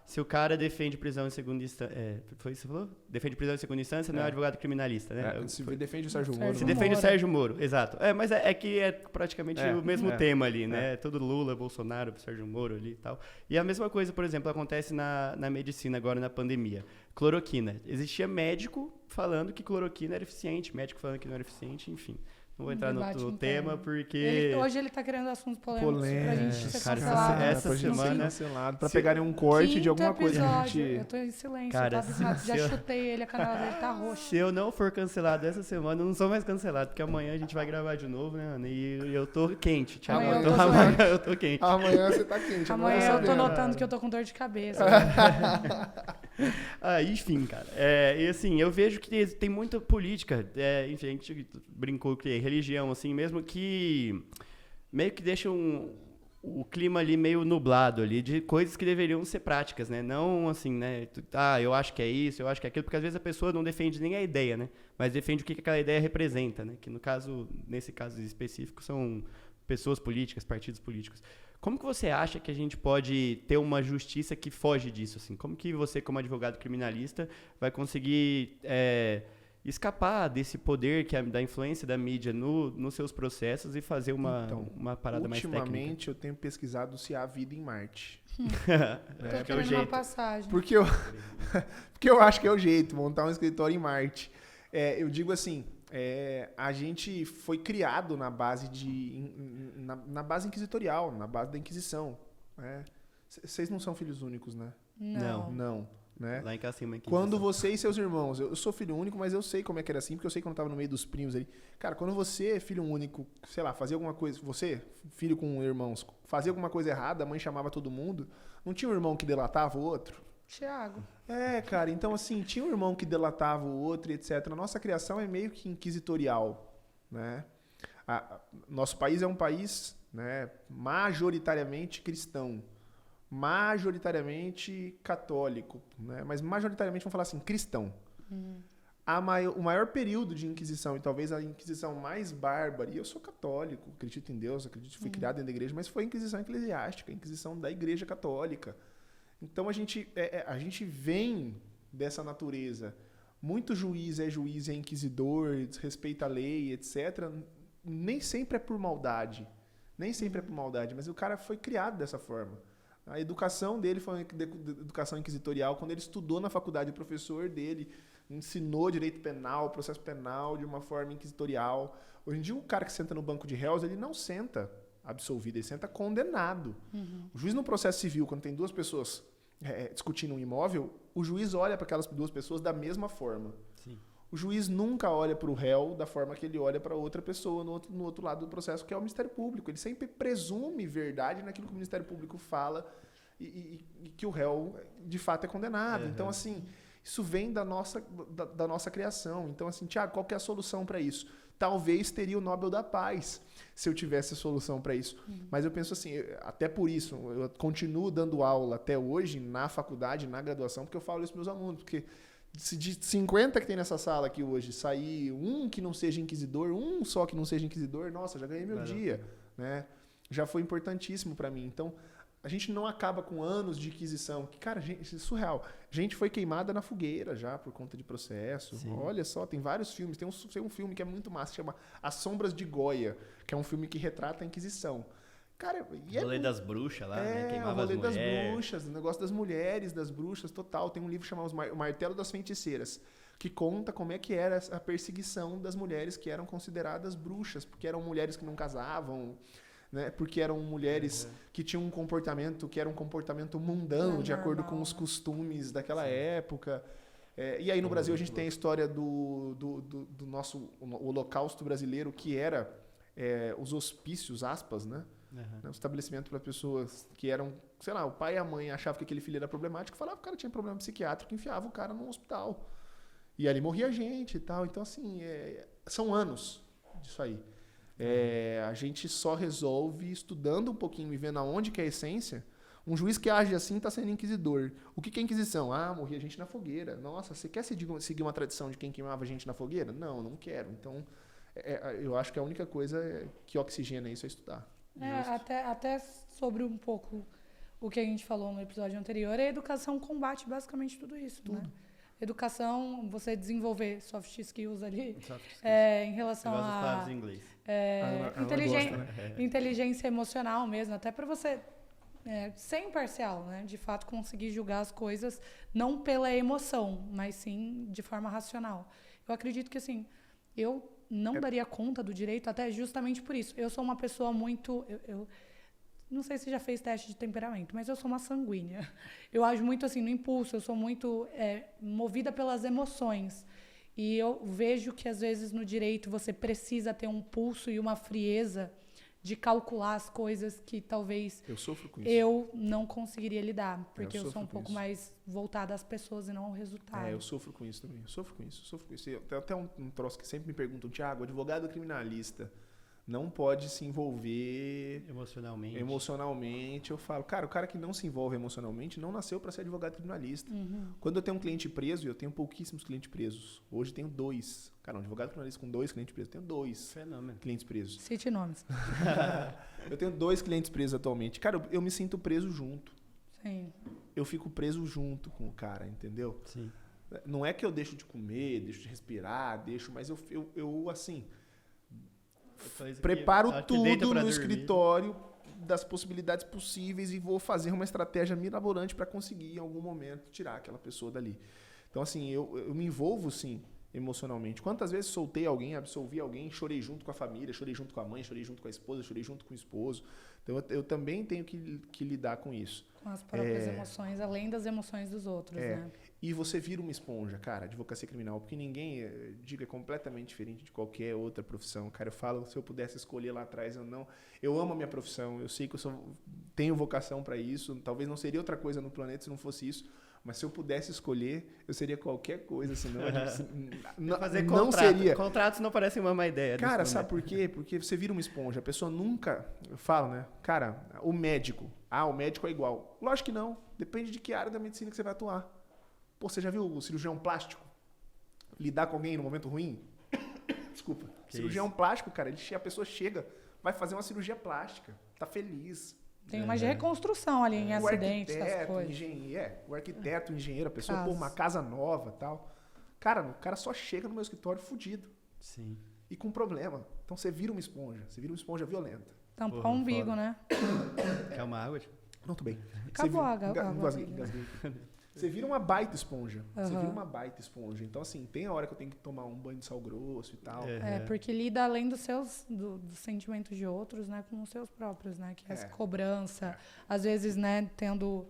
se o cara defende prisão em segunda instância... foi isso que você falou? Defende prisão em segunda instância, não é advogado criminalista, né? Se defende o Sérgio Moro. Se defende o Sérgio Moro, exato. Mas é que é praticamente o mesmo tema ali, né? Todo Lula, Bolsonaro, Sérgio Moro ali e tal. E a mesma coisa, por exemplo, acontece na medicina agora, na pandemia. Cloroquina. Existia médico falando que cloroquina era eficiente, médico falando que não era eficiente, enfim. Não vou entrar no tema, porque... Hoje ele tá querendo assuntos polêmicos pra gente ser cara, cancelado. essa semana... Cancelado, pra pegarem um corte de alguma coisa. Eu tô em silêncio, cara, eu tô abismado. Já chutei ele, a canela dele tá roxa. Se eu não for cancelado essa semana, eu não sou mais cancelado, porque amanhã a gente vai gravar de novo, né, Ana? E eu tô quente, Thiago. Amanhã eu tô quente. Amanhã você tá quente. Amanhã eu tô notando que eu tô com dor de cabeça. Enfim, cara. E assim, eu vejo que tem muita política. Enfim, a gente brincou que religião, assim, mesmo que meio que deixa o clima ali meio nublado ali, de coisas que deveriam ser práticas, né? Não assim, né? Eu acho que é isso, eu acho que é aquilo, porque às vezes a pessoa não defende nem a ideia, né? Mas defende o que aquela ideia representa, né? Que no caso, nesse caso específico, são pessoas políticas, partidos políticos. Como que você acha que a gente pode ter uma justiça que foge disso, assim? Como que você, como advogado criminalista, vai conseguir escapar desse poder da influência da mídia nos seus processos e fazer uma parada mais técnica? Ultimamente eu tenho pesquisado se há vida em Marte. Tô querendo uma passagem. Porque eu acho que é o jeito, montar um escritório em Marte. Eu digo assim, a gente foi criado na base na base inquisitorial, na base da Inquisição. Vocês não são filhos únicos, né? Não. Né? Lá em Cacima, quando você e seus irmãos, eu sou filho único, mas eu sei como é que era assim, porque eu sei quando eu tava no meio dos primos ali. Cara, quando você é filho único, sei lá, fazia alguma coisa, você, filho com irmãos, fazia alguma coisa errada, a mãe chamava todo mundo, não tinha um irmão que delatava o outro? Tiago. Cara, então assim, tinha um irmão que delatava o outro, etc. A nossa criação é meio que inquisitorial, né? Nosso país é um país, né, majoritariamente cristão, majoritariamente católico, né? Mas majoritariamente, vamos falar assim, cristão. O maior período de Inquisição, e talvez a Inquisição mais bárbara, e eu sou católico, acredito em Deus, acredito que fui criado dentro da igreja, mas foi a Inquisição eclesiástica, a Inquisição da Igreja Católica. Então a gente vem dessa natureza. Muito juiz é inquisidor, desrespeita a lei, etc. Nem sempre é por maldade. Mas o cara foi criado dessa forma. A educação dele foi uma educação inquisitorial. Quando ele estudou na faculdade, o professor dele ensinou direito penal, processo penal de uma forma inquisitorial. Hoje em dia, o cara que senta no banco de réus, ele não senta absolvido, ele senta condenado. O juiz no processo civil, quando tem duas pessoas discutindo um imóvel, o juiz olha para aquelas duas pessoas da mesma forma. Sim. O juiz nunca olha para o réu da forma que ele olha para outra pessoa no outro lado do processo, que é o Ministério Público. Ele sempre presume verdade naquilo que o Ministério Público fala e que o réu, de fato, é condenado. Então, assim, isso vem da nossa criação. Então, assim, Tiago, qual que é a solução para isso? Talvez teria o Nobel da Paz se eu tivesse a solução para isso. Mas eu penso assim, até por isso, eu continuo dando aula até hoje na faculdade, na graduação, porque eu falo isso para meus alunos, porque se de 50 que tem nessa sala aqui hoje, sair um que não seja inquisidor, um só que não seja inquisidor, nossa, já ganhei meu dia, né? Já foi importantíssimo para mim. Então, a gente não acaba com anos de inquisição. Que, cara, gente, é surreal. Gente foi queimada na fogueira já por conta de processo. Sim. Olha só, tem vários filmes. Tem um filme que é muito massa, chama As Sombras de Goya, que é um filme que retrata a Inquisição. Cara, o rolê das bruxas lá, né? Queimava o rolê as mulheres. Das bruxas, o negócio das mulheres, das bruxas, total. Tem um livro chamado O Martelo das Feiticeiras, que conta como é que era a perseguição das mulheres que eram consideradas bruxas, porque eram mulheres que não casavam, né? Porque eram mulheres que tinham um comportamento que era um comportamento mundano, de acordo com os costumes daquela época. E aí no Brasil a gente tem a história do nosso holocausto brasileiro, que era os hospícios, aspas, né? Um estabelecimento para pessoas que eram, sei lá, o pai e a mãe achavam que aquele filho era problemático, falavam que o cara tinha problema psiquiátrico, enfiava o cara num hospital. E ali morria gente e tal. Então, assim, são anos disso aí. A gente só resolve estudando um pouquinho e vendo aonde que é a essência. Um juiz que age assim está sendo inquisidor. O que é Inquisição? Morria gente na fogueira. Nossa, você quer seguir uma tradição de quem queimava gente na fogueira? Não quero. Então, eu acho que a única coisa que oxigena isso é estudar. Até sobre um pouco o que a gente falou no episódio anterior, a educação combate basicamente tudo isso, né? Educação, você desenvolver soft skills ali, em relação a em inglês. Inteligência emocional mesmo, até para você ser imparcial, né? De fato, conseguir julgar as coisas não pela emoção, mas sim de forma racional. Eu acredito que, assim, eu não daria conta do direito até justamente por isso. Eu sou uma pessoa muito... Eu não sei se já fez teste de temperamento, mas eu sou uma sanguínea. Eu ajo muito assim no impulso, eu sou muito movida pelas emoções. E eu vejo que, às vezes, no direito você precisa ter um pulso e uma frieza de calcular as coisas que talvez eu sofro com isso. Eu não conseguiria lidar, porque eu sou um pouco mais voltada às pessoas e não ao resultado. Eu sofro com isso também. Eu sofro com isso. Tem até um troço que sempre me perguntam, Thiago, advogado criminalista não pode se envolver emocionalmente. Eu falo, cara, o cara que não se envolve emocionalmente não nasceu para ser advogado criminalista. Quando eu tenho um cliente preso, e eu tenho pouquíssimos clientes presos. Hoje tenho 2. Cara, um advogado criminalista com 2 clientes presos. Tenho 2 clientes presos. Cite nomes. Eu tenho 2 clientes presos atualmente. Cara, eu me sinto preso junto. Sim. Eu fico preso junto com o cara, entendeu? Sim. Não é que eu deixo de comer, deixo de respirar, mas eu assim... preparo tudo no escritório das possibilidades possíveis e vou fazer uma estratégia mirabolante para conseguir em algum momento tirar aquela pessoa dali. Então, assim, eu me envolvo, sim, emocionalmente. Quantas vezes soltei alguém, absolvi alguém, chorei junto com a família, chorei junto com a mãe, chorei junto com a esposa, chorei junto com o esposo. Então, eu também tenho que lidar com isso. Com as próprias emoções, além das emoções dos outros, né? E você vira uma esponja, cara, advocacia criminal, porque ninguém, digo, é completamente diferente de qualquer outra profissão. Cara, eu falo, se eu pudesse escolher lá atrás, eu amo a minha profissão, eu sei que tenho vocação para isso, talvez não seria outra coisa no planeta se não fosse isso, mas se eu pudesse escolher, eu seria qualquer coisa, senão não seria. Contratos não parecem uma má ideia. Cara, sabe por quê? Porque você vira uma esponja, a pessoa nunca fala, né? Cara, o médico é igual. Lógico que não, depende de que área da medicina que você vai atuar. Pô, você já viu o cirurgião plástico lidar com alguém no momento ruim? Desculpa. Cirurgião plástico, cara, a pessoa chega, vai fazer uma cirurgia plástica, tá feliz. Tem uma reconstrução ali em acidentes, essas coisas. O arquiteto, o engenheiro, a pessoa, uma casa nova e tal. Cara, o cara só chega no meu escritório fudido. Sim. E com problema. Então você vira uma esponja violenta. Tampar o umbigo, né? Quer uma água? Não, tô bem. Acabou a água. Engasguei. Você vira uma baita esponja. Então, assim, tem a hora que eu tenho que tomar um banho de sal grosso e tal. Porque lida além dos sentimentos de outros, né? Com os seus próprios, né? Que é essa cobrança. Às vezes, né? Tendo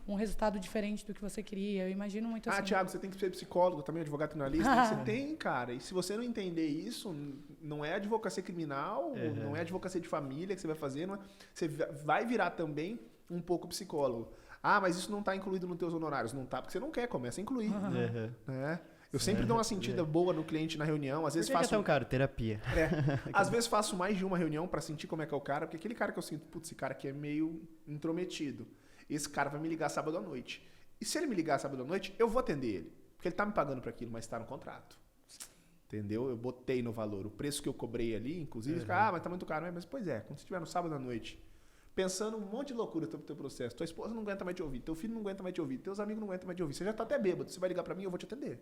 um resultado diferente do que você queria. Eu imagino muito assim. Thiago, você tem que ser psicólogo, também advogado criminalista. Você tem, cara. E se você não entender isso, não é advocacia criminal, não é advocacia de família que você vai fazer. Você vai virar também um pouco psicólogo. Mas isso não está incluído nos teus honorários. Não está, porque você não quer, começa a incluir. Né? Eu sempre dou uma sentida boa no cliente na reunião. Às vezes faço... que é tão caro? Terapia. Às vezes faço mais de uma reunião para sentir como é que é o cara, porque aquele cara que eu sinto, putz, esse cara aqui é meio intrometido. Esse cara vai me ligar sábado à noite. E se ele me ligar sábado à noite, eu vou atender ele. Porque ele está me pagando para aquilo, mas está no contrato. Entendeu? Eu botei no valor. O preço que eu cobrei ali, inclusive, mas tá muito caro. Mas, pois é, quando você estiver no sábado à noite... pensando um monte de loucura sobre o teu processo. Tua esposa não aguenta mais te ouvir, teu filho não aguenta mais te ouvir, teus amigos não aguentam mais te ouvir. Você já tá até bêbado, você vai ligar pra mim, eu vou te atender.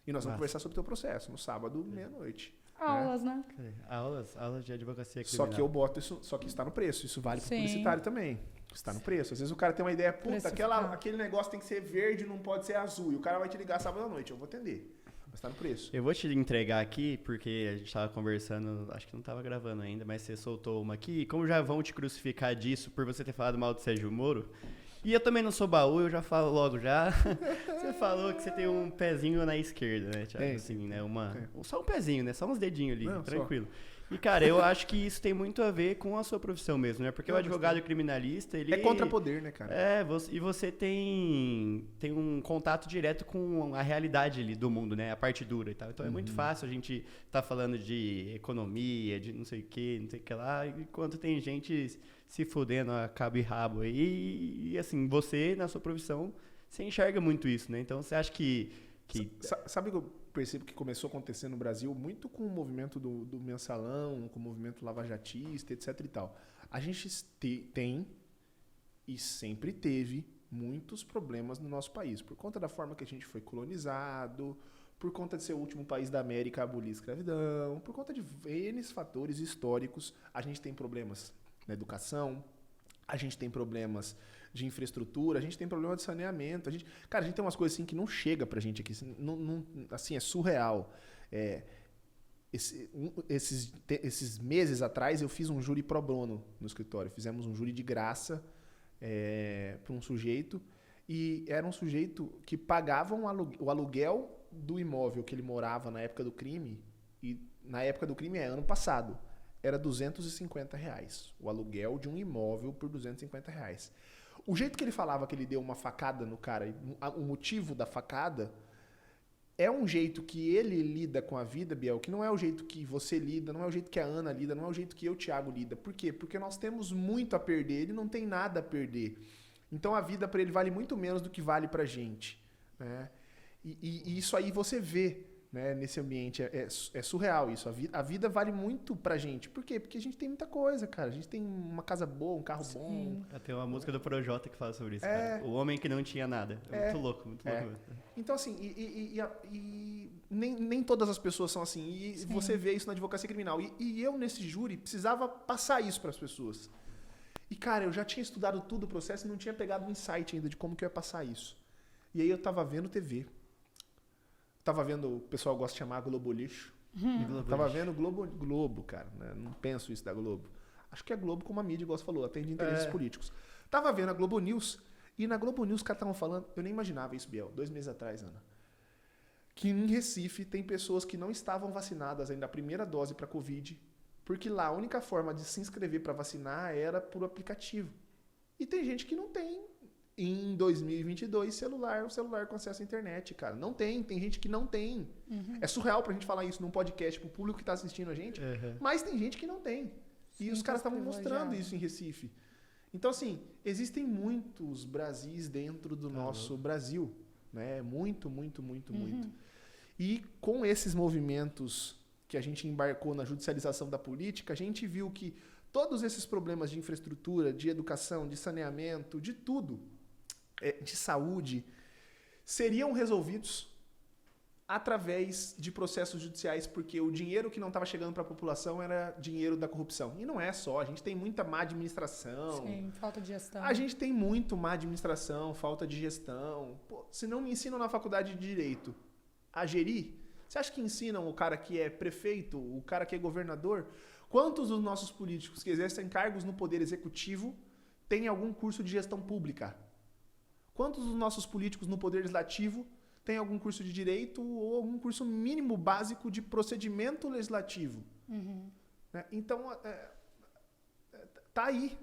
E nós vamos conversar sobre o teu processo, no sábado, meia-noite. Aulas, né? Aulas de advocacia criminal. Só que eu boto isso, só que está no preço. Isso vale pro publicitário também. Está no preço. Às vezes o cara tem uma ideia, puta, aquele negócio tem que ser verde, não pode ser azul. E o cara vai te ligar sábado à noite, eu vou atender. Mas tá no preço. Eu vou te entregar aqui, porque a gente tava conversando, acho que não tava gravando ainda, mas você soltou uma aqui. E como já vão te crucificar disso por você ter falado mal do Sérgio Moro, e eu também não sou baú, eu já falo logo já. Você falou que você tem um pezinho na esquerda, né, Thiago? Assim, né? Só um pezinho, né? Só uns dedinhos ali, tranquilo. E, cara, eu acho que isso tem muito a ver com a sua profissão mesmo, né? Porque o advogado criminalista, ele... É contrapoder, né, cara? E você tem um contato direto com a realidade ali do mundo, né? A parte dura e tal. Então é muito fácil a gente tá falando de economia, de não sei o que lá, enquanto tem gente se fudendo a cabo e rabo aí. E assim, você, na sua profissão, você enxerga muito isso, né? Então você acha que... Sabe o que eu percebo que começou a acontecer no Brasil? Muito com o movimento do mensalão, com o movimento lavajatista, etc e tal. A gente tem e sempre teve muitos problemas no nosso país. Por conta da forma que a gente foi colonizado, por conta de ser o último país da América a abolir a escravidão, por conta de N fatores históricos, a gente tem problemas na educação, a gente tem problemas de infraestrutura, a gente tem problema de saneamento. Cara, a gente tem umas coisas assim que não chega pra gente aqui. Assim, é surreal. Esses meses atrás eu fiz um júri pro bono no escritório. Fizemos um júri de graça para um sujeito. E era um sujeito que pagava o aluguel do imóvel que ele morava na época do crime. E na época do crime ano passado. Era R$250. O aluguel de um imóvel por R$250. O jeito que ele falava que ele deu uma facada no cara, o motivo da facada, é um jeito que ele lida com a vida, Biel, que não é o jeito que você lida, não é o jeito que a Ana lida, não é o jeito que eu, Thiago, lida. Por quê? Porque nós temos muito a perder, ele não tem nada a perder. Então a vida para ele vale muito menos do que vale pra gente. Né? E isso aí você vê, né, nesse ambiente. É surreal isso. A vida vale muito pra gente. Por quê? Porque a gente tem muita coisa, cara. A gente tem uma casa boa, um carro bom. Tem uma música do Projota que fala sobre isso, cara. O homem que não tinha nada. Muito louco, muito louco. Então, assim, nem todas as pessoas são assim. E você vê isso na advocacia criminal. E eu, nesse júri, precisava passar isso pras pessoas. E, cara, eu já tinha estudado tudo o processo e não tinha pegado um insight ainda de como que eu ia passar isso. E aí eu tava vendo TV. Tava vendo, o pessoal gosta de chamar Globo Lixo. Tava vendo Globo, cara. Né? Não penso isso da Globo. Acho que é Globo como a mídia, igual você falou, atende interesses políticos. Tava vendo a Globo News, e na Globo News os caras estavam falando, eu nem imaginava isso, Biel, 2 meses atrás, Ana, que em Recife tem pessoas que não estavam vacinadas ainda a primeira dose para Covid, porque lá a única forma de se inscrever para vacinar era por aplicativo. E tem gente que não tem, em 2022, celular com acesso à internet, cara. Não tem gente que não tem. É surreal pra gente falar isso num podcast pro público que tá assistindo a gente, mas tem gente que não tem. E os caras estavam mostrando isso em Recife. Então, assim, existem muitos Brasis dentro do nosso Brasil, né? Muito. E com esses movimentos que a gente embarcou na judicialização da política, a gente viu que todos esses problemas de infraestrutura, de educação, de saneamento, de tudo, de saúde, seriam resolvidos através de processos judiciais, porque o dinheiro que não estava chegando para a população era dinheiro da corrupção. E não é só, a gente tem muita má administração. Sim, falta de gestão. A gente tem muito má administração, falta de gestão. Pô, se não me ensinam na faculdade de Direito a gerir, você acha que ensinam o cara que é prefeito, o cara que é governador? Quantos dos nossos políticos que exercem cargos no poder executivo têm algum curso de gestão pública? Quantos dos nossos políticos no poder legislativo têm algum curso de direito ou algum curso mínimo básico de procedimento legislativo? Então, tá aí.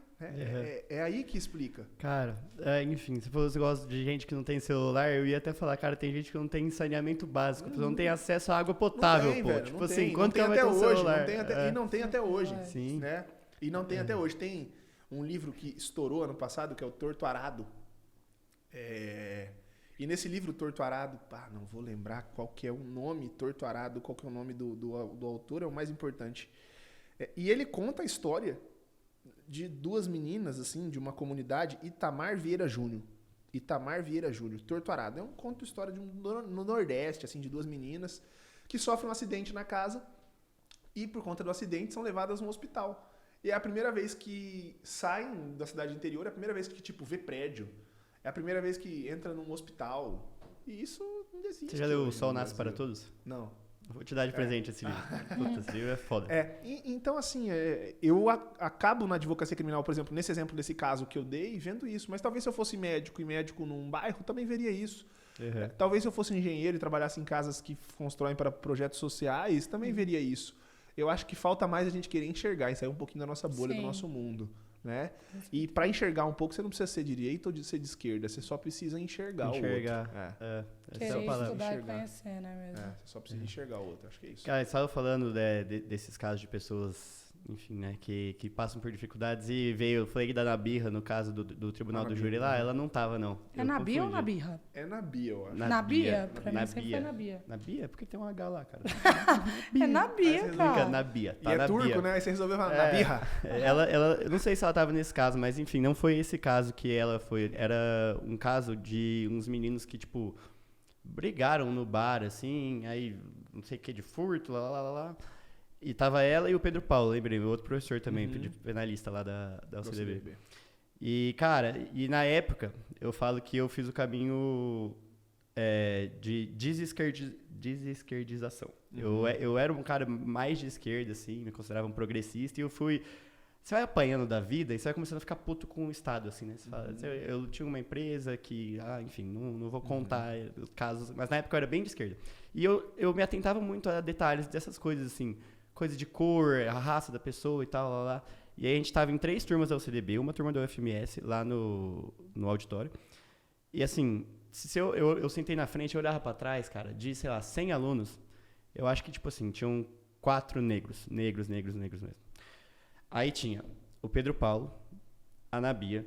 É aí que explica. Cara, enfim, se você gosta de gente que não tem celular, eu ia até falar, cara, tem gente que não tem saneamento básico, não tem acesso à água potável, tem, pô. Velho, tipo não assim, tem, quanto que vai ter um celular? E não tem até hoje. Sim. Né? E não tem até hoje. Tem um livro que estourou ano passado, que é o Torto Arado. E nesse livro, Torto Arado, não vou lembrar qual que é o nome, Torto Arado, qual que é o nome do autor, é o mais importante. E ele conta a história de 2 meninas, assim, de uma comunidade, Itamar Vieira Júnior, Torto Arado. É um conto história no Nordeste, assim, de 2 meninas que sofrem um acidente na casa e, por conta do acidente, são levadas no hospital. E é a primeira vez que saem da cidade interior, é a primeira vez que, vê prédio. É a primeira vez que entra num hospital. E isso não existe. Você já leu O Sol Nasce para Todos? Não. Vou te dar de presente esse livro. Puta, esse livro é foda. Então, assim, eu acabo na advocacia criminal, por exemplo, nesse exemplo desse caso que eu dei, vendo isso. Mas talvez se eu fosse médico e médico num bairro, também veria isso. Talvez se eu fosse engenheiro e trabalhasse em casas que constroem para projetos sociais, também veria isso. Eu acho que falta mais a gente querer enxergar e sair um pouquinho da nossa bolha, do nosso mundo, né? E para enxergar um pouco, você não precisa ser de direita ou de ser de esquerda, você só precisa enxergar o outro. Querer estudar e conhecer, né, mesmo? Você só precisa enxergar o outro, acho que é isso. Cara, você estava falando desses casos de pessoas, enfim, né, que passam por dificuldades e veio, foi da Nabirra, no caso do Tribunal do Júri lá, ela não tava, não. É Nabia ou Nabirra? É Nabia, eu acho. Nabia? Pra mim sempre foi Nabia. Nabia? Por que tem um H lá, cara? É Nabia, cara. Nabia, tá, e é Nabia. turco, né? Aí você resolveu falar Nabirra. Eu não sei se ela tava nesse caso, mas enfim, não foi esse caso que ela foi. Era um caso de uns meninos que, tipo, brigaram no bar, assim, aí não sei o que, de furto, lá. E tava ela e o Pedro Paulo, lembrei, meu outro professor também, penalista lá da UCDB. E, cara, na época, eu falo que eu fiz o caminho de desesquerdização. Eu era um cara mais de esquerda, assim, me considerava um progressista, e eu fui... Você vai apanhando da vida e você vai começando a ficar puto com o Estado, assim, né? Você fala, eu tinha uma empresa que, enfim, não vou contar os casos, mas na época eu era bem de esquerda. E eu me atentava muito a detalhes dessas coisas, assim, coisa de cor, a raça da pessoa e tal, lá. E aí a gente tava em 3 turmas da UCDB, uma turma da UFMS, lá no auditório. E assim, se eu sentei na frente, eu olhava pra trás, cara, de, sei lá, 100 alunos, eu acho que, tipo assim, tinham 4 negros mesmo. Aí tinha o Pedro Paulo, a Nabia,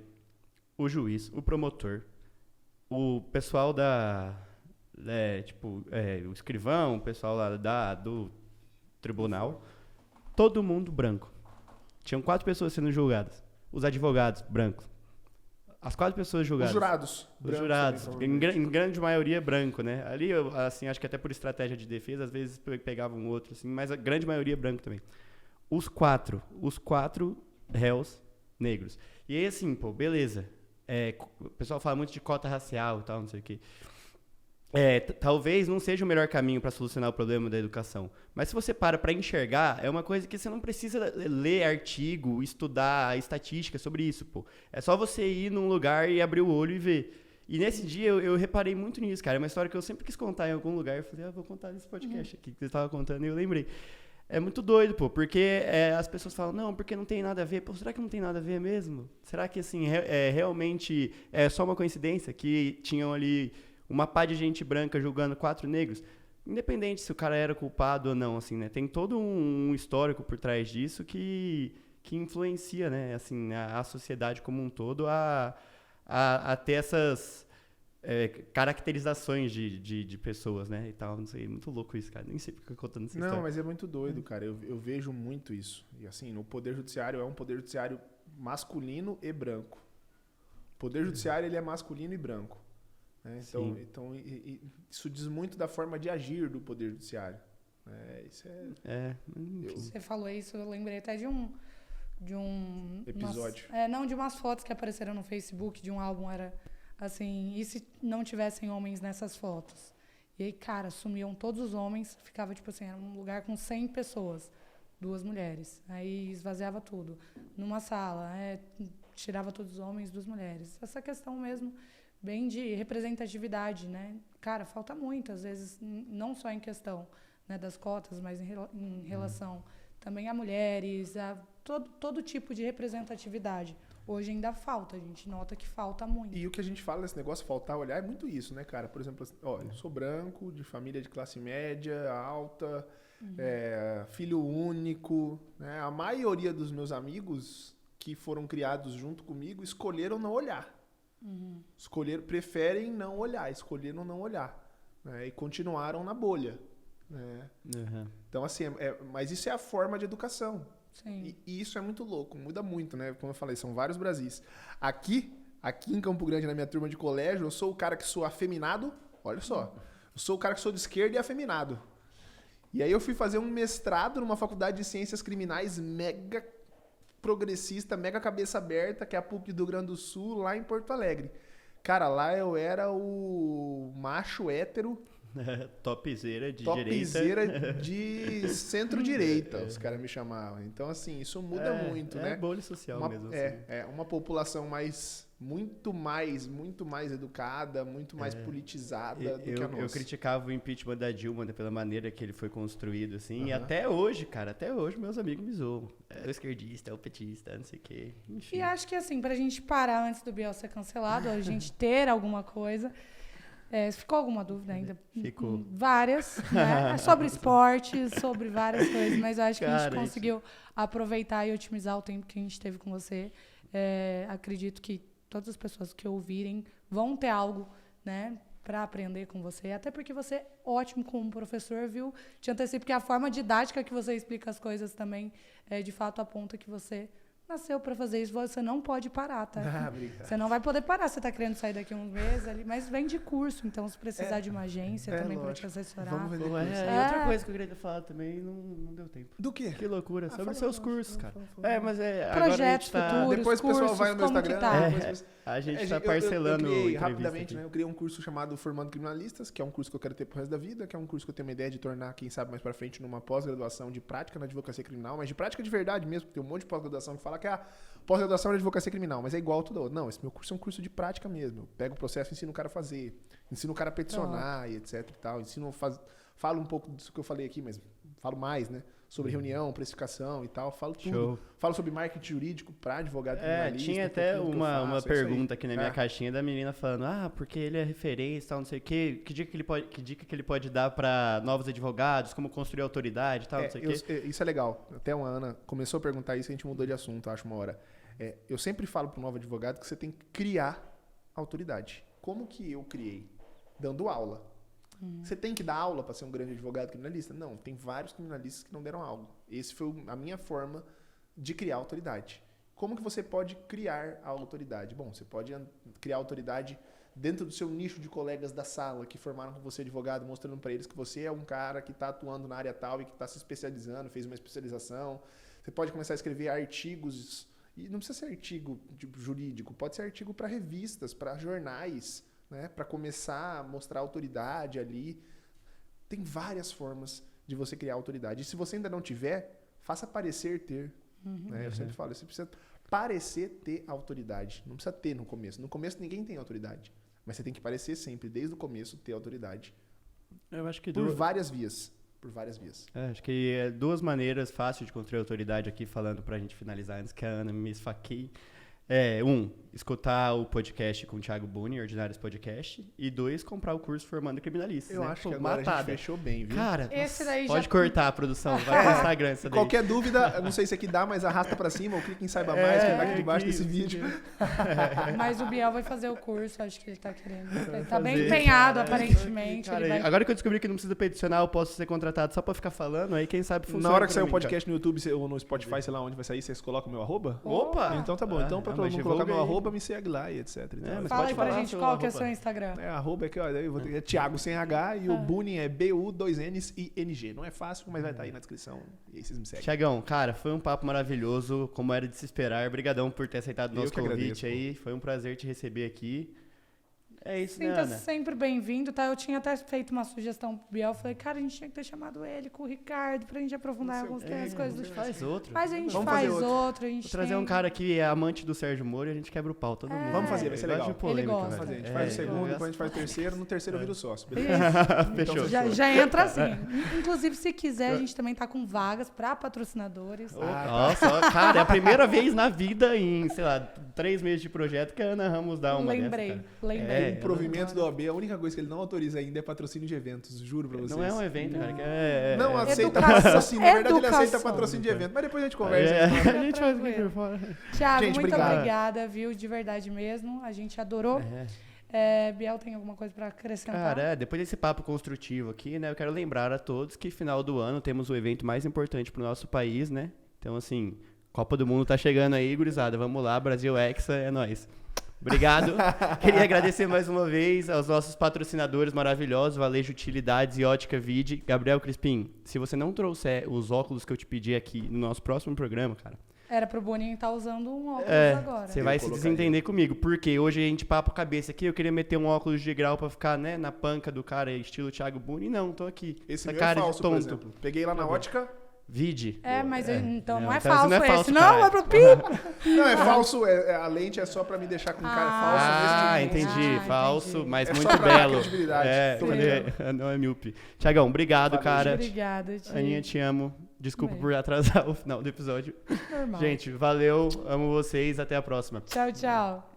o juiz, o promotor, o pessoal o escrivão, o pessoal lá do tribunal, todo mundo branco. Tinham 4 pessoas sendo julgadas. Os advogados, brancos. As 4 pessoas julgadas. Os jurados. Em grande maioria, branco, né? Ali, assim, acho que até por estratégia de defesa, às vezes pegavam um outro, assim, mas a grande maioria branco também. Os quatro réus negros. E aí, assim, pô, beleza. O pessoal fala muito de cota racial e tal, não sei o quê. Talvez não seja o melhor caminho para solucionar o problema da educação. Mas se você para enxergar, é uma coisa que você não precisa ler artigo, estudar estatística sobre isso, pô. É só você ir num lugar e abrir o olho e ver. E nesse dia eu reparei muito nisso, cara. É uma história que eu sempre quis contar em algum lugar. Eu falei, vou contar nesse podcast aqui que você estava contando, e eu lembrei. É muito doido, pô, porque as pessoas falam, não, porque não tem nada a ver. Pô, será que não tem nada a ver mesmo? Será que, assim, realmente é só uma coincidência que tinham ali uma pá de gente branca julgando 4 negros? Independente se o cara era culpado ou não, assim, né? Tem todo um histórico por trás disso que influencia, né, assim, a sociedade como um todo a ter essas... caracterizações de pessoas, né, e tal, não sei, muito louco isso, cara, nem sei porque eu tô contando essa história. Não, mas é muito doido, cara, eu vejo muito isso, e assim, no Poder Judiciário é um Poder Judiciário masculino e branco. O Poder Judiciário, ele é masculino e branco, né? Então isso diz muito da forma de agir do Poder Judiciário, isso Você falou isso, eu lembrei até de um episódio. De umas fotos que apareceram no Facebook de um álbum, era assim, e se não tivessem homens nessas fotos? E aí, cara, sumiam todos os homens, ficava, tipo assim, era um lugar com 100 pessoas, 2 mulheres. Aí esvaziava tudo. Numa sala, tirava todos os homens, 2 mulheres. Essa questão mesmo, bem de representatividade, né? Cara, falta muito, às vezes, não só em questão, né, das cotas, mas em relação também a mulheres, a todo tipo de representatividade. Hoje ainda falta, a gente nota que falta muito. E o que a gente fala desse negócio, faltar olhar, é muito isso, né, cara? Por exemplo, eu sou branco, de família de classe média, alta, filho único, né? A maioria dos meus amigos que foram criados junto comigo escolheram não olhar. Preferem não olhar, escolheram não olhar, né? E continuaram na bolha, né? Então, assim, mas isso é a forma de educação. Sim. E isso é muito louco, muda muito, né? Como eu falei, são vários Brasis. Aqui em Campo Grande, na minha turma de colégio, eu sou o cara que sou afeminado, olha só. Eu sou o cara que sou de esquerda e afeminado. E aí eu fui fazer um mestrado numa faculdade de ciências criminais mega progressista, mega cabeça aberta, que é a PUC do Rio Grande do Sul, lá em Porto Alegre. Cara, lá eu era o macho hétero... Topzera de direita. De centro-direita, os caras me chamavam. Então, assim, isso muda muito, né? É bolha social mesmo. Uma população mais muito mais educada, muito mais politizada do que a nossa. Eu criticava o impeachment da Dilma pela maneira que ele foi construído, assim, e até hoje, cara, meus amigos me zoam. É o esquerdista, é o petista, não sei o quê, enfim. E acho que, assim, pra gente parar antes do Biel ser cancelado, a gente ter alguma coisa... ficou alguma dúvida ainda? Ficou. Várias, né? Sobre esportes, sobre várias coisas, mas eu acho que a gente conseguiu aproveitar e otimizar o tempo que a gente teve com você. Acredito que todas as pessoas que ouvirem vão ter algo, né, para aprender com você, até porque você é ótimo como professor, viu? Te antecipo que a forma didática que você explica as coisas também, de fato, aponta que você nasceu para fazer isso, você não pode parar, tá? Você não vai poder parar, você tá querendo sair daqui uns meses ali, mas vem de curso, então se precisar de uma agência também para te assessorar. Vamos vender curso. E outra coisa que eu queria falar também, não deu tempo. Do quê? Que loucura, sobre os seus cursos, cara. Mas projetos futuros, depois o pessoal vai no meu Instagram. A gente tá parcelando. Eu criei rapidamente, né? Eu criei um curso chamado Formando Criminalistas, que é um curso que eu quero ter pro resto da vida, que é um curso que eu tenho uma ideia de tornar, quem sabe mais pra frente, numa pós-graduação de prática na advocacia criminal, mas de prática de verdade mesmo, porque tem um monte de pós-graduação que fala que a pós-graduação de advocacia criminal, mas é igual tudo outro. Não, esse meu curso é um curso de prática mesmo. Eu pego o processo e ensino o cara a fazer, ensino o cara a peticionar e etc e tal, falo um pouco disso que eu falei aqui, mas falo mais, né? Sobre reunião, precificação e tal, falo tudo. Show. Falo sobre marketing jurídico para advogado criminalista. Tinha até uma pergunta aqui na minha caixinha da menina falando, porque ele é referência, tal, não sei o quê, que dica que ele pode dar para novos advogados, como construir autoridade, tal, não sei o quê. Isso é legal. Até uma Ana começou a perguntar isso e a gente mudou de assunto, acho, uma hora. Eu sempre falo para o novo advogado que você tem que criar autoridade. Como que eu criei? Dando aula. Você tem que dar aula para ser um grande advogado criminalista? Não, tem vários criminalistas que não deram aula. Esse foi a minha forma de criar autoridade. Como que você pode criar a autoridade? Bom, você pode criar autoridade dentro do seu nicho de colegas da sala que formaram com você advogado, mostrando para eles que você é um cara que está atuando na área tal e que está se especializando, fez uma especialização. Você pode começar a escrever artigos, e não precisa ser artigo jurídico, pode ser artigo para revistas, para jornais, né, para começar a mostrar autoridade ali. Tem várias formas de você criar autoridade. E se você ainda não tiver, faça parecer ter. Né? Eu sempre falo, você precisa parecer ter autoridade. Não precisa ter no começo. No começo ninguém tem autoridade. Mas você tem que parecer sempre, desde o começo, ter autoridade. Eu acho que por várias vias. Acho que duas maneiras fáceis de construir autoridade aqui, falando pra gente finalizar antes que a Ana me esfaqueie. Escutar o podcast com o Thiago Buni, Ordinários Podcast. E 2, comprar o curso Formando Criminalistas. Eu acho que agora a gente fechou bem, viu? Cara, esse daí pode cortar a produção, vai pro Instagram essa daí. Qualquer dúvida, não sei se aqui dá, mas arrasta pra cima ou clica em saiba mais, que tá aqui debaixo desse vídeo. Mas o Biel vai fazer o curso, acho que ele tá querendo. Ele tá bem empenhado, aparentemente. Cara, agora que eu descobri que não precisa peticionar, eu posso ser contratado só pra ficar falando, aí quem sabe funciona. Na hora que sair o podcast no YouTube ou no Spotify, sei lá onde vai sair, vocês colocam o meu arroba? Opa! Então tá bom. Então pra todo mundo colocar meu arroba, me segue lá e etc. Mas fala pode aí pra falar gente qual que é o seu Instagram. Arroba aqui, ó, eu vou ter, Thiago sem H e o Buni é BU, 2 N's e NG. Não é fácil, mas vai estar aí na descrição e aí vocês me seguem. Thiagão, cara, foi um papo maravilhoso, como era de se esperar. Obrigadão por ter aceitado o nosso convite agradeço, aí. Foi um prazer te receber aqui. É isso, né, Sinta Ana? sempre bem-vindo, tá? Eu tinha até feito uma sugestão pro Biel. Falei, cara, a gente tinha que ter chamado ele com o Ricardo pra gente aprofundar algumas coisas do faz outro. Mas a gente Vamos faz fazer outro. A gente Vou trazer um cara que é amante do Sérgio Moro e a gente quebra o pau, todo mundo. Vamos fazer, vai ser legal. Ele gosta. Vamos fazer. A gente faz o segundo, depois a gente faz o terceiro, no terceiro eu viro sócio, beleza? Fechou. Já entra assim. Inclusive, se quiser, a gente também tá com vagas pra patrocinadores. Nossa, cara, é a primeira vez na vida em, sei lá, 3 meses de projeto que a Ana Ramos dá uma Lembrei. O provimento do OAB, a única coisa que ele não autoriza ainda é patrocínio de eventos, juro pra vocês. Não é um evento, cara. Não aceita patrocínio. Na verdade, ele aceita patrocínio de evento, mas depois a gente conversa. A gente faz aqui por fora. Thiago, Gente, muito obrigado. obrigada, viu? De verdade mesmo. A gente adorou. Biel, tem alguma coisa pra acrescentar? Cara, depois desse papo construtivo aqui, né, eu quero lembrar a todos que final do ano temos o evento mais importante pro nosso país, né? Então, assim, Copa do Mundo tá chegando aí, gurizada. Vamos lá, Brasil Hexa, é nóis. Obrigado. Queria agradecer mais uma vez aos nossos patrocinadores maravilhosos, Valejo Utilidades e Ótica Vide. Gabriel Crispim, se você não trouxer os óculos que eu te pedi aqui no nosso próximo programa, cara... Era pro Boninho estar usando um óculos agora. Você vai se desentender comigo, porque hoje a gente papo cabeça aqui, eu queria meter um óculos de grau pra ficar, né, na panca do cara, estilo Thiago Buni. Não, tô aqui. Esse essa meu cara é falso, de tonto. por exemplo. Peguei lá na ótica, Vide. Mas então não é então falso não é falso, esse. Não, caralho. é pro pipa. Não, é falso. A lente é só pra me deixar com cara falso. Entendi. Falso, entendi. mas É muito só pra dar belo. credibilidade. Tô Não é míope. Tiagão, obrigado, Valeu, cara. Obrigada, Ti. Aninha, te amo. Desculpa Bem. por atrasar o final do episódio. Normal. Gente, valeu. Amo vocês. Até a próxima. Tchau, tchau.